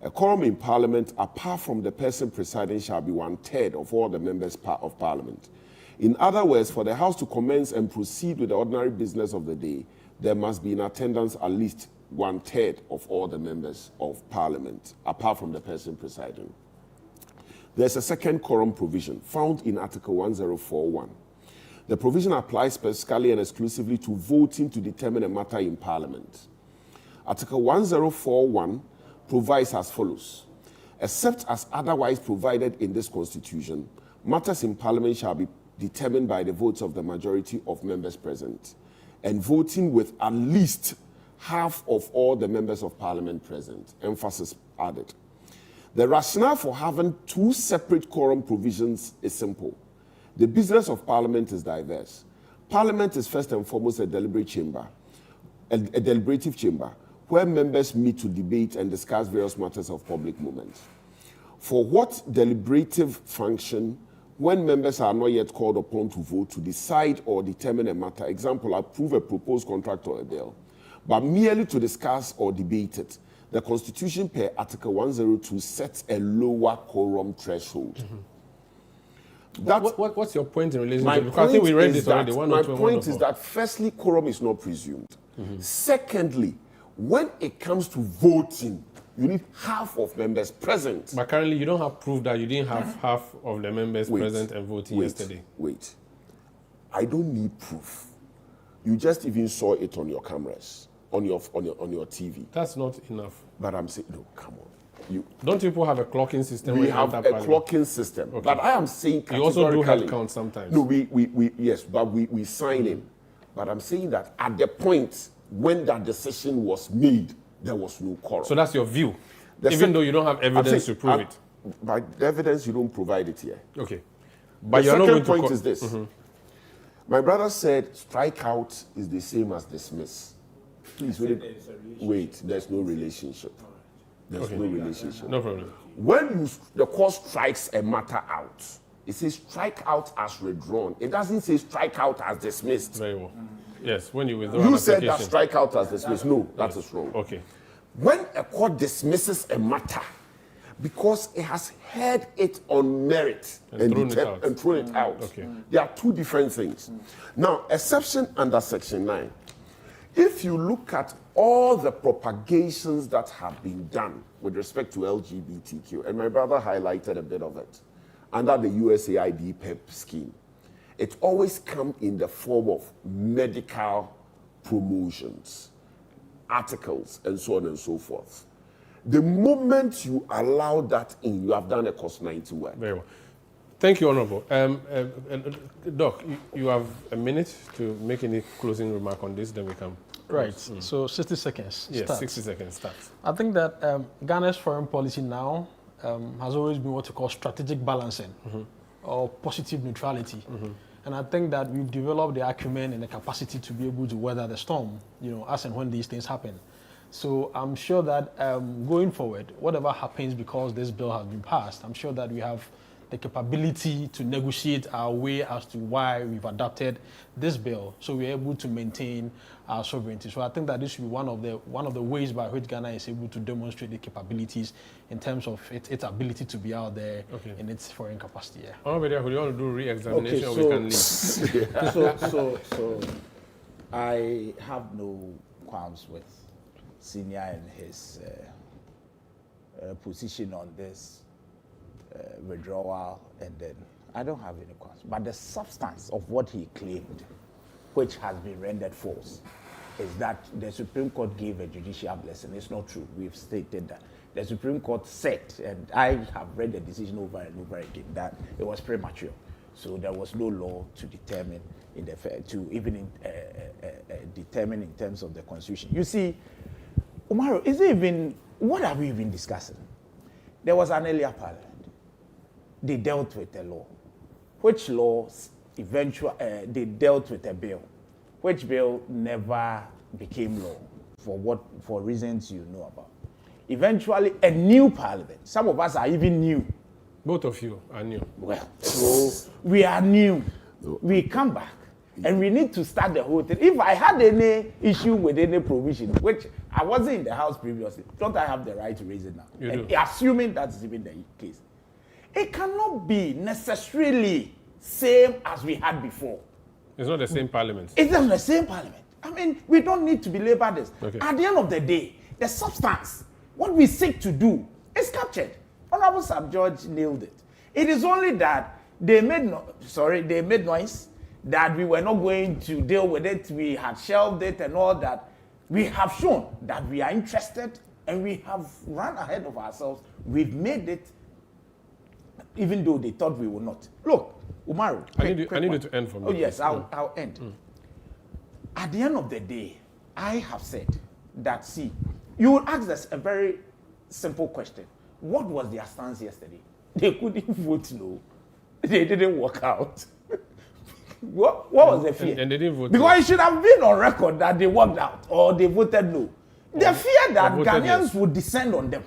Speaker 14: A quorum in Parliament, apart from the person presiding, shall be 1/3 of all the members of Parliament. In other words, for the House to commence and proceed with the ordinary business of the day, there must be in attendance at least 1/3 of all the members of Parliament, apart from the person presiding. There's a second quorum provision found in Article 1041. The provision applies specifically and exclusively to voting to determine a matter in Parliament. Article 1041 provides as follows: except as otherwise provided in this Constitution, matters in Parliament shall be determined by the votes of the majority of members present, and voting with at least half of all the members of Parliament present. Emphasis added. The rationale for having two separate quorum provisions is simple. The business of Parliament is diverse. Parliament is first and foremost a deliberative chamber, where members meet to debate and discuss various matters of public moment. For what deliberative function, when members are not yet called upon to vote to decide or determine a matter, example, approve a proposed contract or a bill, but merely to discuss or debate it, the Constitution per Article 102 sets a lower quorum threshold.
Speaker 1: Mm-hmm. What's your point in relation to it? I think we read this already.
Speaker 14: My point is that firstly, quorum is not presumed. Mm-hmm. Secondly, when it comes to voting, you need half of members present.
Speaker 1: But currently, you don't have proof that you didn't have half of the members present and voting yesterday.
Speaker 14: Wait. I don't need proof. You just even saw it on your cameras, on your TV.
Speaker 1: That's not enough.
Speaker 14: But I'm saying, no, come on.
Speaker 1: Don't people have a clocking system?
Speaker 14: We have a clocking system. Okay. But I am saying
Speaker 1: you also do head count sometimes.
Speaker 14: No, yes, but we sign in. But I'm saying that at the point when that decision was made, there was no quorum.
Speaker 1: So that's your view, even though you don't have evidence to prove it.
Speaker 14: By evidence, you don't provide it here.
Speaker 1: Okay.
Speaker 14: But the second point is this. Mm-hmm. My brother said strikeout is the same as dismiss. Please wait, there's no relationship. There's no relationship.
Speaker 1: No problem.
Speaker 14: When the court strikes a matter out, it says strike out as withdrawn. It doesn't say strike out as dismissed.
Speaker 1: Very well. Yes, when you withdraw an application.
Speaker 14: You said that strike out as dismissed. No, that is wrong.
Speaker 1: Okay.
Speaker 14: When a court dismisses a matter because it has heard it on merit and thrown it out,
Speaker 1: okay.
Speaker 14: There are two different things. Now, exception under Section 9. If you look at all the propagations that have been done with respect to LGBTQ, and my brother highlighted a bit of it, under the USAID PEP scheme, it always comes in the form of medical promotions, articles, and so on and so forth. The moment you allow that in, you have done a cost 90 work.
Speaker 1: Very well. Thank you, Honorable. Doc, you have a minute to make any closing remark on this, then we can.
Speaker 15: Right. So 60 seconds.
Speaker 1: Yes,
Speaker 15: start.
Speaker 1: 60 seconds start.
Speaker 15: I think that Ghana's foreign policy now has always been what we call strategic balancing or positive neutrality. And I think that we've developed the acumen and the capacity to be able to weather the storm, as and when these things happen. So I'm sure that going forward, whatever happens because this bill has been passed, I'm sure that we have the capability to negotiate our way as to why we've adopted this bill, so we're able to maintain our sovereignty. So I think that this should be one of the ways by which Ghana is able to demonstrate the capabilities in terms of its ability to be out there in its foreign capacity. Yeah.
Speaker 1: Honorable, do you want to do re-examination or we can leave?
Speaker 6: So I have no qualms with Senior and his position on this withdrawal, and then I don't have any questions. But the substance of what he claimed, which has been rendered false, is that the Supreme Court gave a judicial blessing. It's not true. We've stated that. The Supreme Court said, and I have read the decision over and over again, that it was premature. So there was no law to determine determine in terms of the Constitution. You see, Umaru, what are we even discussing? There was an earlier parliament. they dealt with the law. Which laws eventually they dealt with a bill, which bill never became law for reasons you know about. Eventually, a new parliament. Some of us are even new.
Speaker 1: Both of you are new.
Speaker 6: Well, so we are new. We come back. And we need to start the whole thing. If I had any issue with any provision, which I wasn't in the House previously, don't I have the right to raise it now?
Speaker 1: You do.
Speaker 6: Assuming that's even the case. It cannot be necessarily same as we had before.
Speaker 1: It's not the same parliament.
Speaker 6: It's not the same parliament. I mean, we don't need to belabor this.
Speaker 1: Okay.
Speaker 6: At the end of the day, the substance, what we seek to do, is captured. Honorable Sir George nailed it. It is only that they made noise, that we were not going to deal with it, we had shelved it and all that. We have shown that we are interested and we have run ahead of ourselves. We've made it, even though they thought we would not. Look, Umaru.
Speaker 1: I need you to end for me.
Speaker 6: Oh yes, I'll end. At the end of the day, I have said that, see, you would ask us a very simple question. What was their stance yesterday? They couldn't vote no. They didn't work out. What was the fear?
Speaker 1: And they didn't vote.
Speaker 6: Because it should have been on record that they worked out or they voted no. The fear that Ghanaians would descend on them.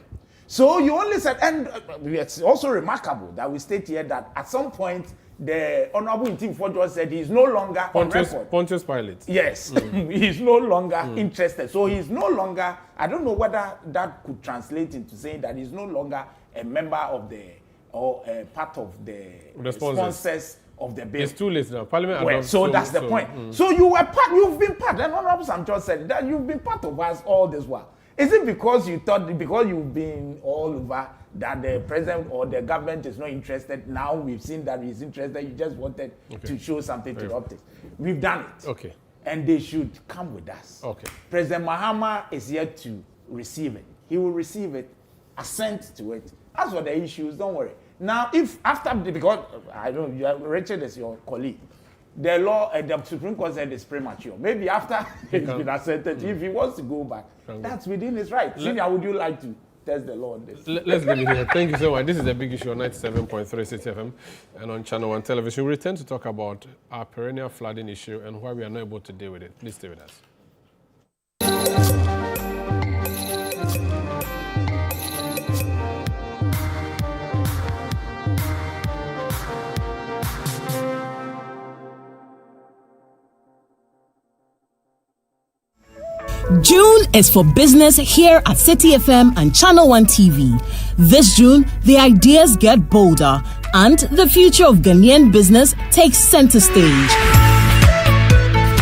Speaker 6: So you only said, and it's also remarkable that we state here that at some point the Honorable Intim Fodjo said he's no longer on record.
Speaker 1: Pontius Pilate.
Speaker 6: Yes, he's no longer interested. So he's no longer, I don't know whether that could translate into saying that he's no longer a member of the, or part of the sponsors of the bill.
Speaker 1: It's too late now. Parliament.
Speaker 6: So that's the point. So you were part. You've been part. And Honorable Sam George said that you've been part of us all this while. Is it because you thought because you've been all over that the president or the government is not interested? Now we've seen that he's interested. You just wanted to show something to the optics. We've done it.
Speaker 1: Okay.
Speaker 6: And they should come with us.
Speaker 1: Okay.
Speaker 6: President Mahama is yet to receive it. He will receive it, assent to it. As for the issues, don't worry. Now, if after, because I don't know, Richard is your colleague, the law, the Supreme Court said it's premature. Maybe after it's been assented, if he wants to go back, that's within his right. Senior, would you like to test the law on this?
Speaker 1: Let's leave it here. Thank you so much. This is The Big Issue on 97.3 City FM and on Channel 1 Television. We return to talk about our perennial flooding issue and why we are not able to deal with it. Please stay with us.
Speaker 2: June is for business here at City FM and Channel 1 TV. This June, the ideas get bolder and the future of Ghanaian business takes center stage.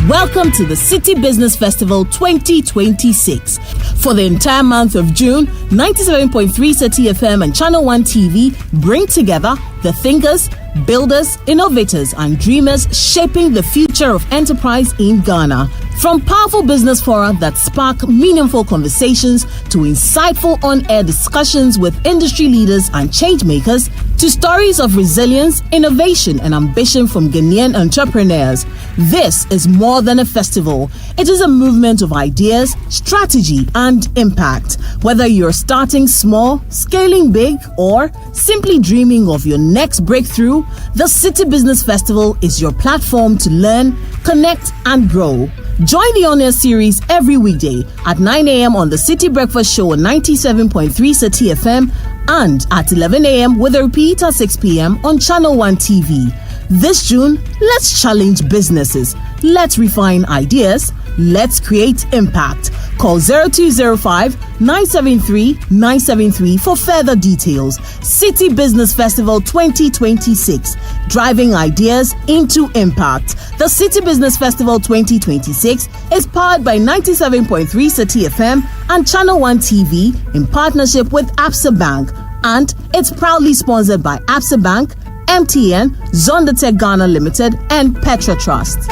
Speaker 2: Welcome to the City Business Festival 2026. For the entire month of June, 97.3 City FM and Channel 1 TV bring together the thinkers, builders, innovators, and dreamers shaping the future of enterprise in Ghana. From powerful business fora that spark meaningful conversations to insightful on-air discussions with industry leaders and change makers, to stories of resilience, innovation, and ambition from Ghanaian entrepreneurs. This is more than a festival. It is a movement of ideas, strategy, and impact. Whether you're starting small, scaling big, or simply dreaming of your next breakthrough, the City Business Festival is your platform to learn, connect, and grow. Join the on-air series every weekday at 9 a.m. on the City Breakfast Show on 97.3 City FM and at 11 a.m. with a repeat at 6 p.m. on Channel 1 TV. This June, let's challenge businesses. Let's refine ideas. Let's create impact. Call 0205-973-973 for further details. City Business Festival 2026, driving ideas into impact. The City Business Festival 2026 is powered by 97.3 City FM and Channel 1 TV in partnership with Absa Bank, and it's proudly sponsored by Absa Bank, MTN, Zondatech Ghana Limited, and Petra Trust.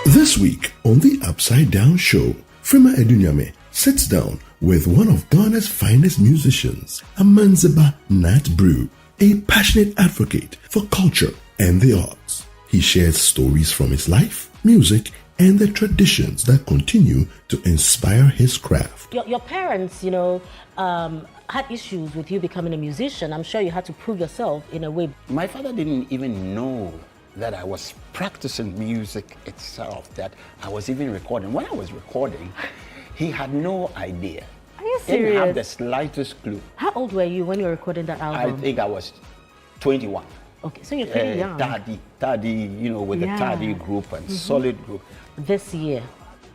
Speaker 3: This week on the Upside Down Show, Frima Edunyame sits down with one of Ghana's finest musicians, Amanzeba Nat Brew, a passionate advocate for culture and the arts. He shares stories from his life, music, and the traditions that continue to inspire his craft.
Speaker 4: Your parents, had issues with you becoming a musician. I'm sure you had to prove yourself in a way.
Speaker 5: My father didn't even know that I was practicing music itself, that I was even recording. When I was recording, he had no idea.
Speaker 4: Are you
Speaker 5: He didn't have
Speaker 4: serious?
Speaker 5: the slightest clue.
Speaker 4: How old were you when you were recording that album?
Speaker 5: I think I was 21.
Speaker 4: Okay, so you're pretty young.
Speaker 5: Taddy, with the Taddy group and Solid group.
Speaker 4: This year,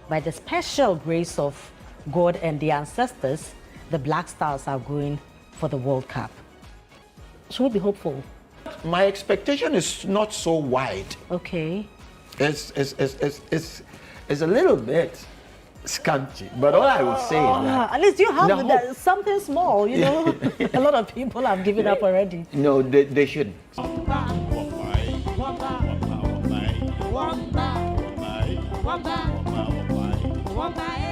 Speaker 4: by the special grace of God and the ancestors, the Black Stars are going for the World Cup. Should we be hopeful?
Speaker 5: My expectation is not so wide.
Speaker 4: Okay.
Speaker 5: It's a little bit scanty, but all I would say is that,
Speaker 4: at least you have something small, A lot of people have given up already.
Speaker 5: No, they shouldn't.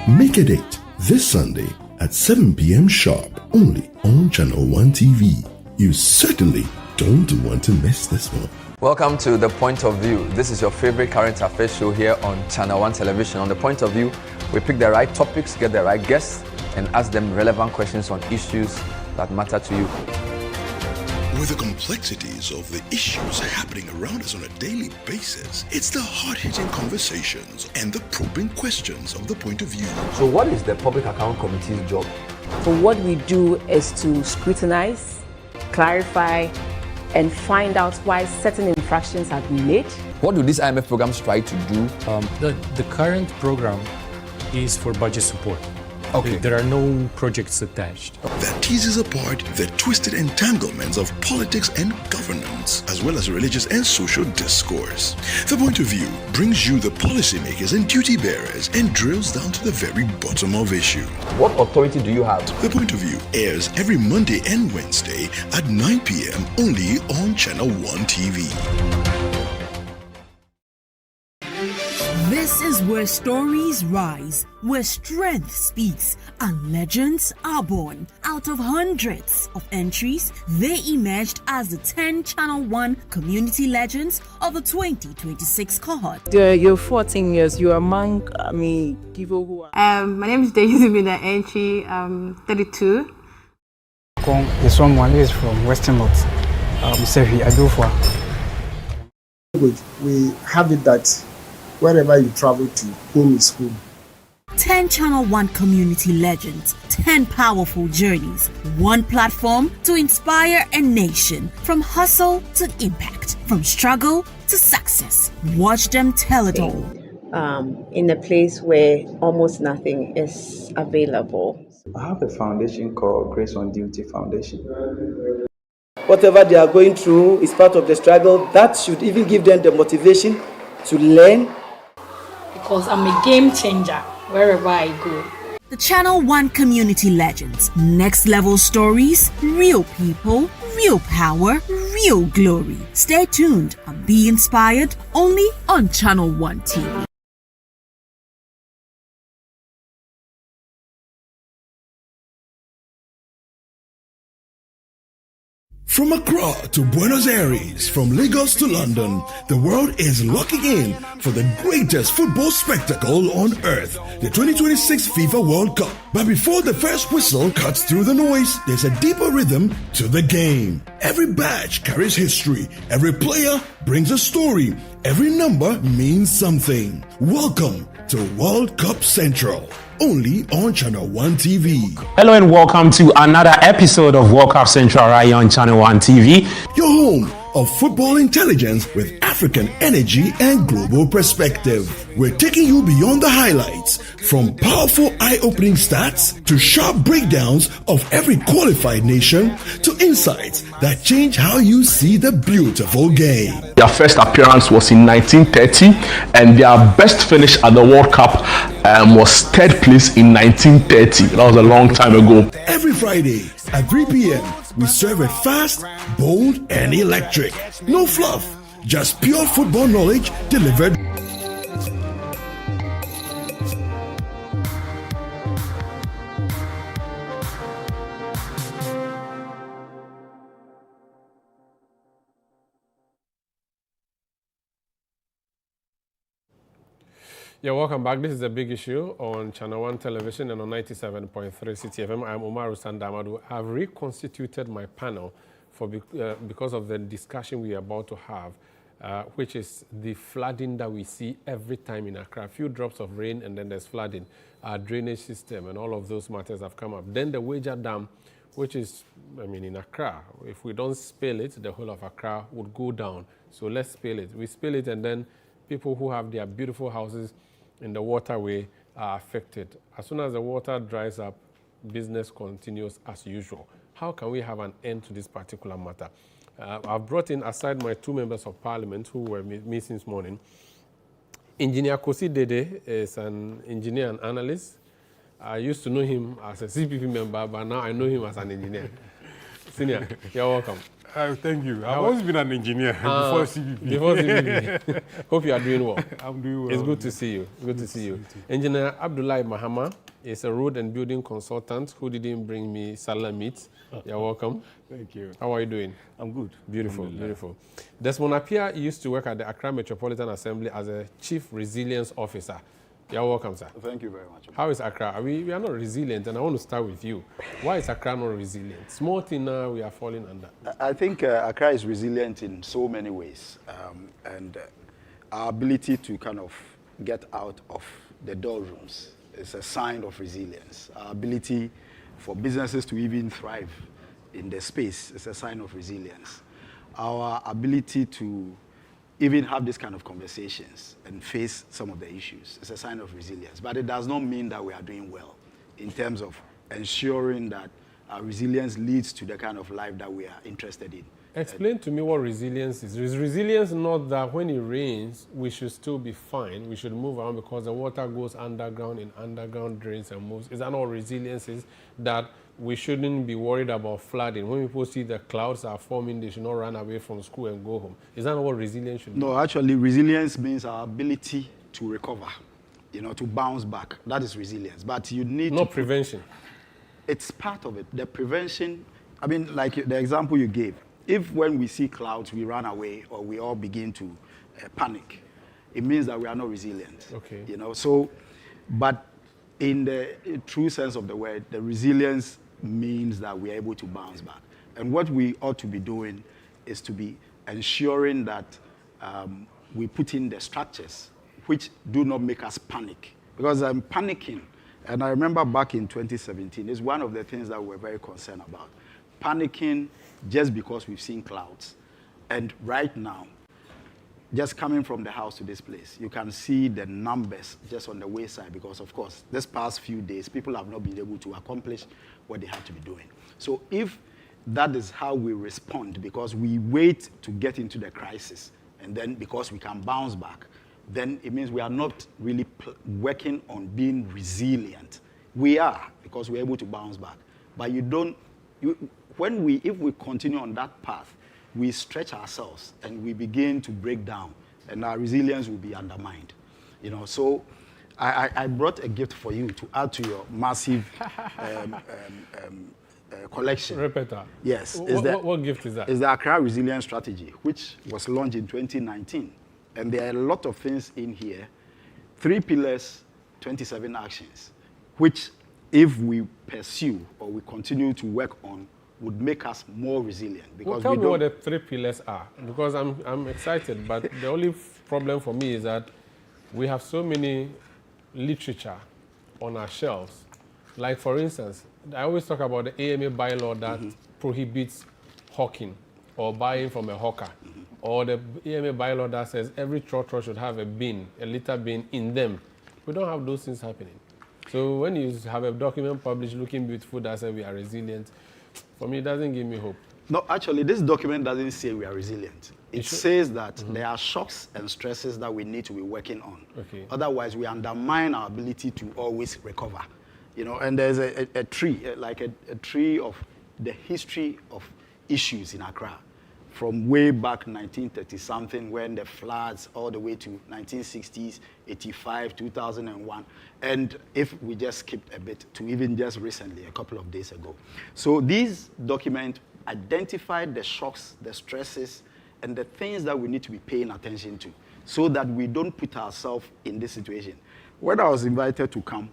Speaker 3: Make a date this Sunday at 7 p.m. sharp, only on Channel 1 TV. You certainly don't want to miss this one.
Speaker 17: Welcome to The Point of View. This is your favorite current affairs show here on Channel 1 Television. On The Point of View, we pick the right topics, get the right guests, and ask them relevant questions on issues that matter to you.
Speaker 3: With the complexities of the issues happening around us on a daily basis, it's the hard-hitting conversations and the probing questions of The Point of View.
Speaker 17: So what is the Public Account Committee's job?
Speaker 18: So what we do is to scrutinize, clarify, and find out why certain infractions have been made.
Speaker 17: What do these IMF programs try to do?
Speaker 19: The current program is for budget support.
Speaker 3: Okay.
Speaker 19: There are no projects attached.
Speaker 3: That teases apart the twisted entanglements of politics and governance, as well as religious and social discourse. The Point of View brings you the policymakers and duty bearers and drills down to the very bottom of issues.
Speaker 17: What authority do you have?
Speaker 3: The Point of View airs every Monday and Wednesday at 9 p.m. only on Channel 1 TV.
Speaker 2: This is where stories rise, where strength speaks, and legends are born. Out of hundreds of entries, they emerged as the 10 Channel 1 community legends of the 2026 cohort.
Speaker 13: You're 14 years, you're among, people who are...
Speaker 20: My name is Daisy Mina Entry, I'm 32.
Speaker 21: There's someone who is from Western North, Sevi Adofwa.
Speaker 22: We have it that wherever you travel to, home is home.
Speaker 2: 10 Channel 1 community legends, 10 powerful journeys, one platform to inspire a nation, from hustle to impact, from struggle to success. Watch them tell it all.
Speaker 18: In a place where almost nothing is available.
Speaker 23: I have a foundation called Grace on Duty Foundation.
Speaker 24: Whatever they are going through is part of the struggle. That should even give them the motivation to learn.
Speaker 25: Because I'm a game changer wherever I go.
Speaker 2: The Channel 1 community legends, next level stories, real people, real power, real glory. Stay tuned and be inspired only on Channel 1 TV.
Speaker 3: From Accra to Buenos Aires, from Lagos to London, the world is locking in for the greatest football spectacle on earth, the 2026 FIFA World Cup. But before the first whistle cuts through the noise, there's a deeper rhythm to the game. Every badge carries history, every player brings a story, every number means something. Welcome to World Cup Central, only on Channel 1 TV.
Speaker 26: Hello and welcome to another episode of World Cup Central right here on Channel 1 TV.
Speaker 3: Your home of football intelligence with African energy and global perspective. We're taking you beyond the highlights, from powerful eye-opening stats to sharp breakdowns of every qualified nation to insights that change how you see the beautiful game.
Speaker 27: Their first appearance was in 1930 and their best finish at the World Cup was third place in 1930. That was a long time ago.
Speaker 3: Every Friday at 3 p.m. we serve it fast, bold, and electric. No fluff, just pure football knowledge delivered
Speaker 1: Yeah, welcome back. This is a big issue on Channel 1 Television and on 97.3 CTFM. I'm Umaru Sanda Amadu. I've reconstituted my panel because of the discussion we are about to have, which is the flooding that we see every time in Accra. A few drops of rain and then there's flooding. Our drainage system and all of those matters have come up. Then the Wager Dam, which is, in Accra. If we don't spill it, the whole of Accra would go down. So let's spill it. We spill it and then people who have their beautiful houses in the waterway are affected. As soon as the water dries up, business continues as usual. How can we have an end to this particular matter? I've brought in, aside my two members of parliament who were with me since morning, Engineer Kosi Dede is an engineer and analyst. I used to know him as a CPP member, but now I know him as an engineer. Senior, you're welcome.
Speaker 7: Thank you. I've always been an engineer before CPP.
Speaker 1: Before CPP. Hope you are doing well.
Speaker 7: I'm doing well.
Speaker 1: It's good to see you. Good to see you. Engineer Abdullahi Mahama is a road and building consultant who didn't bring me salad meat. You're welcome.
Speaker 7: Thank you.
Speaker 1: How are you doing?
Speaker 7: I'm good.
Speaker 1: Beautiful, beautiful. Desmond Appiah used to work at the Accra Metropolitan Assembly as a Chief Resilience Officer. You're welcome, sir.
Speaker 8: Thank you very much.
Speaker 1: How is Accra? We are not resilient, and I want to start with you. Why is Accra not resilient? Small thing now, we are falling under.
Speaker 8: I think Accra is resilient in so many ways. And our ability to kind of get out of the doldrums is a sign of resilience. Our ability for businesses to even thrive in the space is a sign of resilience. Our ability to even have this kind of conversations and face some of the issues is a sign of resilience. But it does not mean that we are doing well in terms of ensuring that our resilience leads to the kind of life that we are interested in.
Speaker 1: Explain to me what resilience is. Is resilience not that when it rains, we should still be fine, we should move around because the water goes underground in underground drains and moves? Is that not resilience is that we shouldn't be worried about flooding? When people see the clouds are forming, they should not run away from school and go home. Is that not what resilience should be?
Speaker 8: No, actually, resilience means our ability to recover, to bounce back. That is resilience. But you need
Speaker 1: not prevention.
Speaker 8: It's part of it. The prevention, like the example you gave, if when we see clouds, we run away or we all begin to panic, it means that we are not resilient.
Speaker 1: Okay.
Speaker 8: But in the true sense of the word, the resilience means that we are able to bounce back. And what we ought to be doing is to be ensuring that we put in the structures which do not make us panic. Because I'm panicking, and I remember back in 2017, it's one of the things that we're very concerned about. Panicking just because we've seen clouds. And right now, just coming from the house to this place, you can see the numbers just on the wayside because, of course, this past few days, people have not been able to accomplish what they have to be doing. So if that is how we respond, because we wait to get into the crisis, and then because we can bounce back, then it means we are not really working on being resilient. We are, because we're able to bounce back. But if we continue on that path, we stretch ourselves and we begin to break down, and our resilience will be undermined. So I brought a gift for you to add to your massive collection.
Speaker 1: Repeater.
Speaker 8: Yes.
Speaker 1: What gift is that?
Speaker 8: It's the Accra Resilience Strategy, which was launched in 2019. And there are a lot of things in here, 3 pillars, 27 actions, which if we pursue or we continue to work on, would make us more resilient. Because
Speaker 1: tell me what the 3 pillars are, because I'm excited, but the only problem for me is that we have so many literature on our shelves. Like, for instance, I always talk about the AMA bylaw that prohibits hawking or buying from a hawker, or the AMA bylaw that says every trotro should have a bin, a litter bin in them. We don't have those things happening. So when you have a document published looking beautiful that says we are resilient, for me, it doesn't give me hope.
Speaker 8: No, actually, this document doesn't say we are resilient. It says that there are shocks and stresses that we need to be working on.
Speaker 1: Okay.
Speaker 8: Otherwise, we undermine our ability to always recover. And there's a tree, like a tree of the history of issues in Accra, from way back 1930-something, when the floods, all the way to 1960s, 85, 2001. And if we just skipped a bit to even just recently, a couple of days ago. So these documents identify the shocks, the stresses, and the things that we need to be paying attention to. so that we don't put ourselves in this situation. When I was invited to come,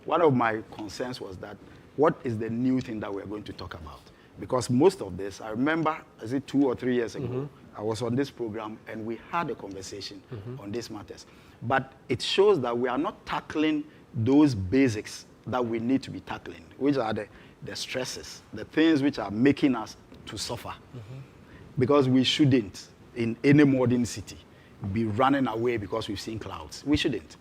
Speaker 8: one of my concerns was that what is the new thing that we're going to talk about? Because most of this, I remember, is it 2 or 3 years ago, I was on this program and we had a conversation on these matters. But it shows that we are not tackling those basics that we need to be tackling, which are the stresses, the things which are making us to suffer. Because we shouldn't, in any modern city, be running away because we've seen clouds. We shouldn't.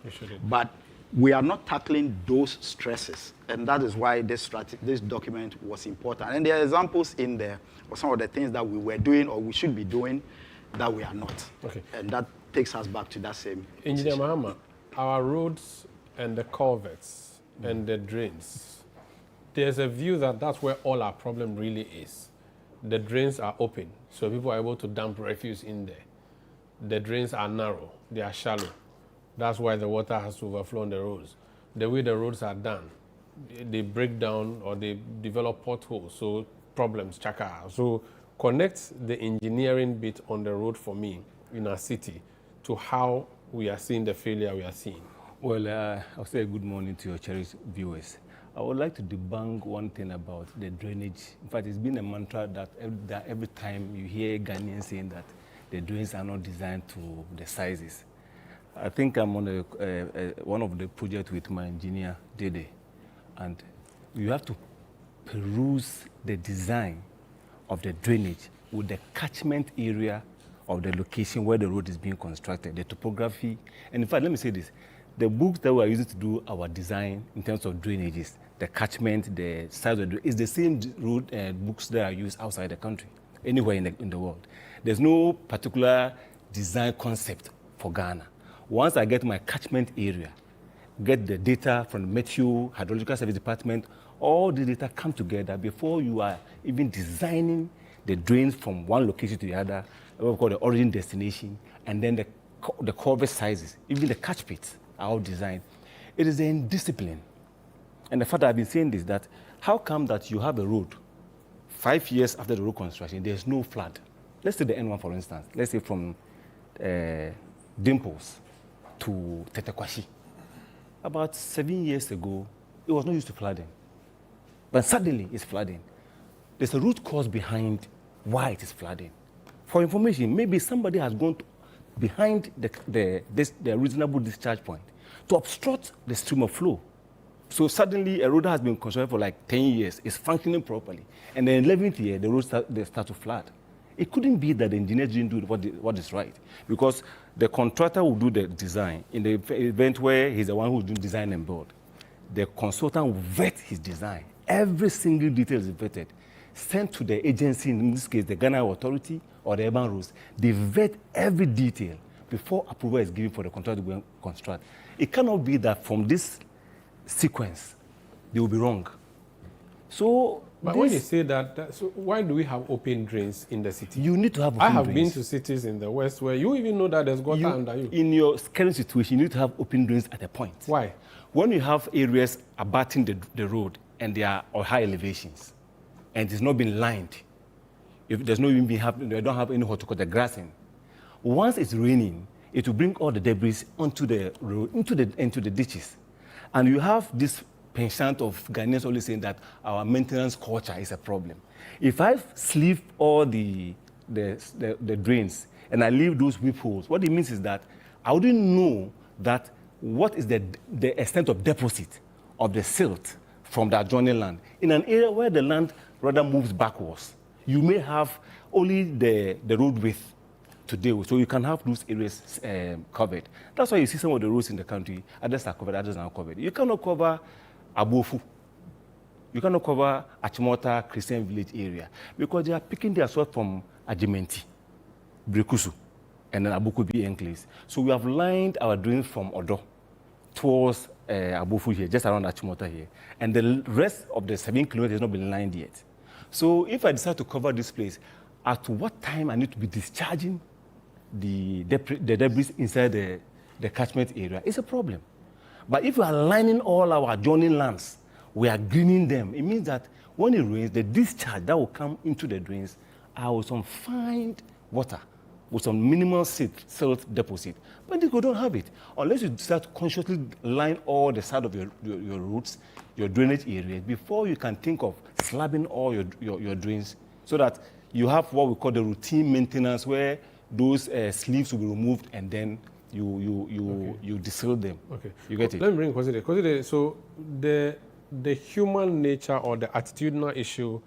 Speaker 8: But we are not tackling those stresses. And that is why this document was important. And there are examples in there of some of the things that we were doing or we should be doing that we are not. And that takes us back to that same
Speaker 1: Engineer Mahama, our roads and the culverts and the drains, there's a view that that's where all our problem really is. The drains are open, so people are able to dump refuse in there. The drains are narrow, they are shallow. That's why the water has to overflow on the roads. The way the roads are done, they break down or they develop potholes, so problems, chaka. So connect the engineering bit on the road for me in our city to how we are seeing the failure we are seeing.
Speaker 9: Well, I'll say good morning to your cherished viewers. I would like to debunk one thing about the drainage. In fact, it's been a mantra that every time you hear Ghanaians saying that the drains are not designed to the sizes. I think I'm on one of the projects with my engineer, Dede, and you have to peruse the design of the drainage with the catchment area of the location where the road is being constructed, the topography. And in fact, let me say this, the books that we are using to do our design in terms of drainages, the catchment, the size of the is the same road books that are used outside the country, anywhere in the world. There's no particular design concept for Ghana. Once I get my catchment area, get the data from the Meteo Hydrological Service Department, all the data come together before you are even designing the drains from one location to the other, what we call the origin destination, and then the culvert sizes, even the catch pits are all designed. It is an indiscipline. And the fact that I've been saying this, that how come that you have a road, 5 years after the road construction, there's no flood? Let's take the N1, for instance. Let's say from Dimples to Tetekwashi. About 7 years ago, it was not used to flooding. But suddenly it's flooding. There's a root cause behind why it is flooding. For information, maybe somebody has gone behind the reasonable discharge point to obstruct the stream of flow. So suddenly a road has been constructed for like 10 years, it's functioning properly. And then 11th year, the road start to flood. It couldn't be that the engineer didn't do what is right, because the contractor will do the design. In the event where he's the one who's doing design and build, the consultant will vet his design. Every single detail is vetted, sent to the agency, in this case the Ghana Authority or the Urban Roads. They vet every detail before approval is given for the contractor to go and construct. It cannot be that from this sequence, they will be wrong. So,
Speaker 1: but when you say that, so why do we have open drains in the city?
Speaker 9: You need to have open
Speaker 1: drains. I have
Speaker 9: drains.
Speaker 1: been to cities in the West where you even know that there's gutter under you.
Speaker 9: In your current situation, you need to have open drains at a point.
Speaker 1: Why?
Speaker 9: When you have areas abutting the road and they are on high elevations and it's not been lined, if there's no even they don't have anywhere to cut the grass in. Once it's raining, it will bring all the debris onto the road, into the ditches. And you have this penchant of Ghanaians always saying that our maintenance culture is a problem. If I sleeve all the drains and I leave those weep holes, what it means is that I wouldn't know that what is the extent of deposit of the silt from the adjoining land. In an area where the land rather moves backwards, you may have only the road width to deal with, so you can have those areas covered. That's why you see some of the roads in the country, others are covered, others are not covered. You cannot cover Abofu. You cannot cover Achimota Christian Village area because they are picking their salt from Ajimenti, Brekusu, and then Abukubi enclaves. So we have lined our drains from Odo towards Abofu here, just around Achimota here. And the rest of the 7 kilometers has not been lined yet. So if I decide to cover this place, at what time I need to be discharging the debris inside the catchment area, it's a problem. But if we are lining all our adjoining lands, we are greening them, it means that when it rains, the discharge that will come into the drains are with some fine water with some minimal silt deposit. But they don't have it. Unless you start consciously line all the side of your roots, your drainage areas, before you can think of slabbing all your drains, so that you have what we call the routine maintenance, where those sleeves will be removed and then you distill them.
Speaker 1: Okay.
Speaker 9: You get it?
Speaker 1: Let me bring Koside. So the human nature or the attitudinal issue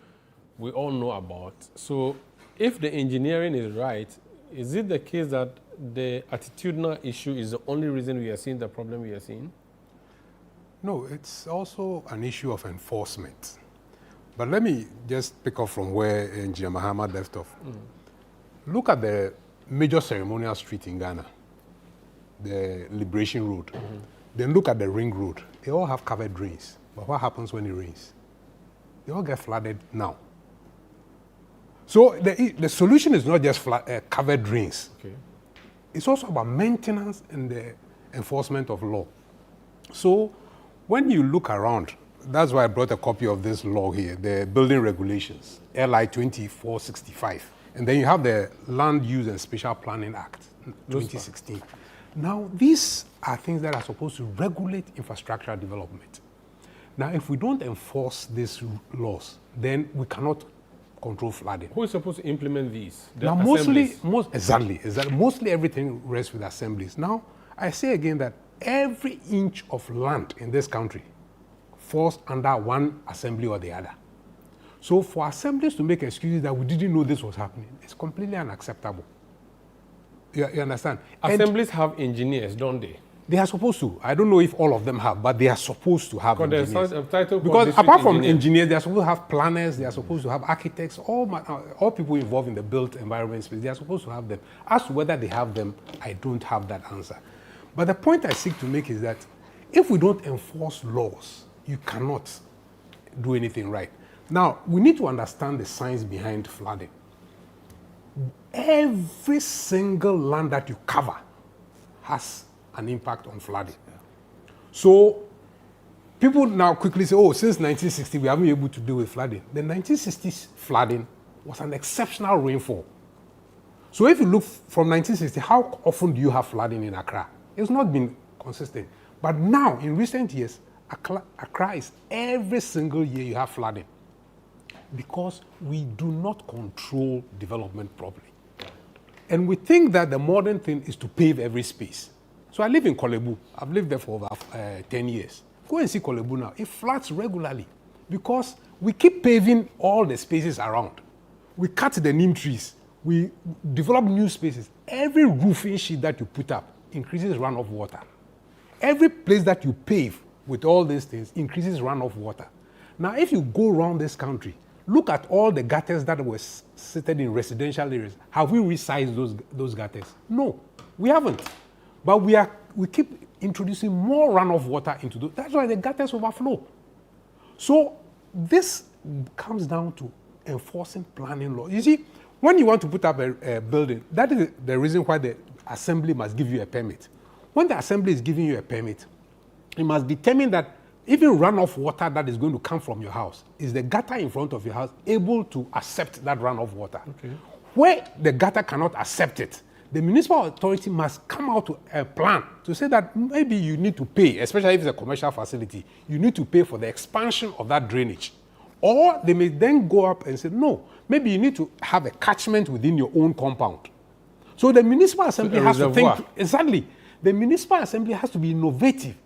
Speaker 1: we all know about. So if the engineering is right, is it the case that the attitudinal issue is the only reason we are seeing the problem we are seeing?
Speaker 6: No, it's also an issue of enforcement. But let me just pick up from where Engineer Mahama left off. Look at the major ceremonial street in Ghana, the Liberation Road. Then look at the Ring Road. They all have covered drains. But what happens when it rains? They all get flooded now. So the solution is not just covered drains.
Speaker 1: Okay.
Speaker 6: It's also about maintenance and the enforcement of law. So when you look around, that's why I brought a copy of this law here, the building regulations, LI 2465. And then you have the Land Use and Spatial Planning Act, 2016. Now, these are things that are supposed to regulate infrastructural development. Now, if we don't enforce these laws, then we cannot control flooding.
Speaker 1: Who is supposed to implement these?
Speaker 6: Now, mostly everything rests with assemblies. Now, I say again that every inch of land in this country falls under one assembly or the other. So for assemblies to make excuses that we didn't know this was happening, it's completely unacceptable. You understand?
Speaker 1: Assemblies have engineers, don't they?
Speaker 6: They are supposed to. I don't know if all of them have, but they are supposed to have engineers.
Speaker 1: Because
Speaker 6: apart from engineers, they are supposed to have planners, they are supposed to have architects, all people involved in the built environment space, they are supposed to have them. As to whether they have them, I don't have that answer. But the point I seek to make is that if we don't enforce laws, you cannot do anything right. Now, we need to understand the science behind flooding. Every single land that you cover has an impact on flooding. So people now quickly say, oh, since 1960, we haven't been able to deal with flooding. The 1960s flooding was an exceptional rainfall. So if you look from 1960, how often do you have flooding in Accra? It's not been consistent. But now, in recent years, Accra is every single year you have flooding, because we do not control development properly. And we think that the modern thing is to pave every space. So I live in Kolebu. I've lived there for over 10 years. Go and see Kolebu now. It floods regularly because we keep paving all the spaces around. We cut the neem trees. We develop new spaces. Every roofing sheet that you put up increases runoff water. Every place that you pave with all these things increases runoff water. Now, if you go around this country, look at all the gutters that were seated in residential areas. Have we resized those gutters? No, we haven't. But we keep introducing more runoff water into those. That's why the gutters overflow. So this comes down to enforcing planning law. You see, when you want to put up a building, that is the reason why the assembly must give you a permit. When the assembly is giving you a permit, it must determine that even runoff water that is going to come from your house, is the gutter in front of your house able to accept that runoff water? Okay. Where the gutter cannot accept it, the municipal authority must come out with a plan to say that maybe you need to pay, especially if it's a commercial facility, you need to pay for the expansion of that drainage. Or they may then go up and say, no, maybe you need to have a catchment within your own compound. So the municipal assembly has to think, exactly, the municipal assembly has to be innovative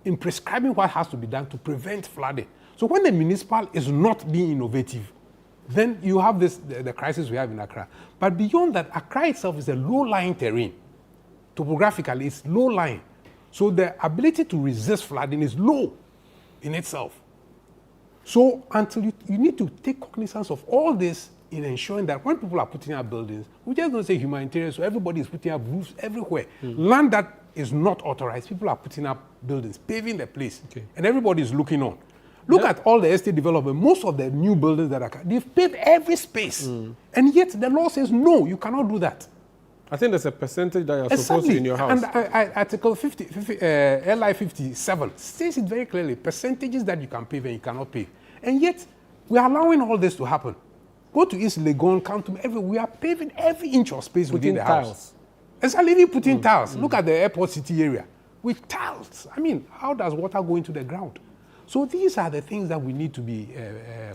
Speaker 6: in prescribing what has to be done to prevent flooding. So when the municipal is not being innovative, then you have the crisis we have in Accra. But beyond that, Accra itself is a low-lying terrain. Topographically, it's low-lying. So the ability to resist flooding is low in itself. So until you need to take cognizance of all this in ensuring that when people are putting up buildings, we just don't say humanitarian, so everybody is putting up roofs everywhere. Land that is not authorized, people are putting up buildings, paving the place, and everybody is looking on. Look at all the estate development. Most of the new buildings that are, they've paved every space. And yet the law says, no, you cannot do that.
Speaker 1: I think there's a percentage that you're supposed to in your house.
Speaker 6: And Article 50, LI 57 says it very clearly, percentages that you can pave and you cannot pave. And yet, we are allowing all this to happen. Go to East Legon, come to every. We are paving every inch of space within the
Speaker 1: tiles.
Speaker 6: house. Exactly, even putting tiles. Look at the airport city area with tiles. I mean, how does water go into the ground? So these are the things that we need to be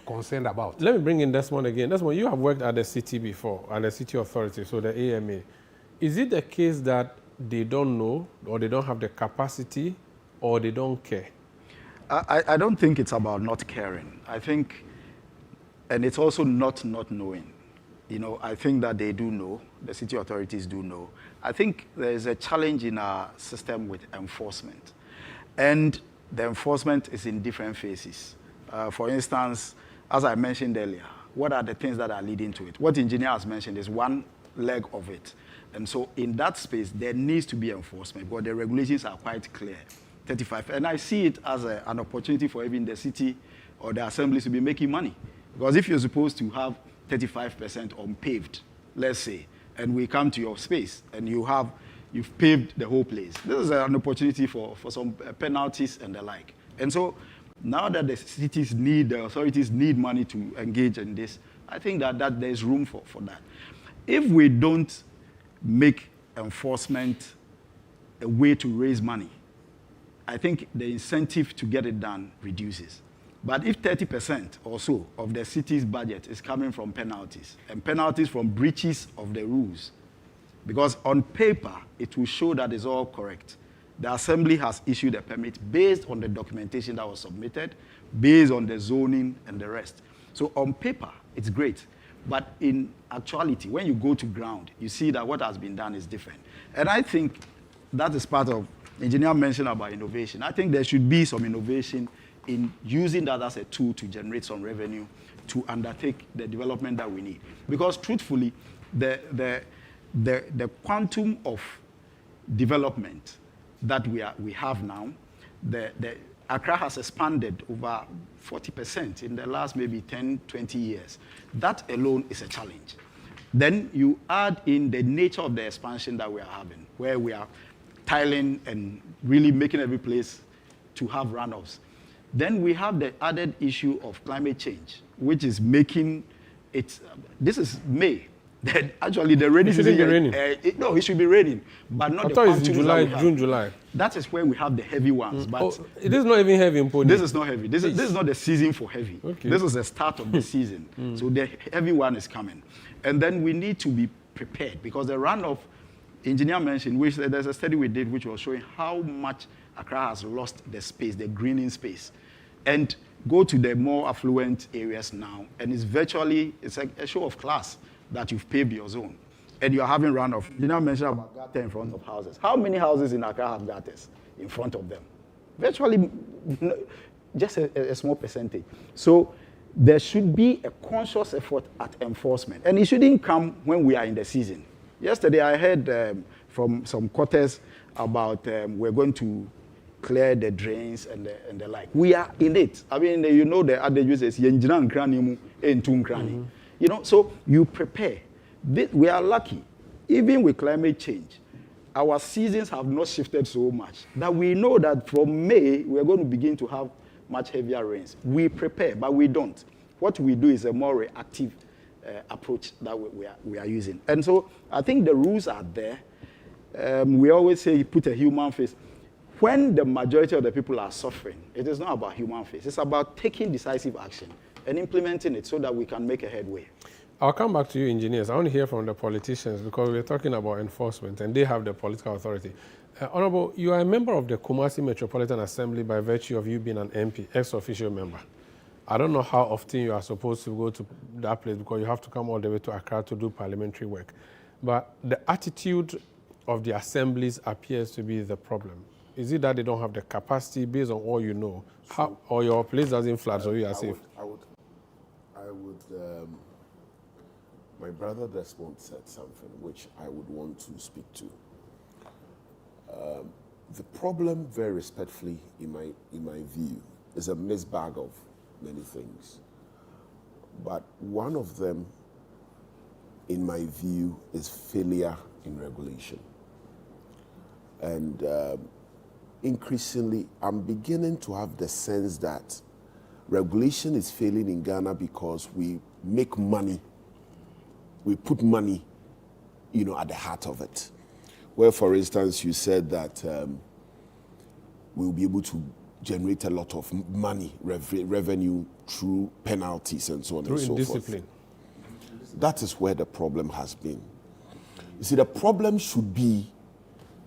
Speaker 6: concerned about.
Speaker 1: Let me bring in Desmond again. Desmond, you have worked at the city before, at the city authority, so the AMA. Is it the case that they don't know, or they don't have the capacity, or they don't care?
Speaker 8: I don't think it's about not caring. I think, and it's also not knowing. You know, I think that they do know, the city authorities do know. I think there's a challenge in our system with enforcement. And the enforcement is in different phases. For instance, as I mentioned earlier, what are the things that are leading to it? What the engineer has mentioned is one leg of it. And so in that space, there needs to be enforcement, but the regulations are quite clear. 35. And I see it as an opportunity for even the city or the assemblies to be making money. Because if you're supposed to have 35% unpaved, let's say, and we come to your space and you've paved the whole place, this is an opportunity for some penalties and the like. And so now that the cities the authorities need money to engage in this, I think that there's room for that. If we don't make enforcement a way to raise money, I think the incentive to get it done reduces. But if 30% or so of the city's budget is coming from penalties, and penalties from breaches of the rules, because on paper, it will show that it's all correct. The assembly has issued a permit based on the documentation that was submitted, based on the zoning and the rest. So on paper, it's great. But in actuality, when you go to ground, you see that what has been done is different. And I think that is part of, engineer mentioned about innovation. I think there should be some innovation in using that as a tool to generate some revenue to undertake the development that we need. Because truthfully, the quantum of development that we have now, the Accra has expanded over 40% in the last maybe 10, 20 years. That alone is a challenge. Then you add in the nature of the expansion that we are having, where we are tiling and really making every place to have runoffs. Then we have the added issue of climate change, which is making it, this is May. Actually, the rainy season. No, it should be raining, but not.
Speaker 1: I
Speaker 8: the
Speaker 1: thought it's July,
Speaker 8: that
Speaker 1: June, July.
Speaker 8: That is where we have the heavy ones. But
Speaker 1: it is not even heavy in Pony.
Speaker 8: This is not heavy. This is not the season for heavy. Okay. This is the start of the season. So the heavy one is coming. And then we need to be prepared because the runoff, engineer mentioned, which there's a study we did which was showing how much Accra has lost the space, the greening space. And go to the more affluent areas now, and it's like a show of class that you've paved your zone. And you're having runoff. You now mentioned about gutter in front of houses. How many houses in Accra have gutters in front of them? Virtually just a small percentage. So there should be a conscious effort at enforcement. And it shouldn't come when we are in the season. Yesterday I heard from some quarters about we're going to clear the drains and the like. We are in it. I mean, you know the adage says, you know, so you prepare. We are lucky. Even with climate change, our seasons have not shifted so much that we know that from May, we're going to begin to have much heavier rains. We prepare, but we don't. What we do is a more reactive approach that we are using. And so I think the rules are there. We always say put a human face. When the majority of the people are suffering, it is not about human face. It's about taking decisive action and implementing it so that we can make a headway.
Speaker 1: I'll come back to you, engineers. I want to hear from the politicians because we're talking about enforcement and they have the political authority. Honorable, you are a member of the Kumasi Metropolitan Assembly by virtue of you being an MP, ex-official member. I don't know how often you are supposed to go to that place because you have to come all the way to Accra to do parliamentary work. But the attitude of the assemblies appears to be the problem. Is it that they don't have the capacity based on all you know? How, or your place doesn't flood, so you are safe?
Speaker 4: My brother Desmond said something which I would want to speak to. The problem, very respectfully, in my view, is a mixed bag of many things. But one of them, in my view, is failure in regulation. And increasingly, I'm beginning to have the sense that regulation is failing in Ghana because we make money we put money, at the heart of it. Where, for instance, you said that we'll be able to generate a lot of money, revenue through penalties and so on and so
Speaker 1: indiscipline.
Speaker 4: forth. That is where the problem has been. You see, the problem should be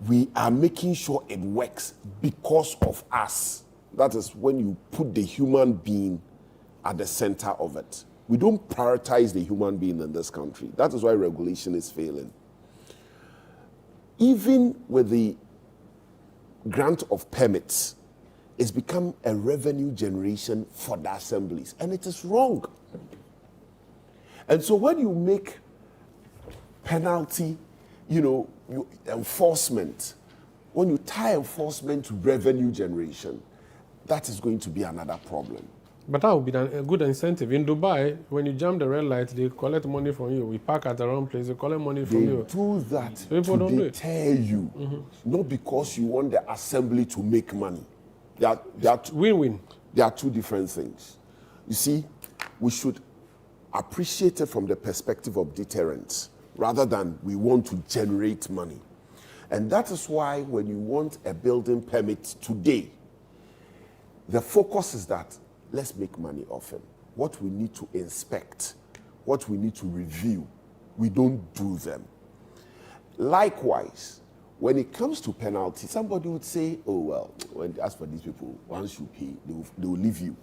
Speaker 4: we are making sure it works because of us. That is when you put the human being at the center of it. We don't prioritize the human being in this country. That is why regulation is failing. Even with the grant of permits, it's become a revenue generation for the assemblies, and it is wrong. And so when you make penalty, enforcement, when you tie enforcement to revenue generation, that is going to be another problem.
Speaker 1: But that would be a good incentive. In Dubai, when you jump the red light, they collect money from you. We park at the wrong place, they collect money from you.
Speaker 4: They do that
Speaker 1: so people don't do it.
Speaker 4: Deter you, not because you want the assembly to make money. They are
Speaker 1: win-win.
Speaker 4: There are two different things. You see, we should appreciate it from the perspective of deterrence rather than we want to generate money. And that is why when you want a building permit today, the focus is that let's make money off him. What we need to inspect, what we need to review, we don't do them. Likewise, when it comes to penalty, somebody would say, oh, well, as for these people, once you pay, they will leave you.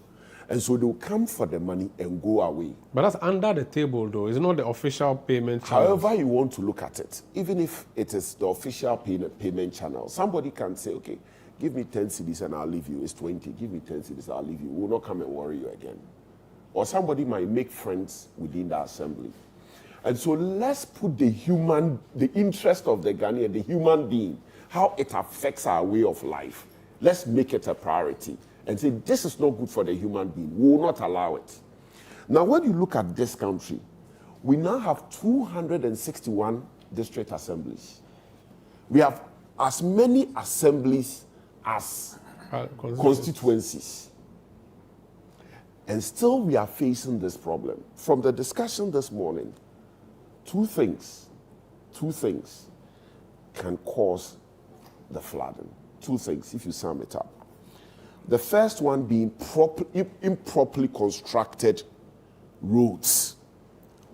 Speaker 4: And so they'll come for the money and go away.
Speaker 1: But that's under the table, though. It's not the official payment channel.
Speaker 4: However you want to look at it, even if it is the official payment channel, somebody can say, okay, give me 10 cedis and I'll leave you. It's 20. Give me 10 cedis, I'll leave you. We'll not come and worry you again. Or somebody might make friends within the assembly. And so let's put the interest of the Ghanaian, the human being, how it affects our way of life. Let's make it a priority and say, this is not good for the human being. We will not allow it. Now, when you look at this country, we now have 261 district assemblies. We have as many assemblies as constituencies. And still we are facing this problem. From the discussion this morning, two things can cause the flooding. Two things, if you sum it up. The first one being improperly constructed roads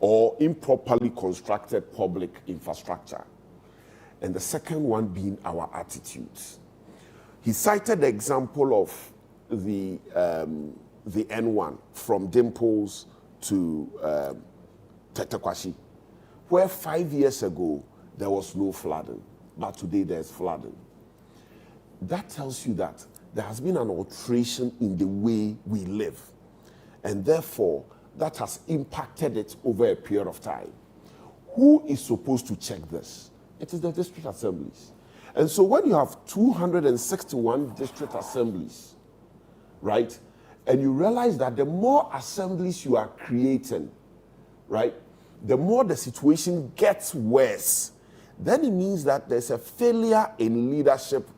Speaker 4: or improperly constructed public infrastructure. And the second one being our attitudes. He cited the example of the N1 from Dimples to Tetekwashi, where 5 years ago there was no flooding, but today there's flooding. That tells you that there has been an alteration in the way we live, and therefore that has impacted it over a period of time. Who is supposed to check this? It is the district assemblies. And so when you have 261 district assemblies, right, and you realize that the more assemblies you are creating, right, the more the situation gets worse, then it means that there's a failure in leadership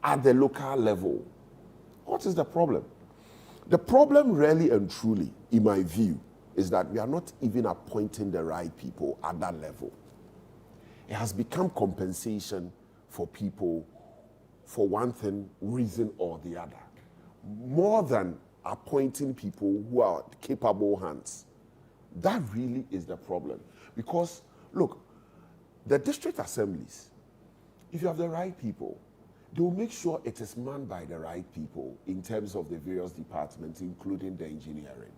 Speaker 4: at the local level. What is the problem? The problem really and truly, in my view, is that we are not even appointing the right people at that level. It has become compensation for people for one thing, reason or the other, more than appointing people who are capable hands. That really is the problem. Because, look, the district assemblies, if you have the right people, they will make sure it is manned by the right people in terms of the various departments, including the engineering.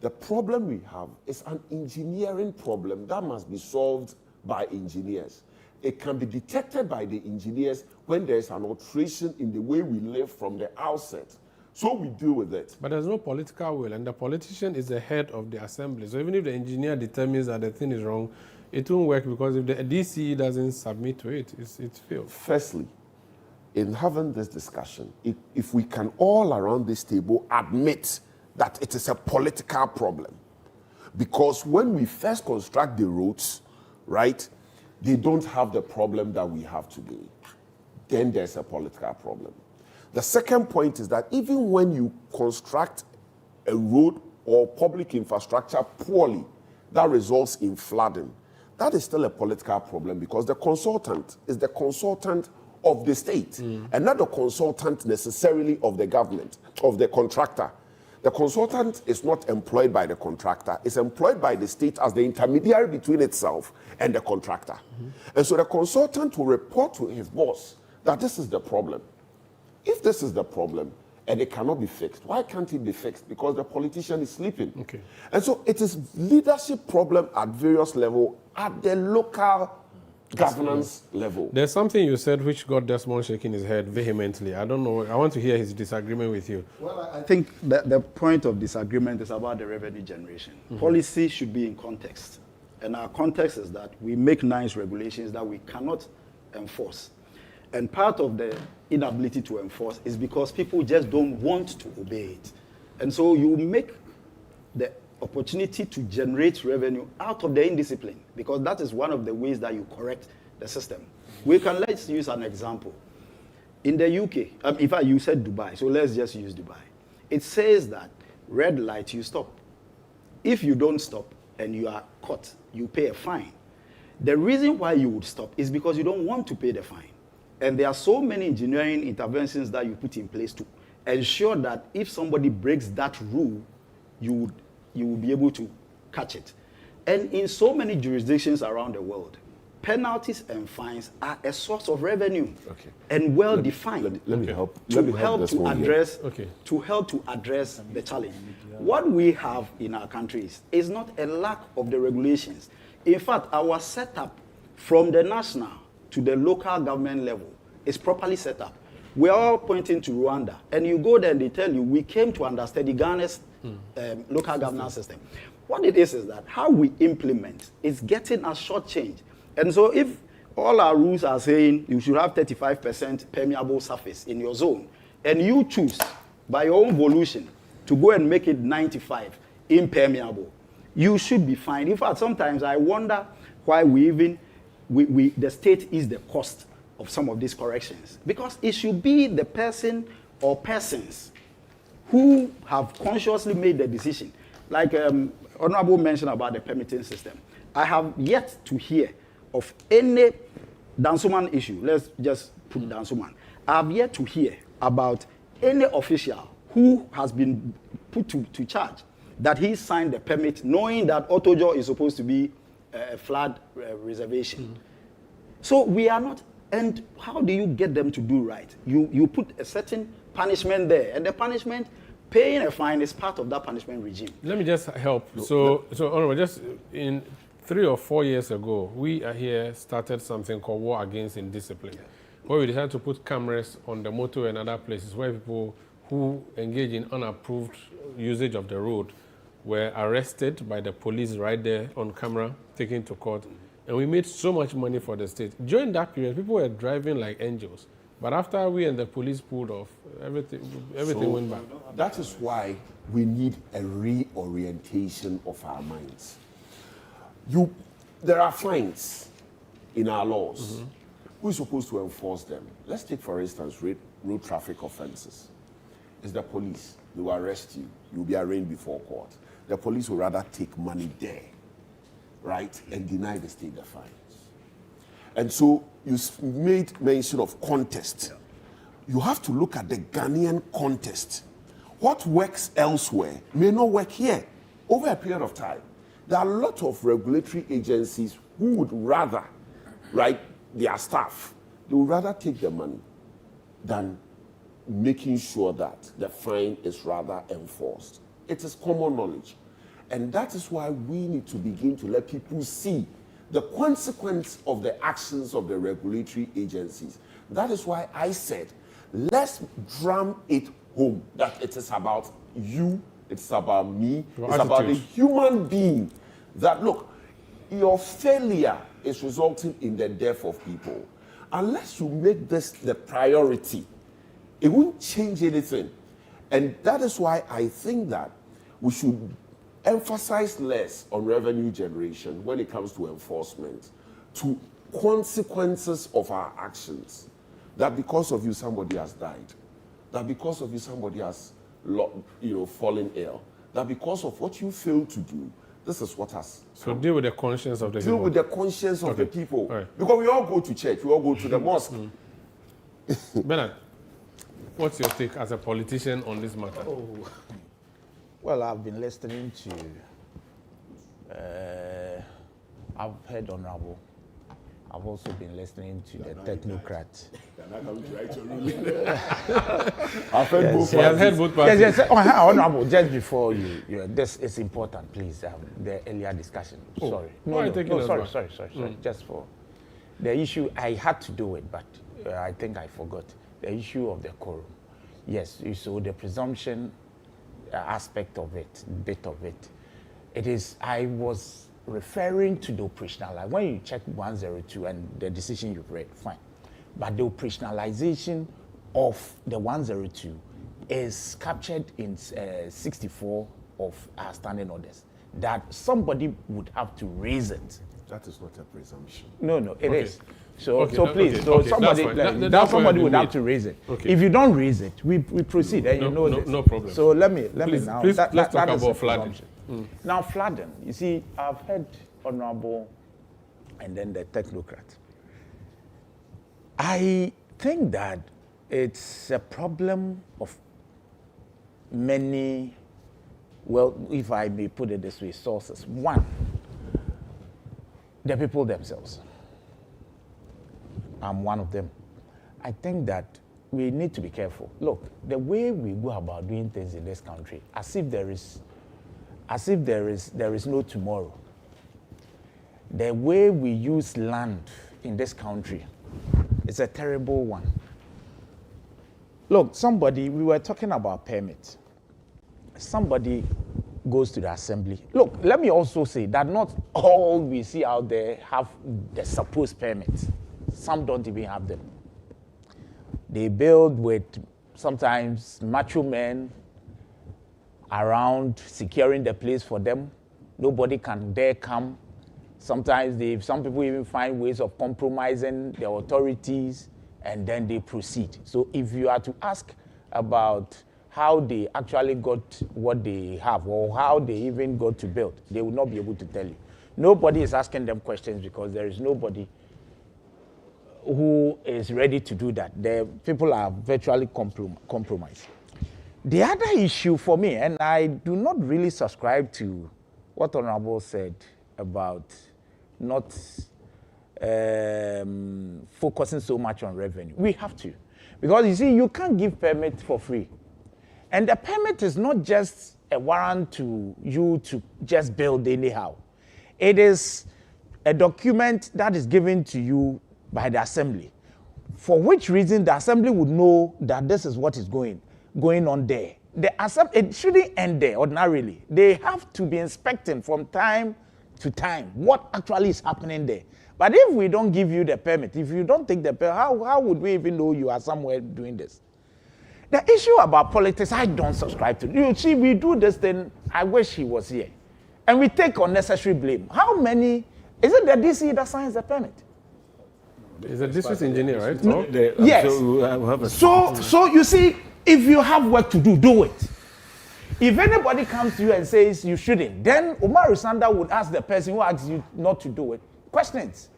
Speaker 4: The problem we have is an engineering problem that must be solved by engineers. It can be detected by the engineers when there's an alteration in the way we live from the outset. So we deal with it.
Speaker 1: But there's no political will, and the politician is the head of the assembly. So even if the engineer determines that the thing is wrong, it won't work because if the DCE doesn't submit to it, it fails.
Speaker 4: Firstly, in having this discussion, if we can all around this table admit that it is a political problem, because when we first construct the roads, right, they don't have the problem that we have today, then there's a political problem. The second point is that even when you construct a road or public infrastructure poorly, that results in flooding, that is still a political problem because the consultant is the consultant of the state and not the consultant necessarily of the government, of the contractor. The consultant is not employed by the contractor, it's employed by the state as the intermediary between itself and the contractor. And so the consultant will report to his boss that this is the problem. If this is the problem and it cannot be fixed, why can't it be fixed? Because the politician is sleeping.
Speaker 1: Okay.
Speaker 4: And so it is leadership problem at various levels at the local governance level.
Speaker 1: There's something you said which got Desmond shaking his head vehemently. I don't know. I want to hear his disagreement with you.
Speaker 8: Well, I think that the point of disagreement is about the revenue generation. Policy should be in context. And our context is that we make nice regulations that we cannot enforce. And part of the inability to enforce is because people just don't want to obey it. And so you make the opportunity to generate revenue out of the indiscipline, because that is one of the ways that you correct the system. Let's use an example. In the UK, in fact, you said Dubai, so let's just use Dubai. It says that red light, you stop. If you don't stop and you are caught, you pay a fine. The reason why you would stop is because you don't want to pay the fine. And there are so many engineering interventions that you put in place to ensure that if somebody breaks that rule, you will be able to catch it. And in so many jurisdictions around the world, penalties and fines are a source of revenue and well defined.
Speaker 4: Let me help.
Speaker 8: To help to address the challenge. What we have in our countries is not a lack of the regulations. In fact, our setup from the national to the local government level is properly set up. We're all pointing to Rwanda, and you go there and they tell you, we came to understudy Ghana's local governance system. What it is that how we implement is getting us shortchanged. And so if all our rules are saying you should have 35% permeable surface in your zone, and you choose by your own volition to go and make it 95 impermeable, you should be fined. In fact, sometimes I wonder why the state is the cost of some of these corrections, because it should be the person or persons who have consciously made the decision. Like Honorable mentioned about the permitting system. I have yet to hear of any Dansuman issue. Let's just put Dansuman. I have yet to hear about any official who has been put to charge that he signed the permit knowing that Otojo is supposed to be a flood reservation. So we are not, and how do you get them to do right? You put a certain punishment there, and the punishment, paying a fine, is part of that punishment regime.
Speaker 1: Let me just help. So Honorable, just in 3 or 4 years ago, we are here started something called War Against Indiscipline, where we decided to put cameras on the motorway and other places where people who engage in unapproved usage of the road were arrested by the police right there on camera, taken to court. And we made so much money for the state. During that period, people were driving like angels. But after we and the police pulled off, everything went back.
Speaker 4: That is why we need a reorientation of our minds. There are fines in our laws. Who is supposed to enforce them? Let's take, for instance, road traffic offenses. It's the police. They will arrest you. You will be arraigned before court. The police will rather take money there, right, and deny the state the fines. And so you made mention of context. You have to look at the Ghanaian context. What works elsewhere may not work here over a period of time. There are a lot of regulatory agencies who would rather, right, their staff, they would rather take the money than making sure that the fine is rather enforced. It is common knowledge. And that is why we need to begin to let people see the consequence of the actions of the regulatory agencies. That is why I said, let's drum it home that it is about you, it's about me, it's about the human being. That, look, your failure is resulting in the death of people. Unless you make this the priority, it won't change anything. And that is why I think that we should emphasize less on revenue generation when it comes to enforcement, to consequences of our actions. That because of you, somebody has died. That because of you, somebody has fallen ill. That because of what you failed to do, This is what has.
Speaker 1: So deal with the conscience of the people.
Speaker 4: Deal with the conscience of the people.
Speaker 1: Right.
Speaker 4: Because we all go to church, we all go to the mosque.
Speaker 1: Bernard, what's your take as a politician on this matter?
Speaker 5: Oh. Well, I've been listening to, I've heard Honorable. I've also been listening to the technocrat.
Speaker 4: I've heard both
Speaker 1: parties. I've heard both parties.
Speaker 5: Yes. Honorable, just before this is important, please, the earlier discussion.
Speaker 1: Oh.
Speaker 5: Sorry. Sorry. Just for the issue, I had to do it, but I think I forgot. The issue of the quorum. Yes, so the presumption aspect of it, bit of it. It is, I was referring to the operational, like when you check 102 and the decision you've read, fine. But the operationalization of the 102 is captured in 64 of our standing orders, that somebody would have to raise it.
Speaker 4: That is not a presumption.
Speaker 5: No, it is. So please, somebody would have to raise it.
Speaker 1: Okay.
Speaker 5: If you don't raise it, we proceed, and you know this.
Speaker 1: No problem.
Speaker 5: So let me now.
Speaker 1: Let's talk about flooding.
Speaker 5: Now flooding. You see, I've heard Honorable, and then the technocrat. I think that it's a problem of many. Well, if I may put it this way, sources. One, the people themselves. I'm one of them. I think that we need to be careful. Look, the way we go about doing things in this country, as if there is no tomorrow. The way we use land in this country is a terrible one. Look, we were talking about permits. Somebody goes to the assembly. Look, let me also say that not all we see out there have the supposed permits. Some don't even have them. They build with sometimes macho men around securing the place for them. Nobody can dare come. Sometimes some people even find ways of compromising the authorities, and then they proceed. So if you are to ask about how they actually got what they have or how they even got to build, they will not be able to tell you. Nobody is asking them questions because there is nobody who is ready to do that. The people are virtually compromised. The other issue for me, and I do not really subscribe to what Honorable said about not focusing so much on revenue. We have to. Because you see, you can't give permit for free. And the permit is not just a warrant to you to just build anyhow. It is a document that is given to you by the assembly, for which reason the assembly would know that this is what is going on there. It shouldn't end there ordinarily. They have to be inspecting from time to time what actually is happening there. But if we don't give you the permit, if you don't take the permit, how would we even know you are somewhere doing this? The issue about politics, I don't subscribe to. You see, we do this thing, I wish he was here. And we take unnecessary blame. How many, is it the DC that signs the permit?
Speaker 1: Is a district engineer, right?
Speaker 5: No, yes. So you see, if you have work to do, do it. If anybody comes to you and says you shouldn't, then Umaru Sanda would ask the person who asks you not to do it questions.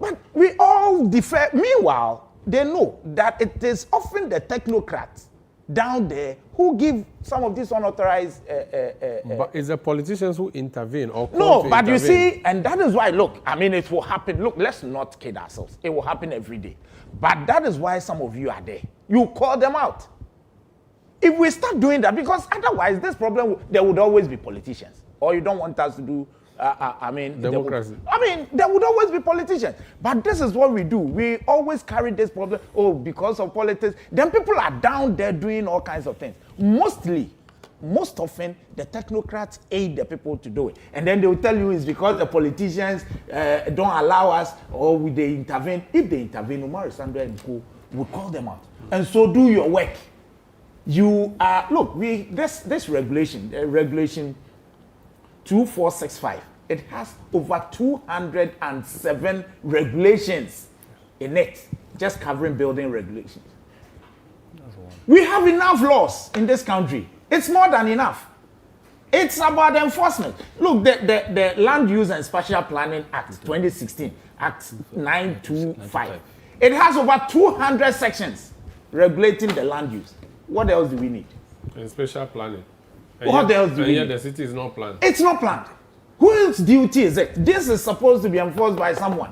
Speaker 5: But we all defer. Meanwhile, they know that it is often the technocrats down there who give some of these unauthorized.
Speaker 1: But it's the politicians who intervene or
Speaker 5: no, but you see, and that is why, look, I mean, it will happen. Look, let's not kid ourselves. It will happen every day. But that is why some of you are there. You call them out. If we start doing that, because otherwise this problem, there would always be politicians. Or you don't want us to do,
Speaker 1: democracy.
Speaker 5: There would always be politicians. But this is what we do. We always carry this problem, because of politics. Then people are down there doing all kinds of things. Most often, the technocrats aid the people to do it. And then they will tell you it's because the politicians don't allow us or they intervene. If they intervene, Umaru Sanda and Co will call them out. And so do your work. You are, look, this regulation, regulation 2465, it has over 207 regulations in it, just covering building regulations. We have enough laws in this country. It's more than enough. It's about enforcement. Look, the Land Use and Spatial Planning Act 2016, Act 925. It has over 200 sections regulating the land use. What else do we need?
Speaker 1: And spatial planning.
Speaker 5: What else do we need?
Speaker 1: And yet the city is not planned.
Speaker 5: It's not planned. Whose duty is it? This is supposed to be enforced by someone.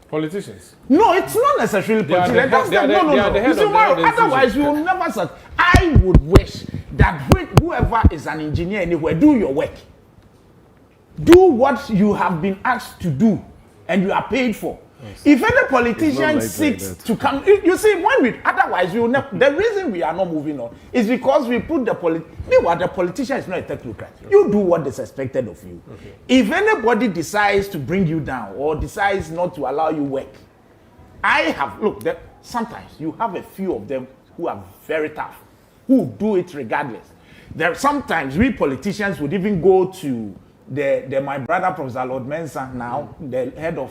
Speaker 1: Politicians.
Speaker 5: No, it's not necessarily politicians.
Speaker 1: No.
Speaker 5: You see, otherwise, we will never succeed. I would wish that whoever is an engineer anywhere, do your work. Do what you have been asked to do and you are paid for. Yes. If any politician seeks to come, you see, otherwise we will never. The reason we are not moving on is because we put the meanwhile, the politician is not a technocrat. You do what is expected of you. Okay. If anybody decides to bring you down or decides not to allow you work, sometimes you have a few of them who are very tough, who do it regardless. Sometimes we politicians would even go to my brother, Professor Lord Mensah, now the head of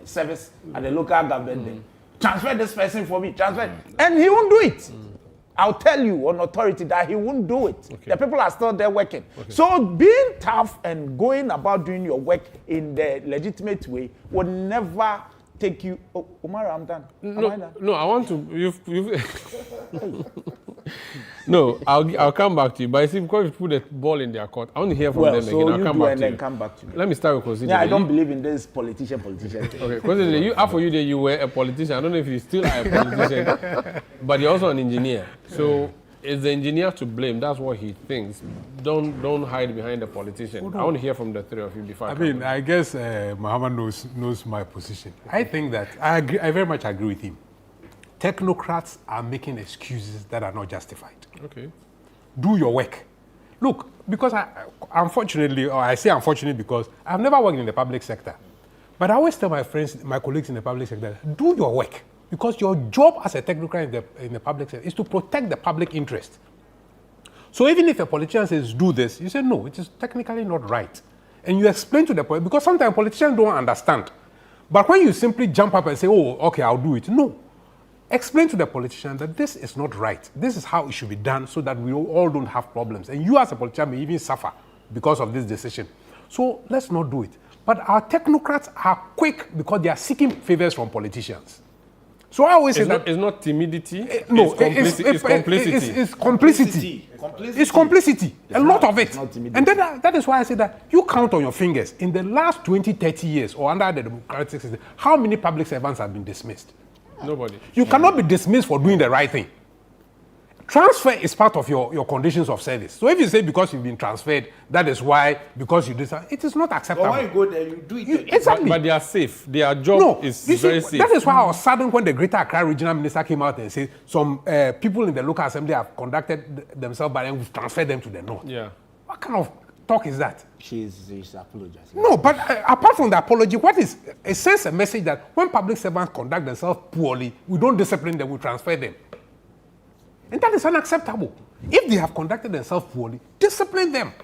Speaker 5: service at the local government. Transfer this person for me, and he won't do it. I'll tell you on authority that he won't do it. Okay. The people are still there working. Okay. So being tough and going about doing your work in the legitimate way would never take you. Oh, Umaru, I'm done.
Speaker 1: No, I want to. No, I'll come back to you. But I see, because you put the ball in their court, I want to hear from them again. I'll come back to you.
Speaker 5: Come back to me.
Speaker 1: Let me start with Consider.
Speaker 5: Yeah, I don't believe in this politician.
Speaker 1: Okay, Consider, after you were a politician. I don't know if you still are a politician, but you're also an engineer. So is the engineer to blame? That's what he thinks. Don't hide behind the politician. I want to hear from the three of you before.
Speaker 6: I guess Muhammad knows my position. I think that I very much agree with him. Technocrats are making excuses that are not justified.
Speaker 1: Okay.
Speaker 6: Do your work. Look, because I say unfortunately because I've never worked in the public sector. But I always tell my friends, my colleagues in the public sector, do your work. Because your job as a technocrat in the public sector is to protect the public interest. So even if a politician says do this, you say no, it is technically not right. And you explain to the politician, because sometimes politicians don't understand. But when you simply jump up and say, oh, okay, I'll do it. No. Explain to the politician that this is not right. This is how it should be done so that we all don't have problems. And you as a politician may even suffer because of this decision. So let's not do it. But our technocrats are quick because they are seeking favors from politicians. So I always say that
Speaker 1: it's not timidity.
Speaker 6: No,
Speaker 1: it's complicity.
Speaker 6: It's complicity. It's complicity. A lot of it. And then that is why I say that you count on your fingers. In the last 20, 30 years or under the democratic system, how many public servants have been dismissed?
Speaker 1: Nobody.
Speaker 6: You cannot be dismissed for doing the right thing. Transfer is part of your conditions of service. So if you say because you've been transferred, that is why, because you did something, it is not acceptable.
Speaker 5: But when you go there, you do it.
Speaker 6: Exactly.
Speaker 1: But they are safe. Their job is very safe.
Speaker 6: That is why I was saddened when the Greater Accra Regional Minister came out and said some people in the local assembly have conducted themselves, but then we've transferred them to the north.
Speaker 1: Yeah.
Speaker 6: What kind of talk is that?
Speaker 5: She's apologizing.
Speaker 6: No, but apart from the apology, it sends a message that when public servants conduct themselves poorly, we don't discipline them, we transfer them. And that is unacceptable. If they have conducted themselves poorly, discipline them.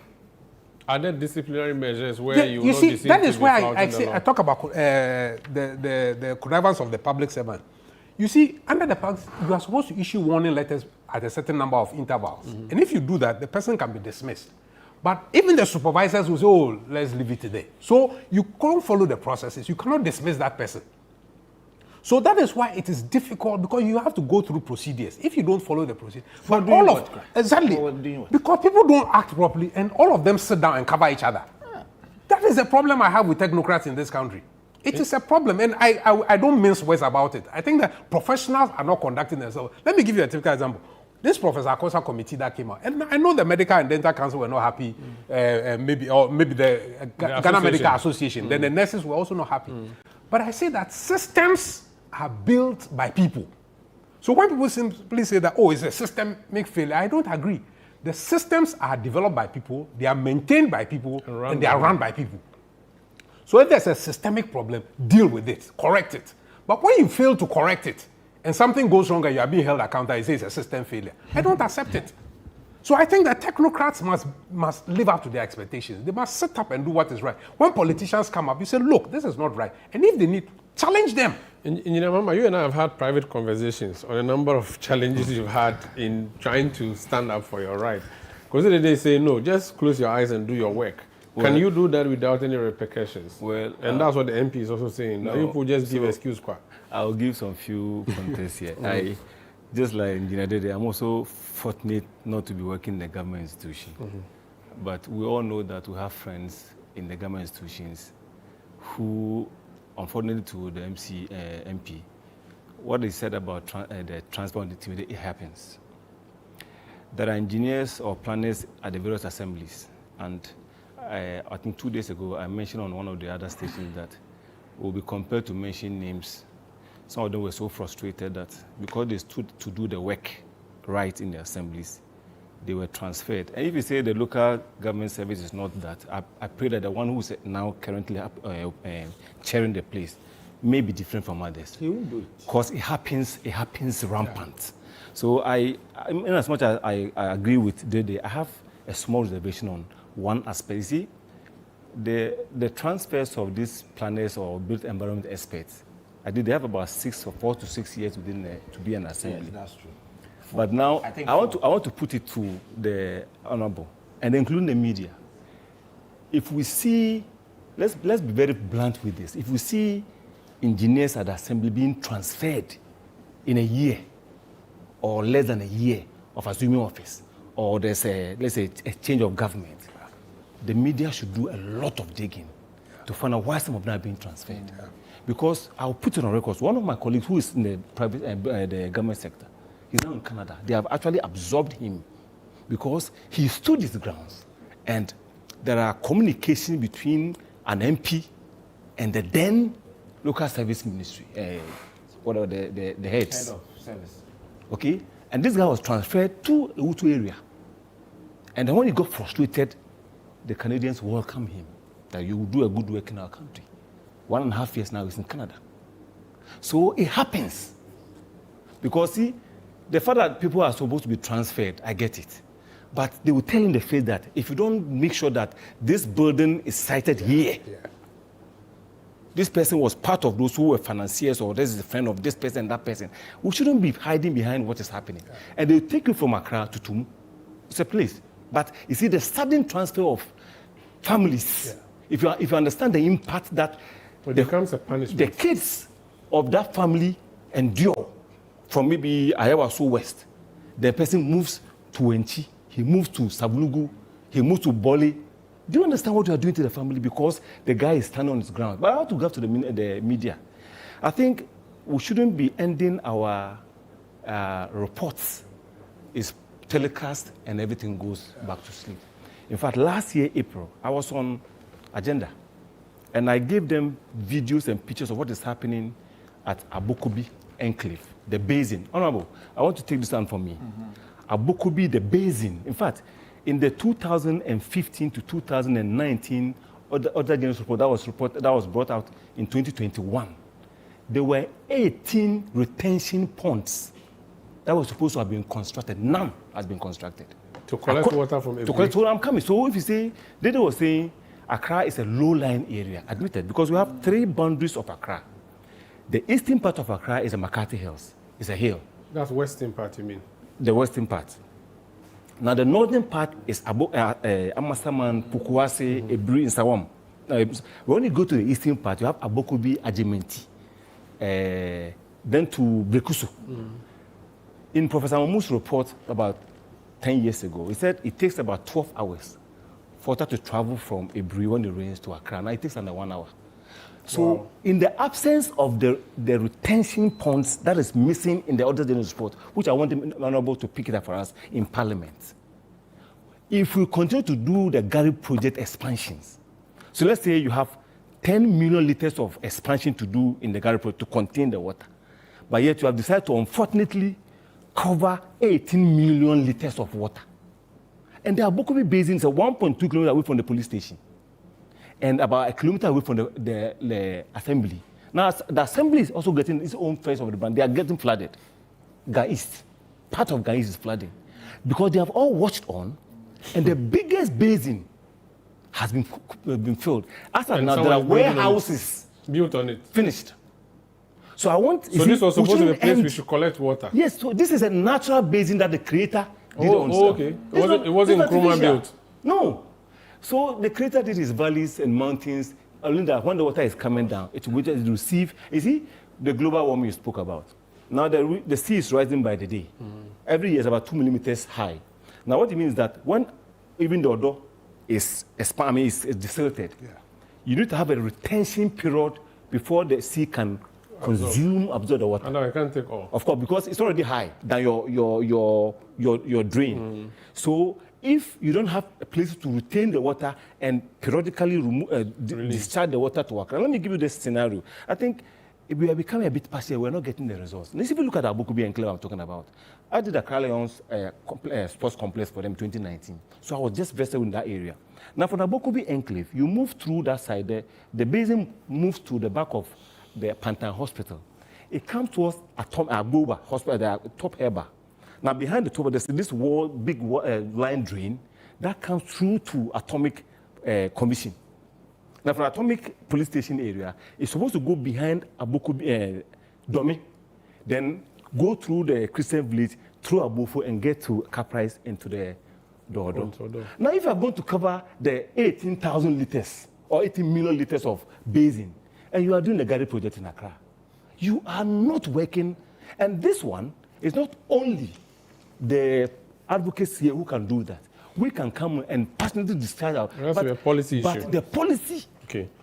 Speaker 1: Are there disciplinary measures where
Speaker 6: you see, that is why I talk about the connivance of the public servant. You see, under the public, you are supposed to issue warning letters at a certain number of intervals. Mm-hmm. And if you do that, the person can be dismissed. But even the supervisors will say, oh, let's leave it today. So you can't follow the processes. You cannot dismiss that person. So that is why it is difficult, because you have to go through procedures. If you don't follow the procedure, exactly, because people don't act properly, and all of them sit down and cover each other. Yeah. That is a problem I have with technocrats in this country. It is a problem, and I don't mince words about it. I think that professionals are not conducting themselves. Let me give you a typical example. This Professor Akosa committee that came out, and I know the Medical and Dental Council were not happy, maybe the Ghana Medical Association, then the nurses were also not happy. But I say that systems are built by people. So when people simply say that, oh, it's a systemic failure, I don't agree. The systems are developed by people, they are maintained by people, and they are run by people. So if there's a systemic problem, deal with it, correct it. But when you fail to correct it, and something goes wrong and you are being held accountable, you say it's a system failure. I don't accept it. So I think that technocrats must live up to their expectations. They must sit up and do what is right. When politicians come up, you say, look, this is not right. And if they need, challenge them.
Speaker 1: Engineer Mama, you and I have had private conversations on a number of challenges you've had in trying to stand up for your right. Because they say, no, just close your eyes and do your work. Can you do that without any repercussions?
Speaker 9: Well,
Speaker 1: and that's what the MP is also saying. No, people just give excuse.
Speaker 9: I'll give some few context here. I, just like Engineer Dede, I'm also fortunate not to be working in the government institution. But we all know that we have friends in the government institutions who, unfortunately to the MP, what they said about the transport activity, it happens. There are engineers or planners at the various assemblies. And I think 2 days ago, I mentioned on one of the other stations that we'll be compelled to mention names. Some of them were so frustrated that because they stood to do the work right in the assemblies, they were transferred. And if you say the local government service is not that, I pray that the one who is now currently chairing the place may be different from others.
Speaker 5: He won't do it.
Speaker 9: Because it happens rampant. So in as much as I agree with Dede, I have a small reservation on one aspect. You see, the transfers of these planners or built environment experts, they have about 4 to 6 years within to be an assembly.
Speaker 5: Yes, that's true.
Speaker 9: But now I want to put it to the honorable and including the media. If we see, let's be very blunt with this. If we see engineers at the assembly being transferred in a year or less than a year of assuming office, or there's let's say a change of government, the media should do a lot of digging to find out why some of them are being transferred. Because I'll put it on record. One of my colleagues who is in the private, the government sector, he's now in Canada. They have actually absorbed him because he stood his grounds. And there are communication between an MP and the then local service ministry, whatever the heads.
Speaker 5: Head of service.
Speaker 9: Okay? And this guy was transferred to the Utu area. And then when he got frustrated, the Canadians welcomed him, that you will do a good work in our country. 1.5 years now he's in Canada. So it happens. Because see, the fact that people are supposed to be transferred, I get it. But they will tell in the face that if you don't make sure that this building is sited here, this person was part of those who were financiers, or this is a friend of this person and that person, we shouldn't be hiding behind what is happening. And they'll take you from Accra to Tum. It's a place. But you see, the sudden transfer of families, if you understand the impact that
Speaker 1: becomes a punishment.
Speaker 9: The kids of that family endure from maybe Ayawaso West. The person moves to Wenchi, he moves to Sabulugu, he moves to Boli. Do you understand what you are doing to the family? Because the guy is standing on his ground. But I want to go to the media. I think we shouldn't be ending our reports. It's telecast and everything goes back to sleep. In fact, last year, April, I was on Agenda. And I gave them videos and pictures of what is happening at Abokobi Enclave, the basin. Honorable, I want to take this on for me. Abokobi, the basin. In fact, in the 2015 to 2019 other general report that was brought out in 2021, there were 18 retention ponds that were supposed to have been constructed. None has been constructed.
Speaker 1: To collect water from everywhere.
Speaker 9: To collect water, I'm coming. So if you say, they were saying, Accra is a low-lying area, admitted, because we have 3 boundaries of Accra. The eastern part of Accra is the McCarthy Hills. It's a hill.
Speaker 1: That's western part, you mean?
Speaker 9: The western part. Now, the northern part is Amasaman, Pukwase, Ebri, and Sawam. When you go to the eastern part, you have Abokobi, Ajimenti, then to Brekusu. In Professor Mamu's report about 10 years ago, he said it takes about 12 hours for water to travel from Ebri when it rains to Accra. Now it takes under 1 hour. So in the absence of the retention ponds that is missing in the other general report, which I want the Honourable to pick it up for us in Parliament, if we continue to do the Gary project expansions, so let's say you have 10 million litres of expansion to do in the Gary project to contain the water, but yet you have decided to unfortunately cover 18 million litres of water. And the Abokobi Basin is 1.2 kilometers away from the police station and about 1 kilometer away from the assembly. Now, the assembly is also getting its own phase of the brand. They are getting flooded. East, part of East is flooding because they have all watched on, and the biggest basin has been filled. As of now, there are warehouses
Speaker 1: built on it.
Speaker 9: Finished. So I want.
Speaker 1: So this was supposed to be a place we should collect water.
Speaker 9: Yes. So this is a natural basin that the Creator
Speaker 1: Okay. It wasn't Nkrumah built.
Speaker 9: No. So the creator did his valleys and mountains. Only that when the water is coming down, it will just receive. You see, the global warming you spoke about. Now the sea is rising by the day. Every year is about 2 millimeters high. Now what it means is that when even the Odo is expanding, is desilted, you need to have a retention period before the sea can absorb the water.
Speaker 1: And I can't take all.
Speaker 9: Of course, because it's already high than your drain. So if you don't have a place to retain the water and periodically discharge the water to Accra, let me give you this scenario. I think if we are becoming a bit partial, we're not getting the results. Let's if you look at Abokubi enclave I'm talking about. I did Accra Lions sports complex for them in 2019. So I was just vested in that area. Now for the Abokubi enclave, you move through that side there, the basin moves to the back of the Pantan Hospital. It comes towards Agoba Hospital, the top herba. Now behind the top, there's this big line drain that comes through to Atomic Commission. Now from Atomic Police Station area, it's supposed to go behind Abokubi Domi, then go through the Christian village, through Abofo and get to Caprice into the Dodo. Now if you are going to cover the 18,000 liters or 18 million liters of basin, and you are doing the Gary project in Accra, you are not working. And this one is not only the advocates here who can do that. We can come and passionately discharge our...
Speaker 1: That's a policy issue.
Speaker 9: But the policy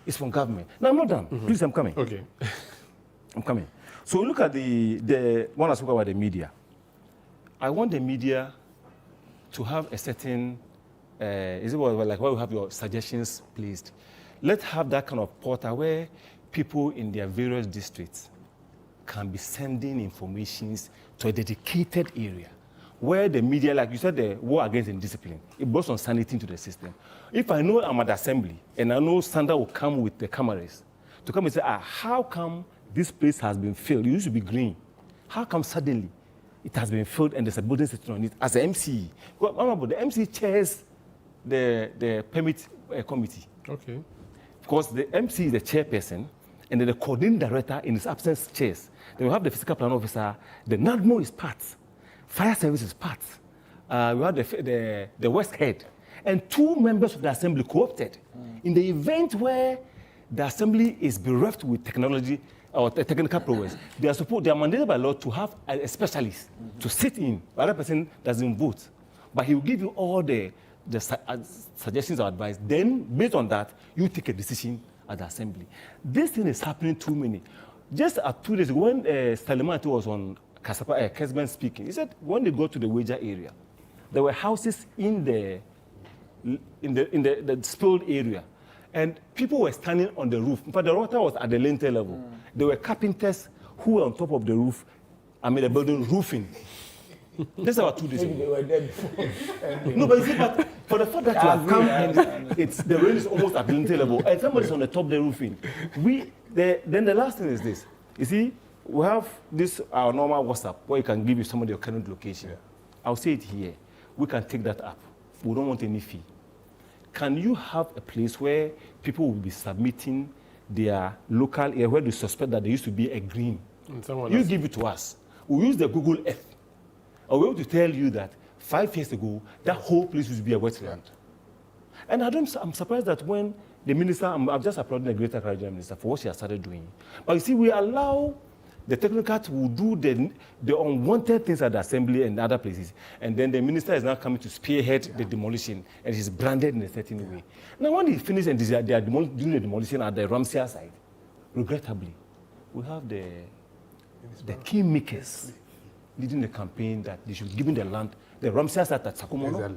Speaker 9: is from government. Now, I'm not done. Please, I'm coming.
Speaker 1: Okay.
Speaker 9: I'm coming. So look at the one I spoke about, the media. I want the media to have a certain... is it like where you have your suggestions placed? Let's have that kind of portal where people in their various districts can be sending informations to a dedicated area where the media, like you said, the war against indiscipline, it brought some sanity into the system. If I know I'm at the assembly and I know Sanda will come with the cameras to come and say, how come this place has been filled? It used to be green. How come suddenly it has been filled and there's a building sitting on it as an MC? Well, the MC chairs the permit committee.
Speaker 1: Okay.
Speaker 9: Because the MC is the chairperson, and then the coordinating director in his absence chairs. Then we have the physical plan officer, the NADMO is part, fire service is part. We have the West Head, and 2 members of the assembly co-opted. In the event where the assembly is bereft with technology or technical prowess, they are mandated by law to have a specialist to sit in. The other person doesn't vote, but he will give you all the suggestions or advice. Then, based on that, you take a decision at the assembly. This thing is happening too many. Just 2 days ago, when Stalimati was on Kesben speaking, he said when they go to the Wager area, there were houses in the spilled area, and people were standing on the roof. In fact, the water was at the lintel level. There were carpenters who were on top of the roof, the building roofing. That's about 2 days ago. They were dead before. No, but you see, but for the fact that you have come and the rain is almost at the lintel level, and somebody's on the top of the roofing. Then the last thing is this. You see, we have this our normal WhatsApp where you can give you some of your current location. I'll say it here. We can take that up. We don't want any fee. Can you have a place where people will be submitting their local area where they suspect that there used to be a green? You give it to us. We'll use the Google Earth. I'll be able to tell you that 5 years ago, that whole place used to be a wetland. And I'm surprised that when the minister, I'm just applauding the Greater Accra Minister for what she has started doing. But you see, we allow the technocrats to do the unwanted things at the assembly and other places. And then the minister is now coming to spearhead the demolition, and he's branded in a certain way. Now, when they finish and they are doing the demolition at the Ramsia side, regrettably, we have the kingmakers leading the campaign that they should give the land, the Ramsia site at Sakumono,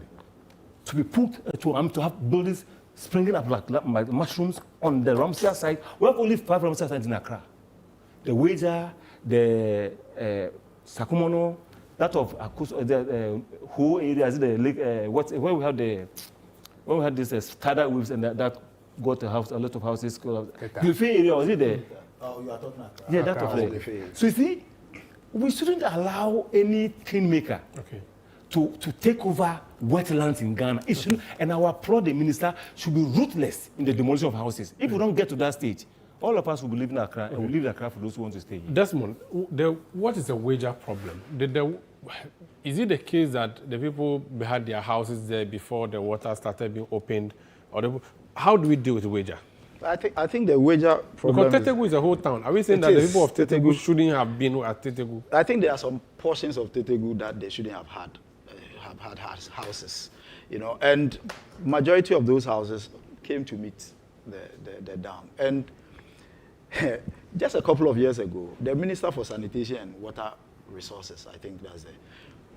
Speaker 9: to be put to have buildings springing up like mushrooms on the Ramsia site. We have only 5 Ramsia sites in Accra. The Wager, the Sakumono, that of the whole areas, the lake, where we had this tidal waves and that got a lot of houses. The area, was it there?
Speaker 8: Oh, you are talking about
Speaker 9: yeah, that of there. So you see, we shouldn't allow any kingmaker to take over wetlands in Ghana. It shouldn't, and our the minister should be ruthless in the demolition of houses. If we don't get to that stage, all of us will be living in Accra, and we'll leave Accra for those who want to stay here.
Speaker 1: Desmond, what is the Wager problem? is it the case that the people had their houses there before the water started being opened? Or how do we deal with Weja?
Speaker 8: I think the Weja problem.
Speaker 1: Because Tetegu is a whole town. Are we saying that the people of Tetegu shouldn't have been at Tetegu?
Speaker 8: I think there are some portions of Tetegu that they shouldn't have had houses, and majority of those houses came to meet the dam. And just a couple of years ago, the Minister for Sanitation and Water Resources, I think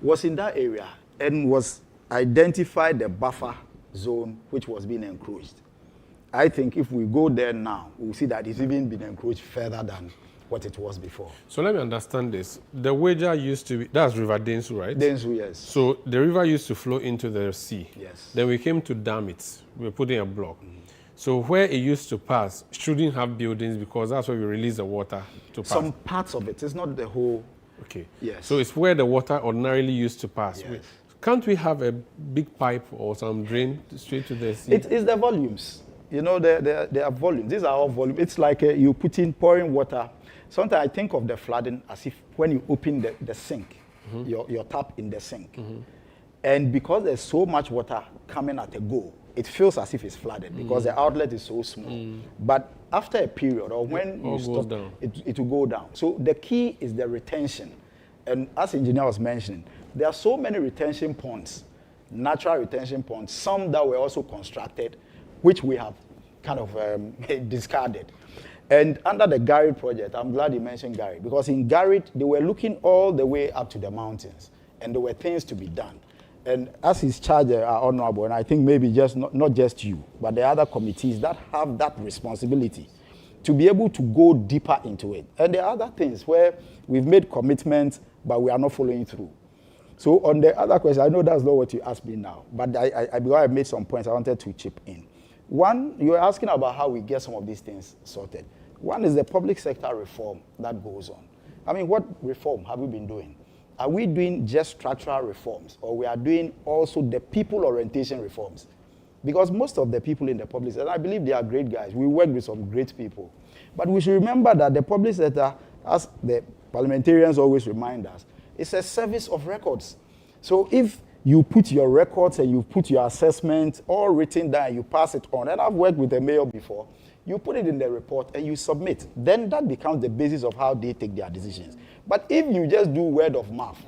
Speaker 8: was in that area and was identified the buffer zone which was being encroached. I think if we go there now, we'll see that it's even been encroached further than what it was before.
Speaker 1: So let me understand this. The Weja used to be, that's River Densu, right?
Speaker 8: Densu, yes.
Speaker 1: So the river used to flow into the sea.
Speaker 8: Yes.
Speaker 1: Then we came to dam it. We put in a block. So where it used to pass shouldn't have buildings because that's where we release the water to pass.
Speaker 8: Some parts of it. It's not the whole.
Speaker 1: Okay.
Speaker 8: Yes.
Speaker 1: So it's where the water ordinarily used to pass.
Speaker 8: Yes.
Speaker 1: Can't we have a big pipe or some drain straight to the sea?
Speaker 8: It is the volumes. There are volumes. These are all volumes. It's like you put in pouring water. Sometimes I think of the flooding as if when you open the sink, your tap in the sink. And because there's so much water coming at a go, it feels as if it's flooded because the outlet is so small. But after a period or when you stop, it will go down. So the key is the retention. And as engineer was mentioning, there are so many retention ponds, natural retention ponds, some that were also constructed, which we have kind of discarded. And under the Garrett project, I'm glad you mentioned Garrett, because in Garrett, they were looking all the way up to the mountains, and there were things to be done. And as his charge are honorable, and I think maybe just not just you, but the other committees that have that responsibility to be able to go deeper into it. And there are other things where we've made commitments, but we are not following through. So on the other question, I know that's not what you asked me now, but because I made some points, I wanted to chip in. One, you were asking about how we get some of these things sorted. One is the public sector reform that goes on. I mean, what reform have we been doing? Are we doing just structural reforms, or we are doing also the people orientation reforms? Because most of the people in the public sector, I believe they are great guys. We work with some great people. But we should remember that the public sector, as the parliamentarians always remind us, is a service of records. So if you put your records and you put your assessment all written down, you pass it on, and I've worked with the mayor before, you put it in the report and you submit. Then that becomes the basis of how they take their decisions. But if you just do word of mouth,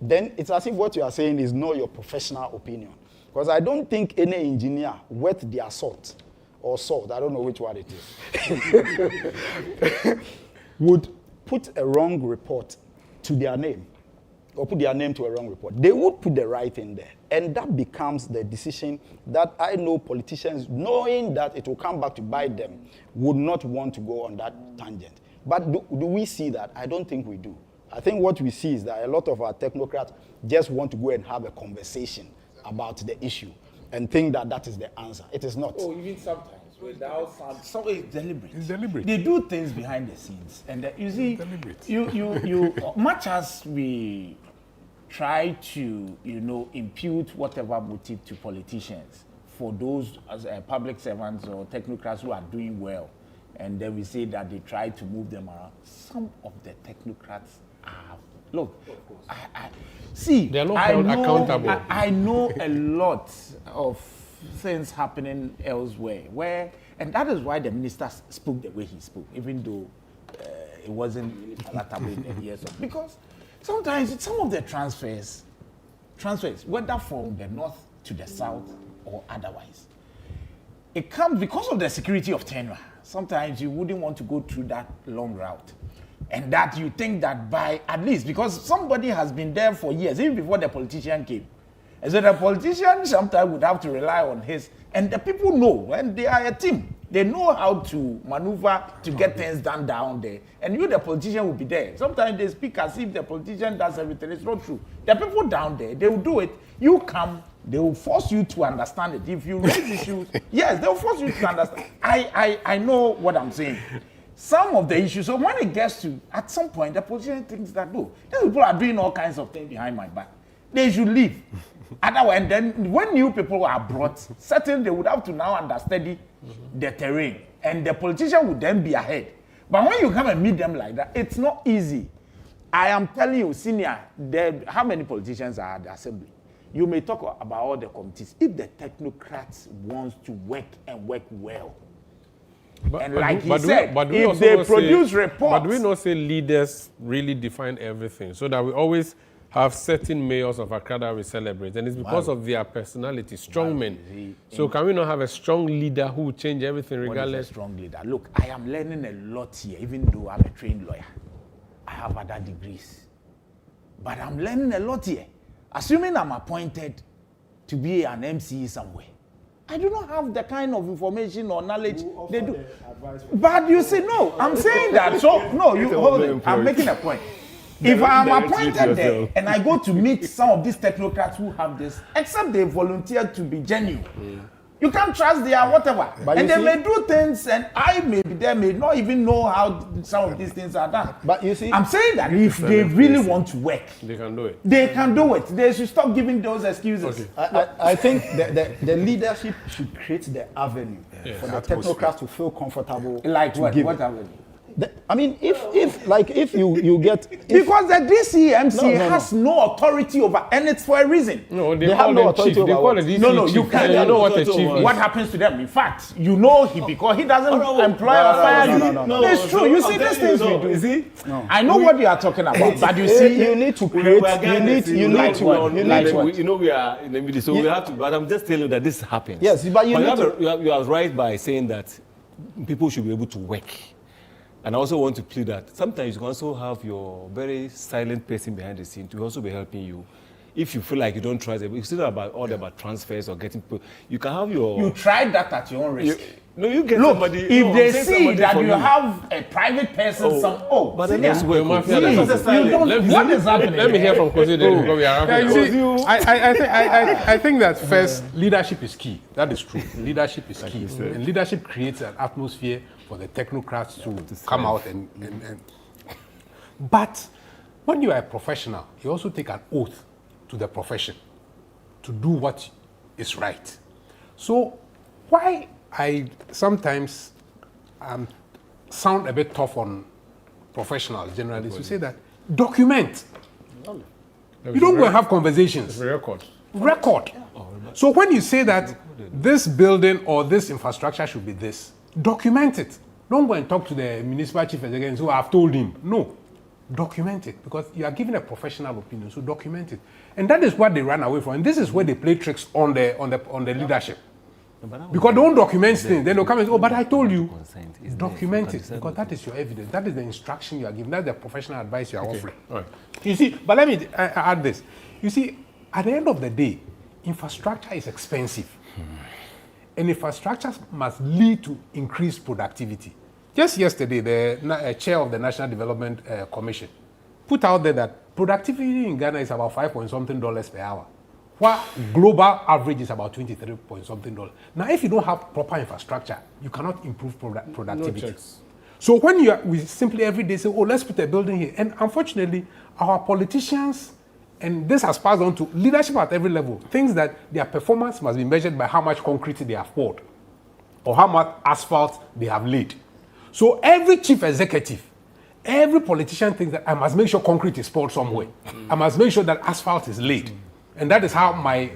Speaker 8: then it's as if what you are saying is not your professional opinion. Because I don't think any engineer worth their salt, or salt, I don't know which one it is, would put a wrong report to their name, or put their name to a wrong report. They would put the right in there. And that becomes the decision that I know politicians, knowing that it will come back to bite them, would not want to go on that tangent. But do we see that? I don't think we do. I think what we see is that a lot of our technocrats just want to go and have a conversation about the issue and think that that is the answer. It is not.
Speaker 5: Oh, even sometimes without some, it's deliberate.
Speaker 6: It's deliberate.
Speaker 5: They do things behind the scenes, and you see, you much as we try to, impute whatever motive to politicians for those as public servants or technocrats who are doing well, and then we say that they try to move them around. Some of the technocrats are, look, I see,
Speaker 1: they're not held accountable.
Speaker 5: I know a lot of things happening elsewhere where, and that is why the minister spoke the way he spoke, even though it wasn't really palatable in the years of, because sometimes some of the transfers, whether from the north to the south or otherwise, it comes because of the security of tenure. Sometimes you wouldn't want to go through that long route. And that you think that by at least, because somebody has been there for years, even before the politician came. And so the politician sometimes would have to rely on his, and the people know, and they are a team. They know how to maneuver to get things done down there. And you, the politician, will be there. Sometimes they speak as if the politician does everything. It's not true. The people down there, they will do it. You come, they will force you to understand it. If you raise issues, yes, they will force you to understand. I know what I'm saying. Some of the issues, so when it gets to, at some point, the politician thinks that, no, these people are doing all kinds of things behind my back. They should leave. Otherwise, and then when new people are brought, certainly they would have to now understudy the terrain. And the politician would then be ahead. But when you come and meet them like that, it's not easy I am telling you, senior, how many politicians are at the assembly? You may talk about all the committees. If the technocrats want to work and work well, and like he said, if they produce reports.
Speaker 1: But do we not say leaders really define everything? So that we always have certain mayors of Accra that we celebrate. And it's because of their personality, strong men. So can we not have a strong leader who will change everything regardless?
Speaker 5: What is a strong leader? Look, I am learning a lot here, even though I'm a trained lawyer. I have other degrees. But I'm learning a lot here. Assuming I'm appointed to be an MC somewhere, I do not have the kind of information or knowledge they do. But you see, no, I'm saying that. So, no, you hold it. I'm making a point. If I'm appointed there and I go to meet some of these technocrats who have this, except they volunteer to be genuine, you can't trust their whatever. But and they may do things, and I may be there, may not even know how some of these things are done. But you see, I'm saying that if they really want to work,
Speaker 1: they can do it.
Speaker 5: They can do it. They should stop giving those excuses.
Speaker 8: Okay. I think the leadership should create the avenue for the technocrats to feel comfortable.
Speaker 5: Like what? What avenue?
Speaker 8: I mean, if you get
Speaker 5: because the DCMC has no authority over, and it's for a reason.
Speaker 1: No, they have no authority over.
Speaker 5: No, you can't.
Speaker 1: You know what a chief is.
Speaker 5: What happens to them? In fact, you know because he doesn't employ or fire you. No, it's true. You see these things we do. You see, I know what you are talking about, but you see,
Speaker 8: you need to create. You need to.
Speaker 9: You know we are in the middle, so we have to. But I'm just telling you that this happens.
Speaker 8: Yes, but you
Speaker 9: are right by saying that people should be able to work. And I also want to plead that sometimes you can also have your very silent person behind the scene to also be helping you. If you feel like you don't trust them, it's not about about transfers or getting people. You can have your.
Speaker 5: You tried that at your own risk.
Speaker 9: You get
Speaker 5: Look,
Speaker 9: somebody.
Speaker 5: If they see that you have a private person,
Speaker 9: but then that's where
Speaker 5: what is happening?
Speaker 1: Let me hear from Kosi then because we are
Speaker 6: I think that first, leadership is key. That is true. Leadership is key. And leadership creates an atmosphere for the technocrats to come out and. But when you are a professional, you also take an oath to the profession to do what is right. So why I sometimes sound a bit tough on professionals generally to say that document. You don't go and have conversations.
Speaker 1: Record.
Speaker 6: So when you say that this building or this infrastructure should be this, document it. Don't go and talk to the municipal chief executive and say, I've told him. No. Document it because you are giving a professional opinion. So document it. And that is what they run away from. And this is where they play tricks on the leadership. Because they don't document things. Then they'll come and say, but I told you. Document it because that is your evidence. That is the instruction you are giving. That's the professional advice you are offering.
Speaker 1: Right.
Speaker 6: You see, but let me add this. You see, at the end of the day, infrastructure is expensive. And infrastructure must lead to increased productivity. Just yesterday, the chair of the National Development Commission put out there that productivity in Ghana is about $5-something per hour, while global average is about $23-something. Now, if you don't have proper infrastructure, you cannot improve productivity.
Speaker 1: No checks.
Speaker 6: So when we simply every day say, let's put a building here, and unfortunately, our politicians, and this has passed on to leadership at every level, thinks that their performance must be measured by how much concrete they have poured or how much asphalt they have laid. So every chief executive, every politician thinks that I must make sure concrete is poured somewhere. I must make sure that asphalt is laid. And that is how my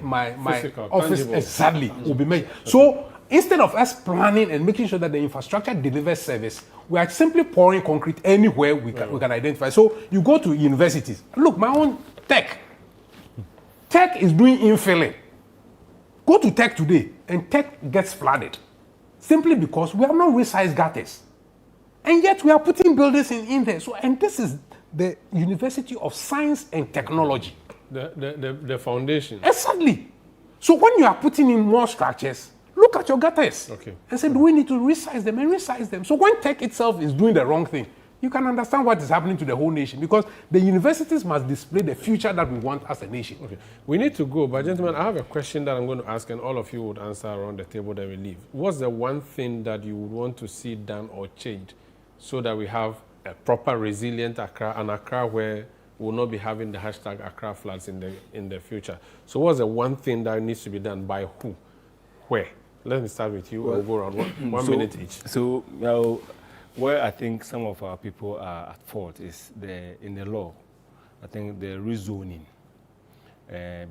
Speaker 1: physical,
Speaker 6: office
Speaker 1: tangible.
Speaker 6: exactly will be made. So instead of us planning and making sure that the infrastructure delivers service, we are simply pouring concrete anywhere we can identify. So you go to universities. Look, my own Tech is doing infilling. Go to Tech today and Tech gets flooded simply because we have no resized gutters. And yet we are putting buildings in there. So, and this is the University of Science and Technology.
Speaker 1: The foundation.
Speaker 6: Exactly. So when you are putting in more structures, look at your gutters.
Speaker 1: Okay.
Speaker 6: And say, do we need to resize them and resize them? So when Tech itself is doing the wrong thing, you can understand what is happening to the whole nation because the universities must display the future that we want as a nation.
Speaker 1: Okay. We need to go, but gentlemen, I have a question that I'm going to ask and all of you would answer around the table that we leave. What's the one thing that you would want to see done or changed so that we have a proper resilient Accra, an Accra where we will not be having the hashtag Accra floods in the future? So what's the one thing that needs to be done by who? Where? Let me start with you. We'll go around one minute each.
Speaker 9: So Where I think some of our people are at fault is in the law. I think the rezoning.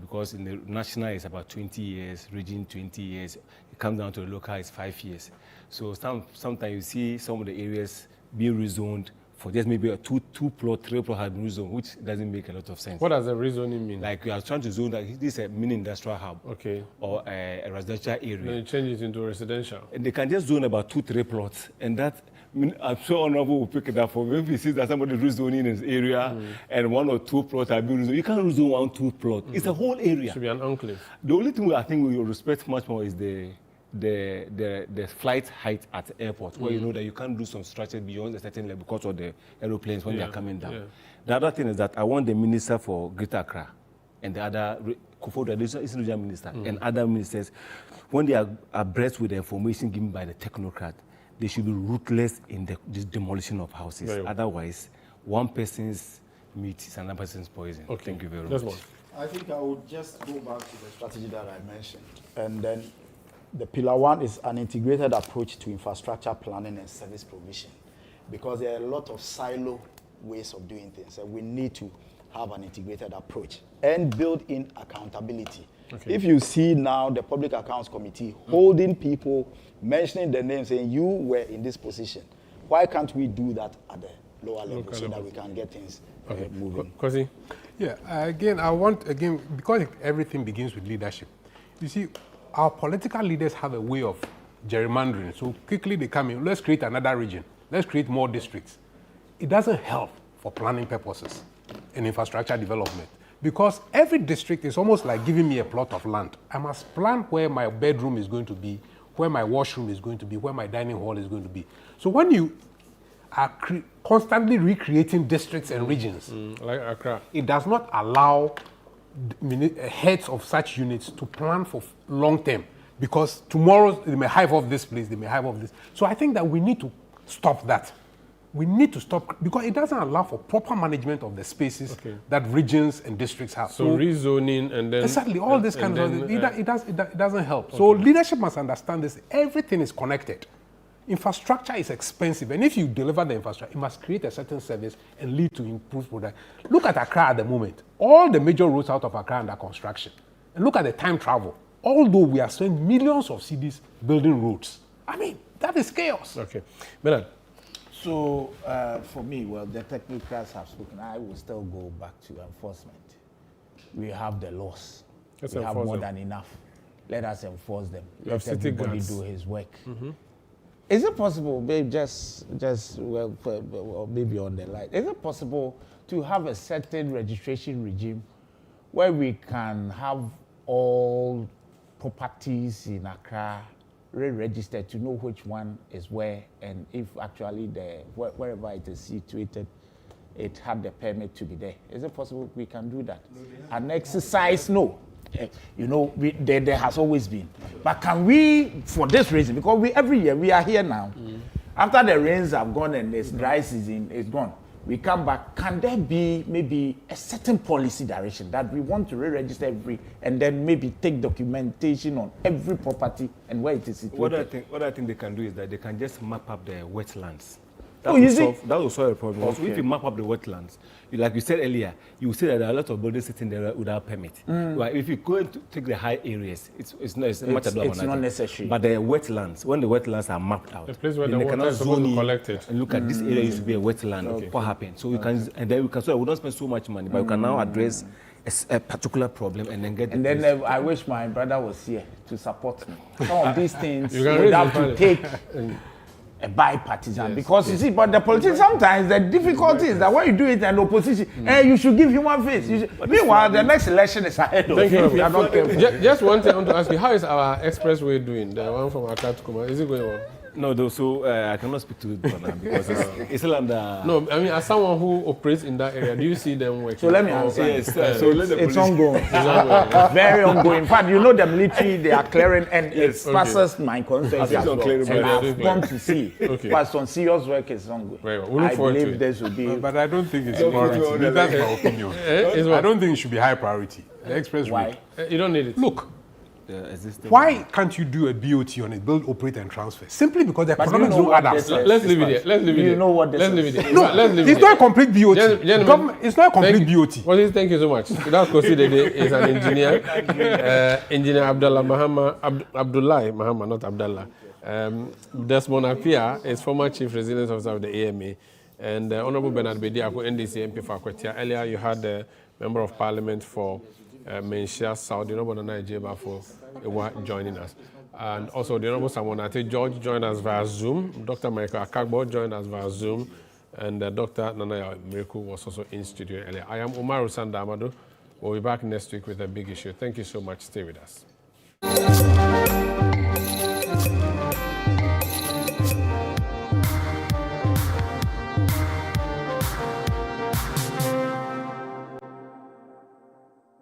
Speaker 9: Because in the national it's about 20 years, region 20 years. It comes down to the local it's 5 years. So sometimes you see some of the areas being rezoned for just maybe a two plot, 3 plot has been rezoned, which doesn't make a lot of sense.
Speaker 1: What does the rezoning mean?
Speaker 9: Like you are trying to zone that this is a mini industrial hub,
Speaker 1: okay,
Speaker 9: or a residential area.
Speaker 1: Then you change it into residential.
Speaker 9: And they can just zone about 2-3 plots, and that I'm sure honorable will pick it up for me. If he sees that somebody rezoning in his area and 1 or 2 plots have been rezoned, you can't rezone 1-2 plots. It's a whole area.
Speaker 1: It should be an enclave.
Speaker 9: The only thing I think we will respect much more is the flight height at the airport, where you know that you can't do some structure beyond a certain level because of the aeroplanes when they are coming down. The other thing is that I want the minister for Greater Accra and the other regional minister and other ministers, when they are abreast with the information given by the technocrat, they should be ruthless in this demolition of houses. Otherwise, one person's meat is another person's poison. Okay. Thank you very much.
Speaker 8: I think I would just go back to the strategy that I mentioned. And then the pillar 1 is an integrated approach to infrastructure planning and service provision, because there are a lot of silo ways of doing things. And we need to have an integrated approach and build in accountability. Okay. If you see now the Public Accounts Committee holding people, mentioning their names, saying you were in this position, why can't we do that at the lower level so that we can get things moving?
Speaker 1: Kosi?
Speaker 6: Yeah, because everything begins with leadership. You see, our political leaders have a way of gerrymandering. So quickly they come in, let's create another region, let's create more districts. It doesn't help for planning purposes and infrastructure development, because every district is almost like giving me a plot of land. I must plan where my bedroom is going to be, where my washroom is going to be, where my dining hall is going to be. So when you are constantly recreating districts and regions,
Speaker 1: like Accra,
Speaker 6: it does not allow heads of such units to plan for long term, because tomorrow they may hive off this place, they may hive off this. So I think that we need to stop that. We need to stop, because it doesn't allow for proper management of the spaces that regions and districts have.
Speaker 1: So rezoning and then...
Speaker 6: Exactly, all this kind of... It doesn't help. Okay. So leadership must understand this. Everything is connected. Infrastructure is expensive, and if you deliver the infrastructure, it must create a certain service and lead to improved product. Look at Accra at the moment. All the major roads out of Accra are under construction. And look at the time travel. Although we are spending millions of cedis building roads. I mean, that is chaos.
Speaker 1: Okay. Bernard?
Speaker 5: So, for me, well, the technocrats have spoken. I will still go back to enforcement. We have the laws. We have more than enough. Let us enforce them. Let everybody do his work. Is it possible, babe, well, maybe on the line, is it possible to have a certain registration regime where we can have all properties in Accra re-registered to know which one is where, and if actually wherever it is situated, it had the permit to be there? Is it possible we can do that? An exercise, no. You know, there has always been. But can we, for this reason, because every year we are here now, after the rains have gone and this dry season is gone, we come back, can there be maybe a certain policy direction that we want to re-register and then maybe take documentation on every property and where it is situated?
Speaker 9: What I think they can do is that they can just map up the wetlands.
Speaker 5: That
Speaker 9: will solve a problem. Okay. So if you map up the wetlands, like you said earlier, you see that there are a lot of buildings sitting there without permit. Right? If you go to take the high areas, it's not necessary. But the wetlands, when the wetlands are mapped out,
Speaker 1: the place where the water is supposed to be collected,
Speaker 9: and look at this area used to be a wetland. What happened? So we can, and then we can. So we don't spend so much money, but we can now address a particular problem and then get.
Speaker 5: And then I wish my brother was here to support me. Some of these things you would have to take. A bipartisan, because you see, but the politicians sometimes the difficulty is that when you do it in opposition, you should give human face. Meanwhile, the next election is ahead of you.
Speaker 1: Just one thing I want to ask you: how is our expressway doing? The one from Accra to Kuma, is it going on?
Speaker 9: No, though, so I cannot speak to it for now because it's still under.
Speaker 1: No, I mean, as someone who operates in that area, do you see them working?
Speaker 5: So let me answer.
Speaker 9: Yes, it's
Speaker 5: ongoing. Very ongoing. In fact, you know, the military, they are clearing, and it passes my constituency as well. And I've gone to see. But some serious work is ongoing. I believe this will be.
Speaker 6: But I don't think it's priority. That's my opinion. I don't think it should be high priority. The expressway.
Speaker 5: Why?
Speaker 1: You don't need it.
Speaker 6: Look,
Speaker 9: the existing.
Speaker 6: Why can't you do a BOT on it, build, operate, and transfer? Simply because the
Speaker 5: But
Speaker 6: economics
Speaker 5: you know
Speaker 6: don't add
Speaker 5: what
Speaker 6: up.
Speaker 5: this is,
Speaker 1: Let's leave it there. Let's leave it
Speaker 5: You
Speaker 1: there.
Speaker 5: know what this
Speaker 1: Let's
Speaker 5: is.
Speaker 1: leave it there.
Speaker 6: No,
Speaker 1: Let's leave it
Speaker 6: it's
Speaker 1: there.
Speaker 6: not a complete BOT.
Speaker 1: Gentlemen,
Speaker 6: Government, it's not a complete BOT.
Speaker 1: Well, thank you so much. That's Kosi Dede is an engineer. Engineer Abdullah Mahama, Abdullah Mahama, not Abdullah. Desmond Apia is former Chief Resilience Officer of the AMA. And Honorable Bernard Bediako, NDC MP for Akwatia. Earlier, you had the Member of Parliament for Menshia South, the Honorable Nigeria for joining us. And also the Honorable Samonate George joined us via Zoom. Dr. Michael Akagbo joined us via Zoom. And Dr. Nanaya Miriku was also in studio earlier. I am Umaru Sanda Amadu. We'll be back next week with a big issue. Thank you so much. Stay with us.